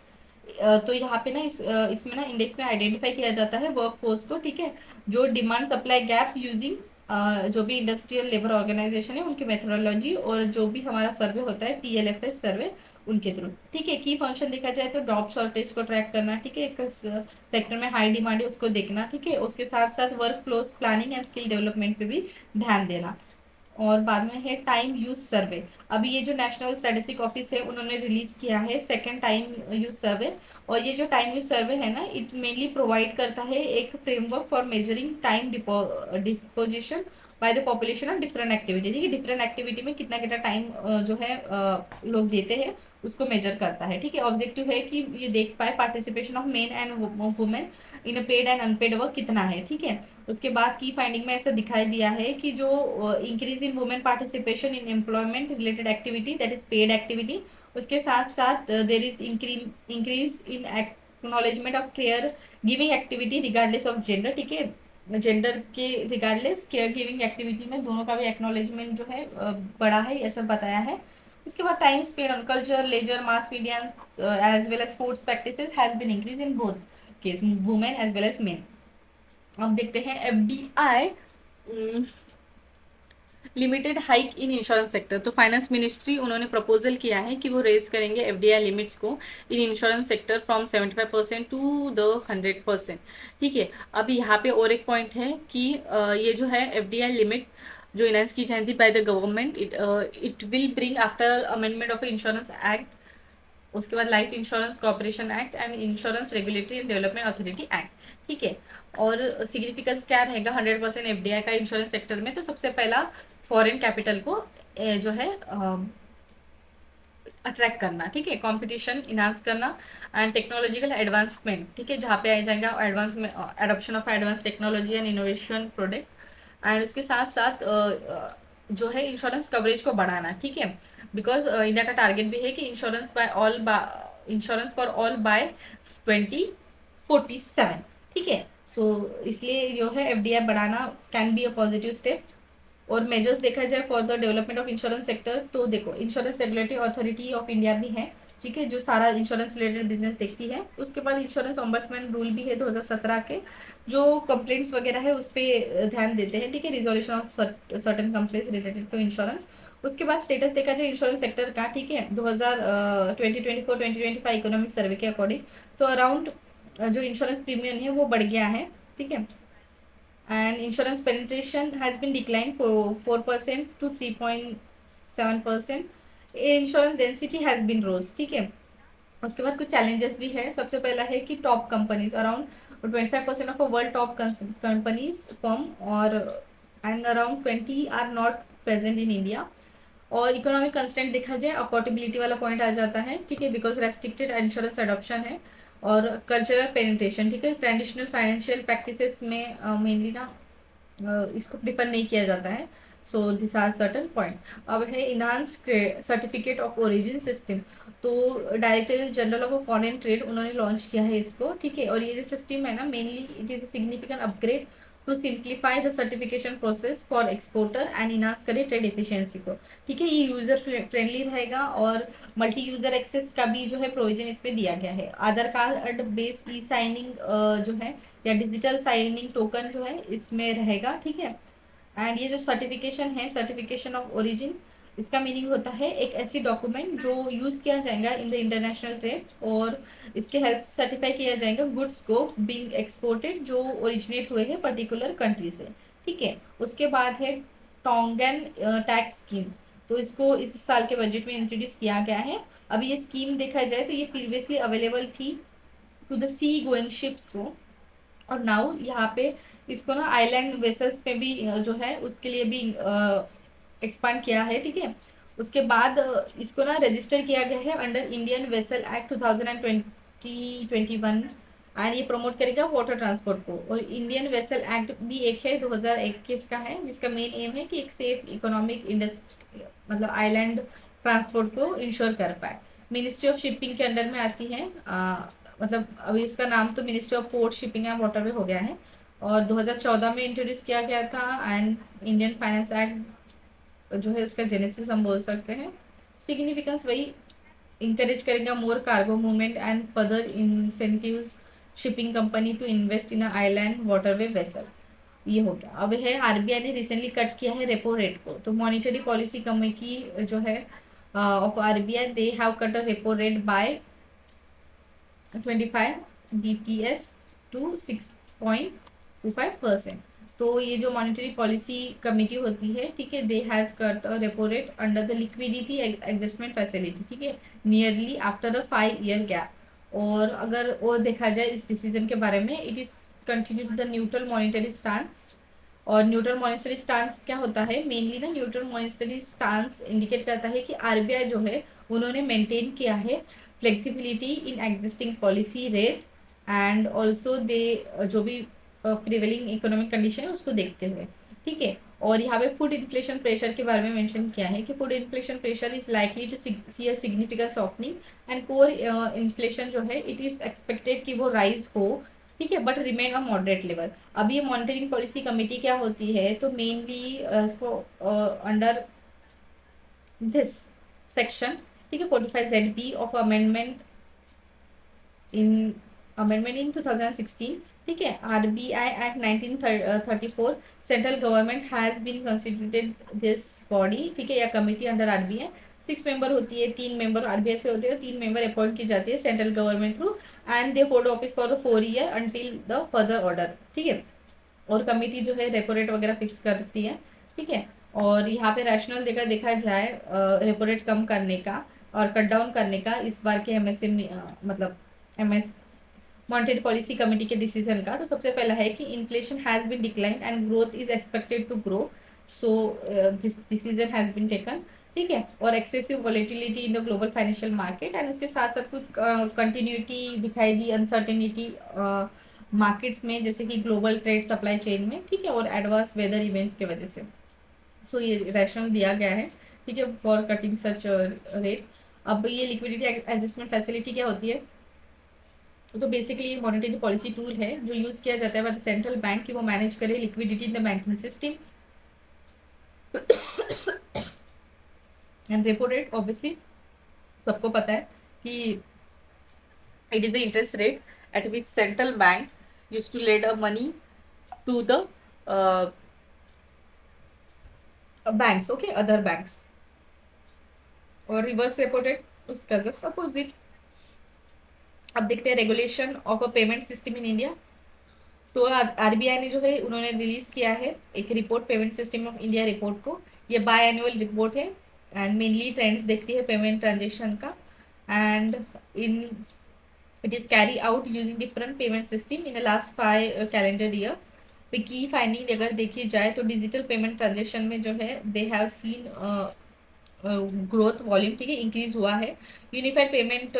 तो यहाँ पे ना इसमें ना इंडेक्स में आइडेंटिफाई किया जाता है वर्क फोर्स को, ठीक है, जो डिमांड सप्लाई गैप यूजिंग जो भी इंडस्ट्रियल लेबर ऑर्गेनाइजेशन है उनकी मेथोडोलॉजी और जो भी हमारा सर्वे होता है PLFS सर्वे उनके थ्रू, ठीक है। की फंक्शन देखा जाए तो जॉब शॉर्टेज को ट्रैक करना, ठीक है, एक सेक्टर में हाई डिमांड है उसको देखना, ठीक है, उसके साथ साथ work flows planning and skill development पे भी ध्यान देना। और बाद में है टाइम यूज सर्वे। अभी ये जो नेशनल स्टैटिस्टिक ऑफिस है उन्होंने रिलीज किया है सेकंड टाइम यूज सर्वे। और ये जो टाइम यूज सर्वे है ना, इट मेनली प्रोवाइड करता है एक framework for measuring time disposition by the population of different activity, ठीक है, डिफरेंट एक्टिविटी में कितना कितना टाइम जो है लोग देते हैं उसको मेजर करता है, ठीक है। ऑब्जेक्टिव है कि ये देख पाए participation of men and women in paid and unpaid work कितना है, ठीक है। उसके बाद की फाइंडिंग में ऐसा दिखाई दिया है कि जो increase in women participation in employment related activity that is paid activity, उसके साथ साथ there is increase in acknowledgement of care giving activity regardless of gender, ठीक है, जेंडर के रिगार्डलेस केयर गिविंग एक्टिविटी में दोनों का भी एक्नॉलेजमेंट जो है बड़ा है, ऐसा बताया है। उसके बाद time spend on culture leisure mass media as well as sports practices has been increase in both case women as well as men. अब देखते हैं FDI limited hike in insurance sector, तो फाइनेंस मिनिस्ट्री उन्होंने proposal किया है कि वो raise करेंगे एफडीआई लिमिट्स को in insurance sector from 75% to the 100%। ठीक है, अब यहाँ पे और एक पॉइंट है कि ये जो है एफडीआई लिमिट जो इनहांस की जाती by the government, it will bring after amendment of insurance act, उसके बाद life insurance corporation act and insurance regulatory and development authority act. ठीक है, और सिग्निफिकेंस क्या रहेगा 100% एफडीआई का इंश्योरेंस सेक्टर में, तो सबसे पहला फॉरेन कैपिटल को जो है अट्रैक्ट करना, ठीक है, कंपटीशन इनहांस करना एंड टेक्नोलॉजिकल एडवांसमेंट, ठीक है, जहाँ पे आ जाएगा एडवांस में adoption of advance technology and innovation product, and उसके साथ साथ जो है इंश्योरेंस कवरेज को बढ़ाना, ठीक है, बिकॉज इंडिया का टारगेट भी है कि इंश्योरेंस फॉर ऑल बाय 2047। ठीक है, सो इसलिए जो है एफडीआई बढ़ाना can be a positive step. और मेजर्स देखा जाए for the development of insurance sector, तो देखो insurance regulatory authority of India भी है, ठीक है, जो सारा इंश्योरेंस रिलेटेड बिजनेस देखती है। उसके बाद इंश्योरेंस ऑम्बड्समैन रूल भी है 2017 के, जो कंप्लेंट्स वगैरह है उस पर ध्यान देते हैं, ठीक है, resolution of certain complaints related to insurance. उसके बाद स्टेटस देखा जाए इंश्योरेंस सेक्टर का, ठीक है, 2024-2025 इकोनॉमिक सर्वे के अकॉर्डिंग तो अराउंड जो इंश्योरेंस प्रीमियम है वो बढ़ गया है, ठीक है, and insurance penetration has been declined for 4% to 3.7%। Insurance density has been rose, ठीक है। उसके बाद कुछ चैलेंजेस भी है। सबसे पहला है कि top companies around 25% of world top companies firm और and around 20 are not present in India. और इकोनॉमिक कंस्टेंट देखा जाए अफोर्डेबिलिटी वाला पॉइंट आ जाता है, ठीक है, बिकॉज रेस्ट्रिक्टेड इंश्योरेंस अडॉप्शन है। और कल्चरल पेनिट्रेशन, ठीक है, ट्रेडिशनल फाइनेंशियल प्रैक्टिसेस में मेनली ना इसको प्रिफर नहीं किया जाता है। So this are certain point. अब है enhance certificate of origin system, तो director general of foreign trade उन्होंने लॉन्च किया है इसको, ठीक है, और ये जो सिस्टम है ना mainly it is a significant upgrade to simplify the certification process for exporter and enhance करे ट्रेड एफिशिएंसी को, ठीक है, ये यूजर फ्रेंडली रहेगा और मल्टी यूजर एक्सेस का भी जो है प्रोविजन इसमें दिया गया है। आधार कार्ड बेस ई साइनिंग जो है या डिजिटल साइनिंग टोकन जो है इसमें रहेगा, ठीक है। एंड ये जो सर्टिफिकेशन है सर्टिफिकेशन ऑफ ओरिजिन, इसका मीनिंग होता है एक ऐसी डॉक्यूमेंट जो यूज़ किया जाएगा इन द इंटरनेशनल ट्रेड और इसके हेल्प से सर्टिफाई किया जाएगा गुड्स को बीइंग एक्सपोर्टेड जो ओरिजिनेट हुए हैं पर्टिकुलर कंट्री से, ठीक है। उसके बाद है टोंगन टैक्स स्कीम, तो इसको इस साल के बजट में इंट्रोड्यूस किया गया है। अभी ये स्कीम देखा जाए तो ये प्रीवियसली अवेलेबल थी to the sea going ships को, और नाउ यहाँ पे इसको ना आइलैंड वेसल्स पे भी जो है उसके लिए भी एक्सपांड किया है, ठीक है। उसके बाद इसको ना रजिस्टर किया गया है under Indian vessel act 2021 and ये प्रमोट करेगा वाटर ट्रांसपोर्ट को। और इंडियन वेसल एक्ट भी एक है 2021 का है जिसका मेन एम है कि एक सेफ इकोनॉमिक इंडस्ट्री मतलब आइलैंड ट्रांसपोर्ट को इंश्योर कर पाए। मिनिस्ट्री ऑफ शिपिंग के अंडर में आती है, मतलब अभी इसका नाम तो ministry of port shipping and waterway हो गया है और 2014 में इंट्रोड्यूस किया गया था। एंड इंडियन फाइनेंस एक्ट जो है इसका जेनेसिस हम बोल सकते हैं। सिग्निफिकेंस वही इंकरेज करेगा more cargo movement and further incentives shipping company to invest in island waterway vessel, ये हो गया। अब है आरबीआई ने रिसेंटली कट किया है रेपो रेट को, तो मॉनिटरी पॉलिसी कमेटी जो है of RBI they have cut a repo rate by 25 bps to 6.25%। तो ये जो मॉनेटरी पॉलिसी कमेटी होती है, ठीक है, they has cut a repo rate under the liquidity adjustment facility, ठीक है, nearly after a 5 year gap. और अगर और देखा जाए इस डिसीजन के बारे में, it is continue the neutral monetary stance. और न्यूट्रल मॉनेटरी स्टांस क्या होता है, मेनली ना न्यूट्रल मॉनेटरी स्टांस इंडिकेट करता है कि आरबीआई जो है उन्होंने मेंटेन किया है flexibility in existing policy rate and also they जो भी प्रिवेलिंग इकोनॉमिक कंडीशन है उसको देखते हुए, ठीक है। और यहाँ पे फूड इन्फ्लेशन प्रेशर के बारे में मेंशन किया है कि food inflation pressure is likely to see a significant softening and core inflation जो है इट इज एक्सपेक्टेड कि वो राइज हो, ठीक है, but remain a moderate level. अब ये मॉनिटरिंग पॉलिसी कमेटी क्या होती है, तो मेनली इसको अंडर दिस सेक्शन, ठीक है, 45 ZB of in amendment in 2016, ठीक है। RBI act 1934, central government has been constituted this body, ठीक है, या कमिटी अंडर RBI। 6 मेंबर होती है, 3 मेंबर RBI से होते हैं, 3 मेंबर अपॉइंट की जाती है central government through, and they hold office for 4 year until the further order, ठीक है। और कमिटी जो है रेपो रेट वगैरह फिक्स करती है, ठीक है। और यहाँ पे रैशनल देखा जाए रेपो रेट कम करने का और कट डाउन करने का इस बार के MSM मतलब MS मॉनेटरी पॉलिसी कमेटी के डिसीजन का, तो सबसे पहला है कि inflation has been decline and growth is expected to grow, so this decision has been taken, ठीक है। और excessive volatility in the global financial market, and उसके साथ साथ कुछ कंटिन्यूटी दिखाई दी अनसर्टेनिटी मार्केट्स में, जैसे कि ग्लोबल ट्रेड सप्लाई चेन में, ठीक है, और एडवर्स वेदर इवेंट्स की वजह से। सो ये रैशनल दिया गया है, ठीक है, फॉर कटिंग सच रेट। अब ये लिक्विडिटी एडजस्टमेंट फैसिलिटी क्या होती है, तो बेसिकली मॉनेटरी पॉलिसी टूल है जो यूज किया जाता है बाय द सेंट्रल बैंक कि वो मैनेज करे liquidity in the banking system. And repo rate obviously सबको पता है कि it is the interest rate at which central bank use to lend a money to the banks, okay, other banks. और reverse repo rate उसका just opposite. अब देखते हैं regulation of a payment system in India. तो RBI ने जो है उन्होंने रिलीज किया है एक report, payment system of India report को। ये बाय एनुअल रिपोर्ट है एंड मेनली ट्रेंड्स देखती है पेमेंट ट्रांजेक्शन का, and in it is carry out using different payment system in last 5 calendar year. पे की फाइंडिंग अगर देखी जाए तो डिजिटल पेमेंट ट्रांजेक्शन में जो है they have seen growth volume, ठीक है, इंक्रीज हुआ है। Unified payment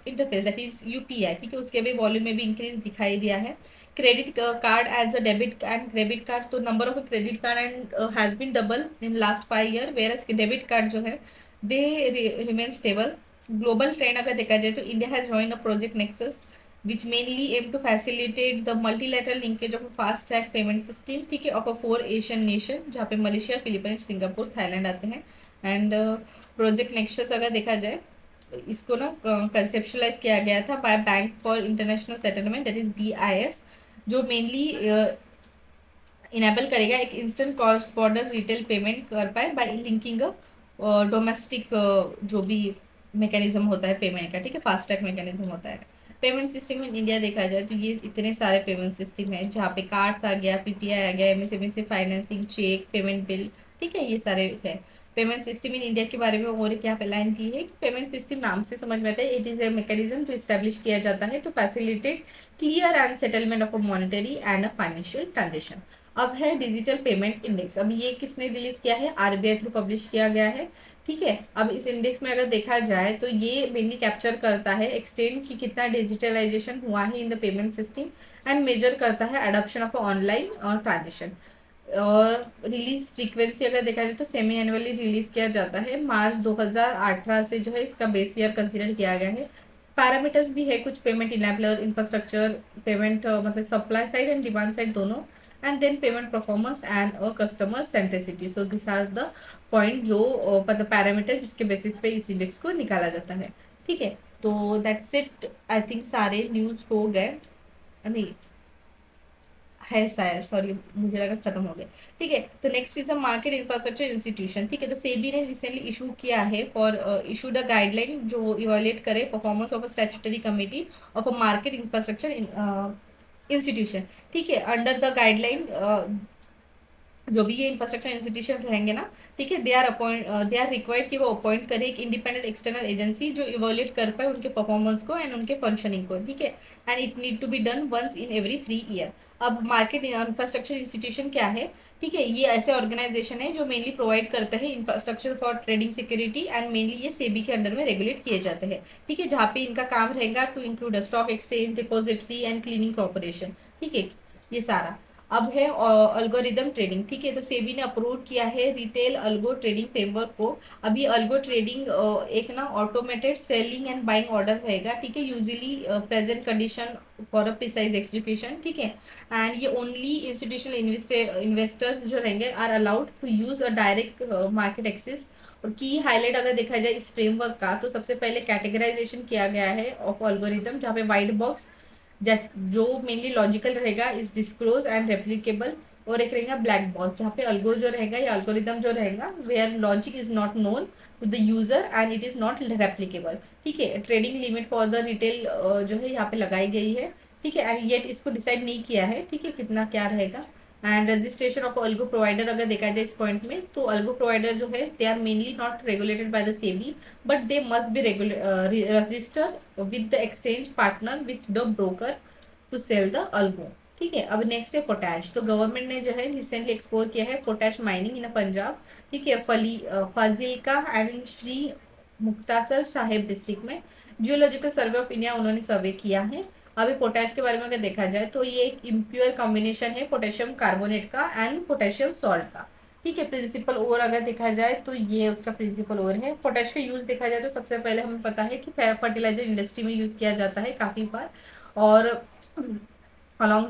interface that is UPI, ठीक है, उसके भी वॉल्यूम में भी इंक्रीज दिखाई दिया है। Credit card as a debit and credit card, तो number of credit card and has been double in last 5 year, where as debit card जो है they remain stable. Global trend अगर देखा जाए तो India has join a project nexus which mainly aim to facilitate the multilateral linkage of a fast track payment system, ठीक है, of a 4 Asian nation, जहाँ पे मलेशिया, फिलीपींस, सिंगापुर, थाईलैंड आते हैं। एंड प्रोजेक्ट नेक्सस अगर देखा जाए इसको ना कंसेप्शलाइज किया गया था by bank for international settlement that is BIS, जो मेनली इनेबल करेगा एक instant cross border retail payment कर पाए बाय लिंकिंग डोमेस्टिक जो भी मैकेनिज्म होता है पेमेंट का, ठीक है, फास्ट ट्रैक मैकेनिज्म होता है। पेमेंट सिस्टम इन इंडिया देखा जाए तो ये इतने सारे पेमेंट सिस्टम है जहाँ पे कार्ड्स आ गया, PPI आ गया, MSME financing, cheque payment, bill, ठीक है, ये सारे है। पेमेंट सिस्टम इन इंडिया के बारे में और क्या लाइन की है कि पेमेंट सिस्टम नाम से समझ में आता है, इट इज ए मैकेनिज्म जो इस्टेब्लिश किया जाता है to facilitate clear and settlement of a monetary and a financial transaction. अब है डिजिटल पेमेंट इंडेक्स। अब ये किसने रिलीज किया है, RBI थ्रू पब्लिश किया गया है, ठीक है। अब इस इंडेक्स में अगर देखा जाए तो ये मेनली कैप्चर करता है एक्सटेंड की कितना डिजिटलाइजेशन हुआ है in the payment system, and major करता है एडॉप्शन ऑफ ऑनलाइन ट्रांजेक्शन। और रिलीज फ्रीक्वेंसी अगर देखा जाए तो सेमी एनुअली रिलीज किया जाता है। मार्च 2018 से जो है इसका बेस ईयर कंसिडर किया गया है। पैरामीटर्स भी है कुछ, पेमेंट इनेबलर, इंफ्रास्ट्रक्चर, पेमेंट मतलब supply side and demand side दोनों, and then payment performance and customer centricity. So this are the point जो मतलब पैरामीटर जिसके बेसिस पे इस इंडेक्स को निकाला जाता है, ठीक है। तो दैट्स इट, आई थिंक सारे न्यूज़ हो गए, नहीं है शायद, सॉरी मुझे लगा खत्म हो गया, ठीक है। तो next is a market infrastructure institution, ठीक है। तो सेबी ने रिसेंटली इशू किया है फॉर इशूड अ गाइडलाइन जो इवैल्यूएट करे performance of a statutory committee of a market infrastructure institution, ठीक है। अंडर द गाइडलाइन जो भी ये इंफ्रास्ट्रक्चर इंस्टीट्यूशन रहेंगे ना, ठीक है, दे आर रिक्वायर्ड कि वो अपॉइंट करें एक इंडिपेंडेंट एक्सटर्नल एजेंसी जो इवैल्यूएट कर पाए उनके परफॉर्मेंस को एंड उनके फंक्शनिंग को, ठीक है। And it need to be done once in every 3 year. अब मार्केट इंफ्रास्ट्रक्चर इंस्टीट्यूशन क्या है, ठीक है, ये ऐसे ऑर्गेनाइजेशन है जो मेनली प्रोवाइड करते हैं infrastructure for trading security, and mainly ये सेबी के अंडर में रेगुलेट किए जाते हैं, ठीक है, जहाँ पे इनका काम रहेगा to include stock exchange, depository and cleaning corporation, ठीक है, ये सारा। अब है अल्गोरिदम ट्रेडिंग, ठीक है। तो सेबी ने अप्रूव किया है रिटेल अल्गो ट्रेडिंग फ्रेमवर्क को। अभी अल्गो ट्रेडिंग एक ना automated selling and buying order रहेगा, ठीक है, usually present condition for a precise execution, ठीक है। एंड ये ओनली इंस्टीट्यूशनल इन्वेस्टर्स जो रहेंगे are allowed to use a direct market access. और की हाईलाइट अगर देखा जाए इस फ्रेमवर्क का, तो सबसे पहले कैटेगराइजेशन किया गया है ऑफ अल्गोरिदम, जहाँ पे वाइट बॉक्स, जो मेनली लॉजिकल रहेगा, इज डिस्क्लोज एंड रेप्लिकेबल। और एक रहेगा ब्लैक बॉक्स, जहाँ पे अल्गो जो रहेगा या अल्गोरिदम जो रहेगा, where logic is not known to the user and it is not replicable. ठीक है, trading limit for the retail जो है यहाँ पे लगाई गई है। ठीक है, एंड येट इसको डिसाइड नहीं किया है, ठीक है, कितना क्या रहेगा। And registration of algo provider अगर देखा जाए इस पॉइंट में, तो अल्गो प्रोवाइडर जो है they are mainly not regulated by the SEBI, but they must be register with the exchange partner with the broker to sell the algo. ठीक है, अब नेक्स्ट है पोटैश। तो गवर्नमेंट ने जो है रिसेंटली एक्सप्लोर किया है पोटैश माइनिंग इन पंजाब। ठीक है, फाजिल्का एंड श्री मुक्तासर साहिब डिस्ट्रिक्ट में। जियोलॉजिकल सर्वे ऑफ इंडिया उन्होंने सर्वे किया है। अभी पोटैश के बारे में अगर देखा जाए तो ये एक इम्प्योर कॉम्बिनेशन है पोटेशियम कार्बोनेट का एंड पोटेशियम सॉल्ट का। ठीक है, प्रिंसिपल ओर अगर देखा जाए तो ये उसका प्रिंसिपल ओर है। पोटैश का यूज देखा जाए तो सबसे पहले हमें पता है कि फर्टिलाइजर इंडस्ट्री में यूज किया जाता है काफी बार। और अलॉन्ग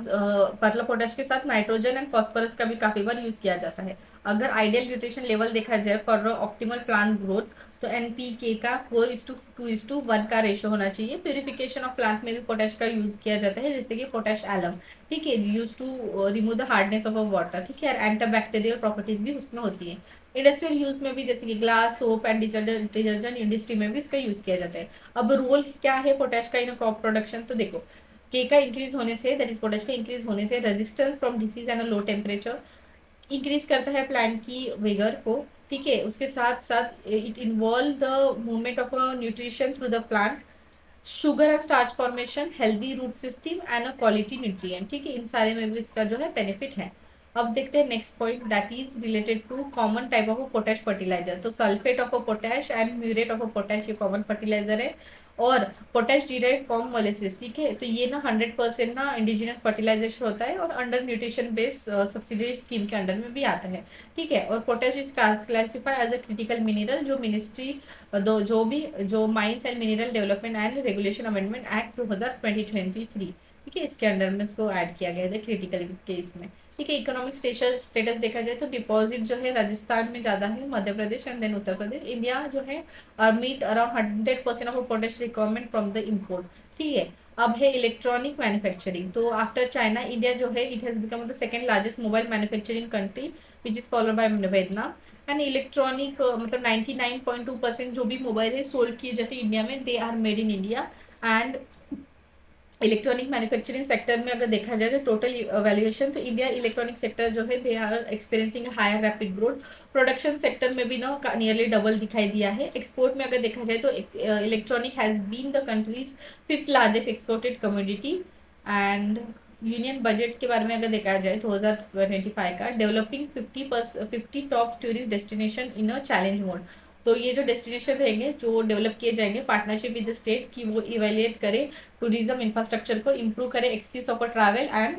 मतलब पोटैश के साथ नाइट्रोजन एंड फॉस्फोरस का भी काफी बार यूज किया जाता है। अगर आइडियल न्यूट्रिशन लेवल देखा जाए फॉर ऑप्टिमल प्लांट ग्रोथ, तो एनपीके का 4:2:1 का रेशो होना चाहिए। प्यूरिफिकेशन ऑफ प्लांट में भी पोटैश का यूज किया जाता है, जैसे कि पोटैश एलम। ठीक है, use to remove the hardness of a water. ठीक है, एंटीबैक्टीरियल प्रॉपर्टीज भी उसमें होती है। इंडस्ट्रियल यूज में भी जैसे कि glass, soap and detergent industry में भी इसका यूज किया जाता है। अब रोल क्या है पोटैश का इन क्रॉप प्रोडक्शन, तो देखो के का इंक्रीज होने से, दैट इज पोटैश का इंक्रीज होने से resistance from disease and low temperature increase करता है प्लांट की विगर को। ठीक है, उसके साथ साथ it involve the movement of nutrition through the plant, sugar and starch formation, healthy root system and a quality nutrient. ठीक है, इन सारे में भी इसका जो है बेनिफिट है। अब देखते हैं next point, that is related to common type of potash fertilizer. तो sulphate of a potash and muriate of a potash ये कॉमन फर्टिलाइजर है। और पोटैश डिराइव फ्रॉम मोलिसिस। ठीक है, तो ये ना 100% ना इंडिजिनस फर्टिलाइजेशन होता है और under nutrition based subsidy scheme के अंडर में भी आता है। ठीक है, और potash is classify as a critical mineral, जो मिनिस्ट्री जो mines and mineral development and regulation amendment act 2023, ठीक है, इसके अंडर में इसको ऐड किया गया है क्रिटिकल केस में। ठीक है, इकोनॉमिक स्टेटस देखा जाए तो डिपॉजिट जो है राजस्थान में ज़्यादा है, Madhya Pradesh and then Uttar Pradesh. India जो है meet around 100% of potash requirement from the import. ठीक है, अब है इलेक्ट्रॉनिक मैन्युफैक्चरिंग। तो आफ्टर चाइना, इंडिया जो है it has become the second largest mobile manufacturing country, which is followed by Vietnam. And electronic मतलब 99.2% जो भी मोबाइल है सोल्ड किए जाते हैं इंडिया में, they are made in India. And electronic manufacturing sector में अगर देखा जाए तो टोटल वैल्यूएशन, तो इंडिया इलेक्ट्रॉनिक सेक्टर जो है they are experiencing higher rapid growth. Production sector में भी ना नियरली डबल दिखाई दिया है। एक्सपोर्ट में अगर देखा जाए तो electronic has been the country's 5th largest exported commodity. And union budget के बारे में अगर देखा जाए 2025 का, developing 50 top tourist destination in a challenge mode. तो ये जो डेस्टिनेशन रहेंगे जो डेवलप किए जाएंगे पार्टनरशिप विद द स्टेट की, वो इवेल्युएट करे टूरिज्म इंफ्रास्ट्रक्चर को, इम्प्रूव करे access of a travel and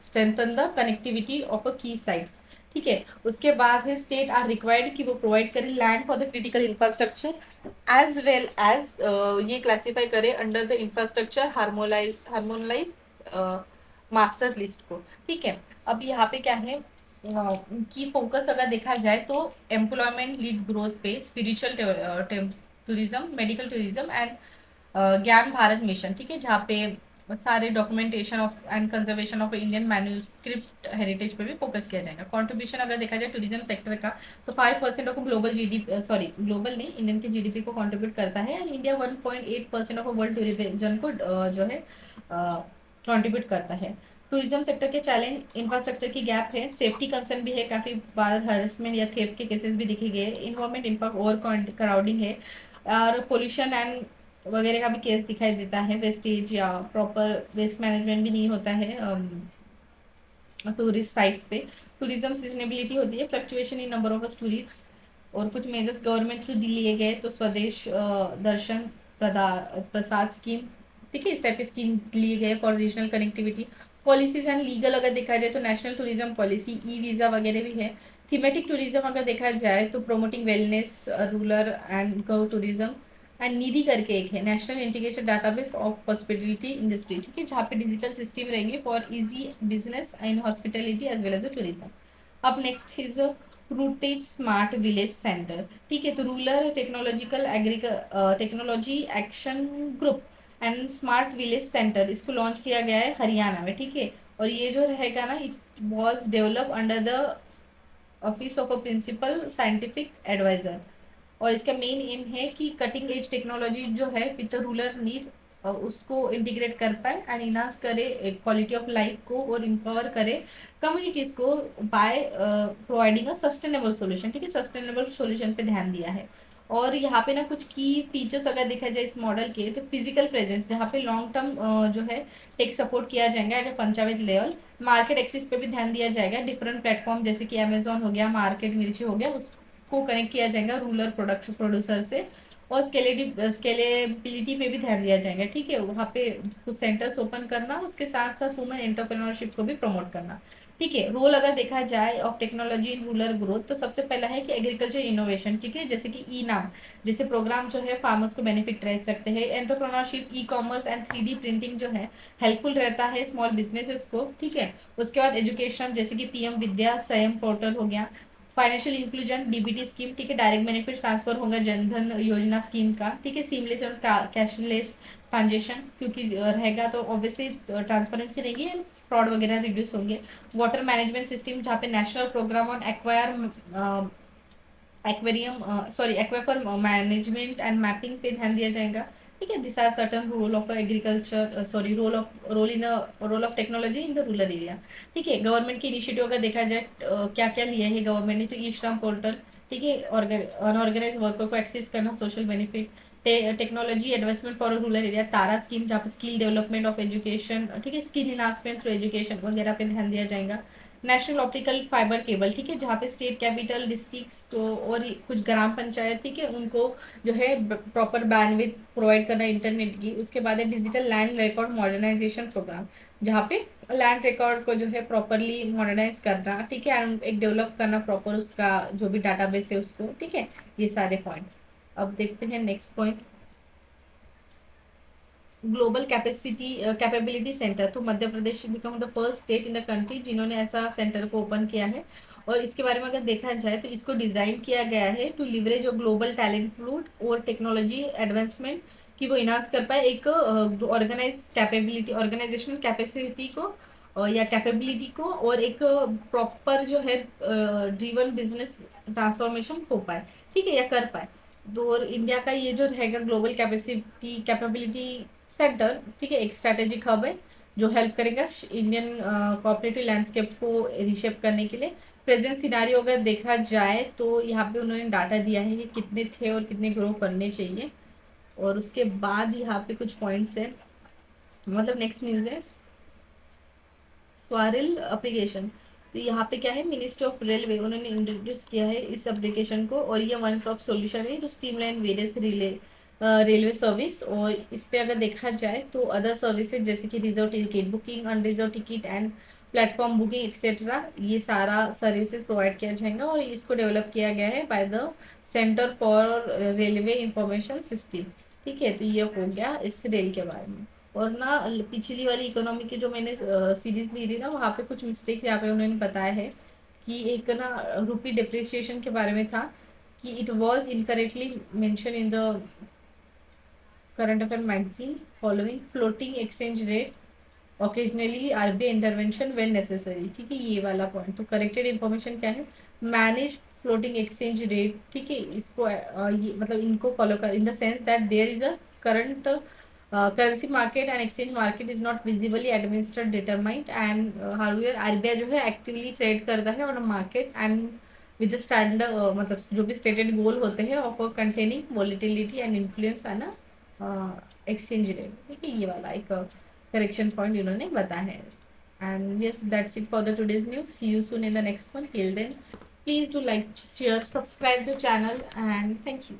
strengthen the connectivity of a key sites. ठीक है, उसके बाद है स्टेट आर रिक्वायर्ड कि वो प्रोवाइड करे land for the critical infrastructure as well as ये क्लासीफाई करे under the infrastructure harmonize master list को। ठीक है, अब यहाँ पे क्या है की फोकस अगर देखा जाए तो एम्प्लॉयमेंट लीड ग्रोथ पे, spiritual tourism, medical tourism and ज्ञान भारत मिशन। ठीक है, जहाँ पे सारे documentation of and conservation of Indian manuscript heritage पे भी फोकस किया जाएगा। कंट्रीब्यूशन अगर देखा जाए टूरिज्म सेक्टर का, तो 5% of global GDP, sorry global नहीं, इंडियन के जीडीपी को कंट्रीब्यूट करता है। And India 1.8% of world tourism को जो है कंट्रीब्यूट करता है। टूरिज्म सेक्टर के चैलेंज, इंफ्रास्ट्रक्चर की गैप है, सेफ्टी कंसर्न भी है, काफ़ी बार हरेसमेंट या थेफ्ट के केसेस भी दिखे गए, इन्वायरमेंट इम्पैक्ट, ओवर क्राउडिंग है, और पोल्यूशन एंड वगैरह का भी केस दिखाई देता है। वेस्टेज या प्रॉपर वेस्ट मैनेजमेंट भी नहीं होता है टूरिस्ट साइट्स पे। टूरिज्म सीजनेबिलिटी होती है, fluctuation in number of tourist. और कुछ मेजर्स गवर्नमेंट थ्रू लिए गए तो स्वदेश दर्शन प्रसाद स्कीम, ठीक है, इस टाइप की स्कीम लिए गए for regional connectivity. Policies and legal अगर देखा जाए तो national tourism policy, e visa वगैरह भी है। थीमेटिक टूरिज्म अगर देखा जाए तो promoting wellness, rural and eco tourism. And Nidhi करके एक है, national integrated database of hospitality industry. ठीक है, जहाँ पे डिजिटल सिस्टम रहेंगे for easy business in hospitality as well as a tourism. अब next is RuTAG smart village centre. ठीक है, तो rural technology action group, and smart village centre इसको लॉन्च किया गया है हरियाणा में, ठीक है। और ये जो रहेगा ना, it was develop under the office of a principal scientific adviser. और इसका मेन एम है कि कटिंग एज टेक्नोलॉजी जो है विद रूरल नीड उसको इंटीग्रेट कर पाए एंड इनहांस करे क्वालिटी ऑफ लाइफ को और इम्पावर करे कम्युनिटीज को by providing a sustainable solution, ठीक है। सस्टेनेबल सोल्यूशन पे ध्यान दिया है। और यहाँ पे ना कुछ की फीचर्स अगर देखा जाए इस मॉडल के, तो फिजिकल प्रेजेंस जहाँ पे लॉन्ग टर्म जो है टेक सपोर्ट किया जाएगा at panchayat level. Market access पे भी ध्यान दिया जाएगा, डिफरेंट प्लेटफॉर्म जैसे कि अमेजोन हो गया, मार्केट मिर्ची हो गया, उसको कनेक्ट किया जाएगा रूरल प्रोडक्शन प्रोड्यूसर से। और स्केलेबिलिटी पे भी ध्यान दिया जाएगा, ठीक है। वहाँ पे कुछ सेंटर्स ओपन करना, उसके साथ साथ वुमेन एंटरप्रेन्योरशिप को भी प्रमोट करना, ठीक है। रोल अगर देखा जाए of technology in rural growth, तो सबसे पहला है कि एग्रीकल्चर इनोवेशन, ठीक है, जैसे कि ई नाम जैसे प्रोग्राम जो है फार्मर्स को बेनिफिट रह सकते हैं। Entrepreneurship, e commerce and 3D printing जो है हेल्पफुल रहता है स्मॉल बिजनेसेस को, ठीक है। उसके बाद एजुकेशन जैसे कि पीएम विद्या स्वयं पोर्टल हो गया। फाइनेंशियल इंक्लूजन, डीबीटी स्कीम, ठीक है, डायरेक्ट बेनिफिट ट्रांसफर होगा जनधन योजना स्कीम का, ठीक है। सीमलेस और कैशलेस ट्रांजेक्शन क्योंकि रहेगा तो ऑब्वियसली ट्रांसपेरेंसी रहेगी एंड फ्रॉड वगैरह रिड्यूस होंगे। वाटर मैनेजमेंट सिस्टम जहाँ पे national programme on aquifer management and mapping पे ध्यान दिया जाएगा, ठीक है। This are certain role of agriculture sorry role of technology in the rural area, ठीक है। गवर्नमेंट की इनिशिएटिव अगर देखा जाए क्या क्या लिया है गवर्नमेंट ने, तो ई श्रम पोर्टल, ठीक है, अनऑर्गेनाइज वर्कर को एक्सेस करना, social benefit, technology advancement for rural area, Tara scheme जहाँ पे स्किल डेवलपमेंट ऑफ एजुकेशन, ठीक है, स्किल इन्हांसमेंट थ्रू एजुकेशन वगैरह पे ध्यान दिया जाएगा। नेशनल ऑप्टिकल फाइबर केबल, ठीक है, जहाँ पे स्टेट कैपिटल डिस्ट्रिक्ट्स को और कुछ ग्राम पंचायत, ठीक है, उनको जो है प्रॉपर बैंडविड्थ प्रोवाइड करना इंटरनेट की। उसके बाद है digital land record modernization programme, जहाँ पे लैंड रिकॉर्ड को जो है प्रॉपरली मॉडर्नाइज करना, ठीक है, एंड एक डेवलप करना प्रॉपर उसका जो भी डाटाबेस है उसको, ठीक है। ये सारे पॉइंट। अब देखते हैं next point, global capability centre. तो Madhya Pradesh become the first state in the country जिन्होंने ऐसा सेंटर को ओपन किया है। और इसके बारे में अगर देखा जाए तो इसको डिजाइन किया गया है to leverage of global talent pool और टेक्नोलॉजी एडवांसमेंट, कि वो इनहांस कर पाए एक ऑर्गेनाइज कैपेबिलिटी, ऑर्गेनाइजेशनल कैपेसिटी को या कैपेबिलिटी को, और एक प्रॉपर जो है ड्रीवन बिजनेस ट्रांसफॉर्मेशन हो पाए, ठीक है, या कर पाए। तो और इंडिया का ये जो रहेगा ग्लोबल कैपेबिलिटी सेंटर, ठीक है, एक स्ट्रैटेजिक हब है जो हेल्प करेगा इंडियन कोऑपरेटिव लैंडस्केप को रिशेप करने के लिए। प्रेजेंट सिनारियो अगर देखा जाए तो यहाँ पे उन्होंने डाटा दिया है कि कितने थे और कितने ग्रो करने चाहिए। और उसके बाद यहाँ पे कुछ पॉइंट्स है, मतलब नेक्स्ट न्यूज़ है स्वारिल एप्लीकेशन। तो यहाँ पे क्या है, मिनिस्ट्री ऑफ रेलवे उन्होंने इंट्रोड्यूस किया है इस एप्लीकेशन को, और ये वन स्टॉप सॉल्यूशन है जो स्ट्रीमलाइन वेरियस रेलवे सर्विस। और इस पे अगर देखा जाए तो अदर सर्विसेज जैसे कि reserve ticket booking, unreserve ticket and platform booking etcetera, ये सारा सर्विसेज प्रोवाइड किया जाएगा। और इसको डेवलप किया गया है by the centre for railway information system, ठीक है। तो ये हो गया इस रेल के बारे में। और ना पिछली वाली इकोनॉमी की जो मैंने सीरीज ली थी ना, वहाँ पे कुछ मिस्टेक्स यहाँ पे उन्होंने बताया है कि एक ना रुपी डिप्रिसिएशन के बारे में था कि it was incorrectly mention in the current affair magazine following floating exchange rate occasionally RBI intervention when necessary, ठीक है, ये वाला पॉइंट। तो करेक्टेड इन्फॉर्मेशन क्या है, मैनेज फ्लोटिंग एक्सचेंज रेट, ठीक है, इसको ये मतलब इनको फॉलो कर in the sense that there is a current currency market and exchange market is not visibly administered determined and however RBI जो है एक्टिवली ट्रेड करता है on market and with standard मतलब जो भी स्टेटेड गोल होते हैं of containing volatility and influence है ना एक्सचेंज रेट, ठीक है, ये वाला एक करेक्शन पॉइंट इन्होंने बताया है। And yes that's it for the today's news, see you soon in the next one, till then please do like share subscribe the channel and thank you.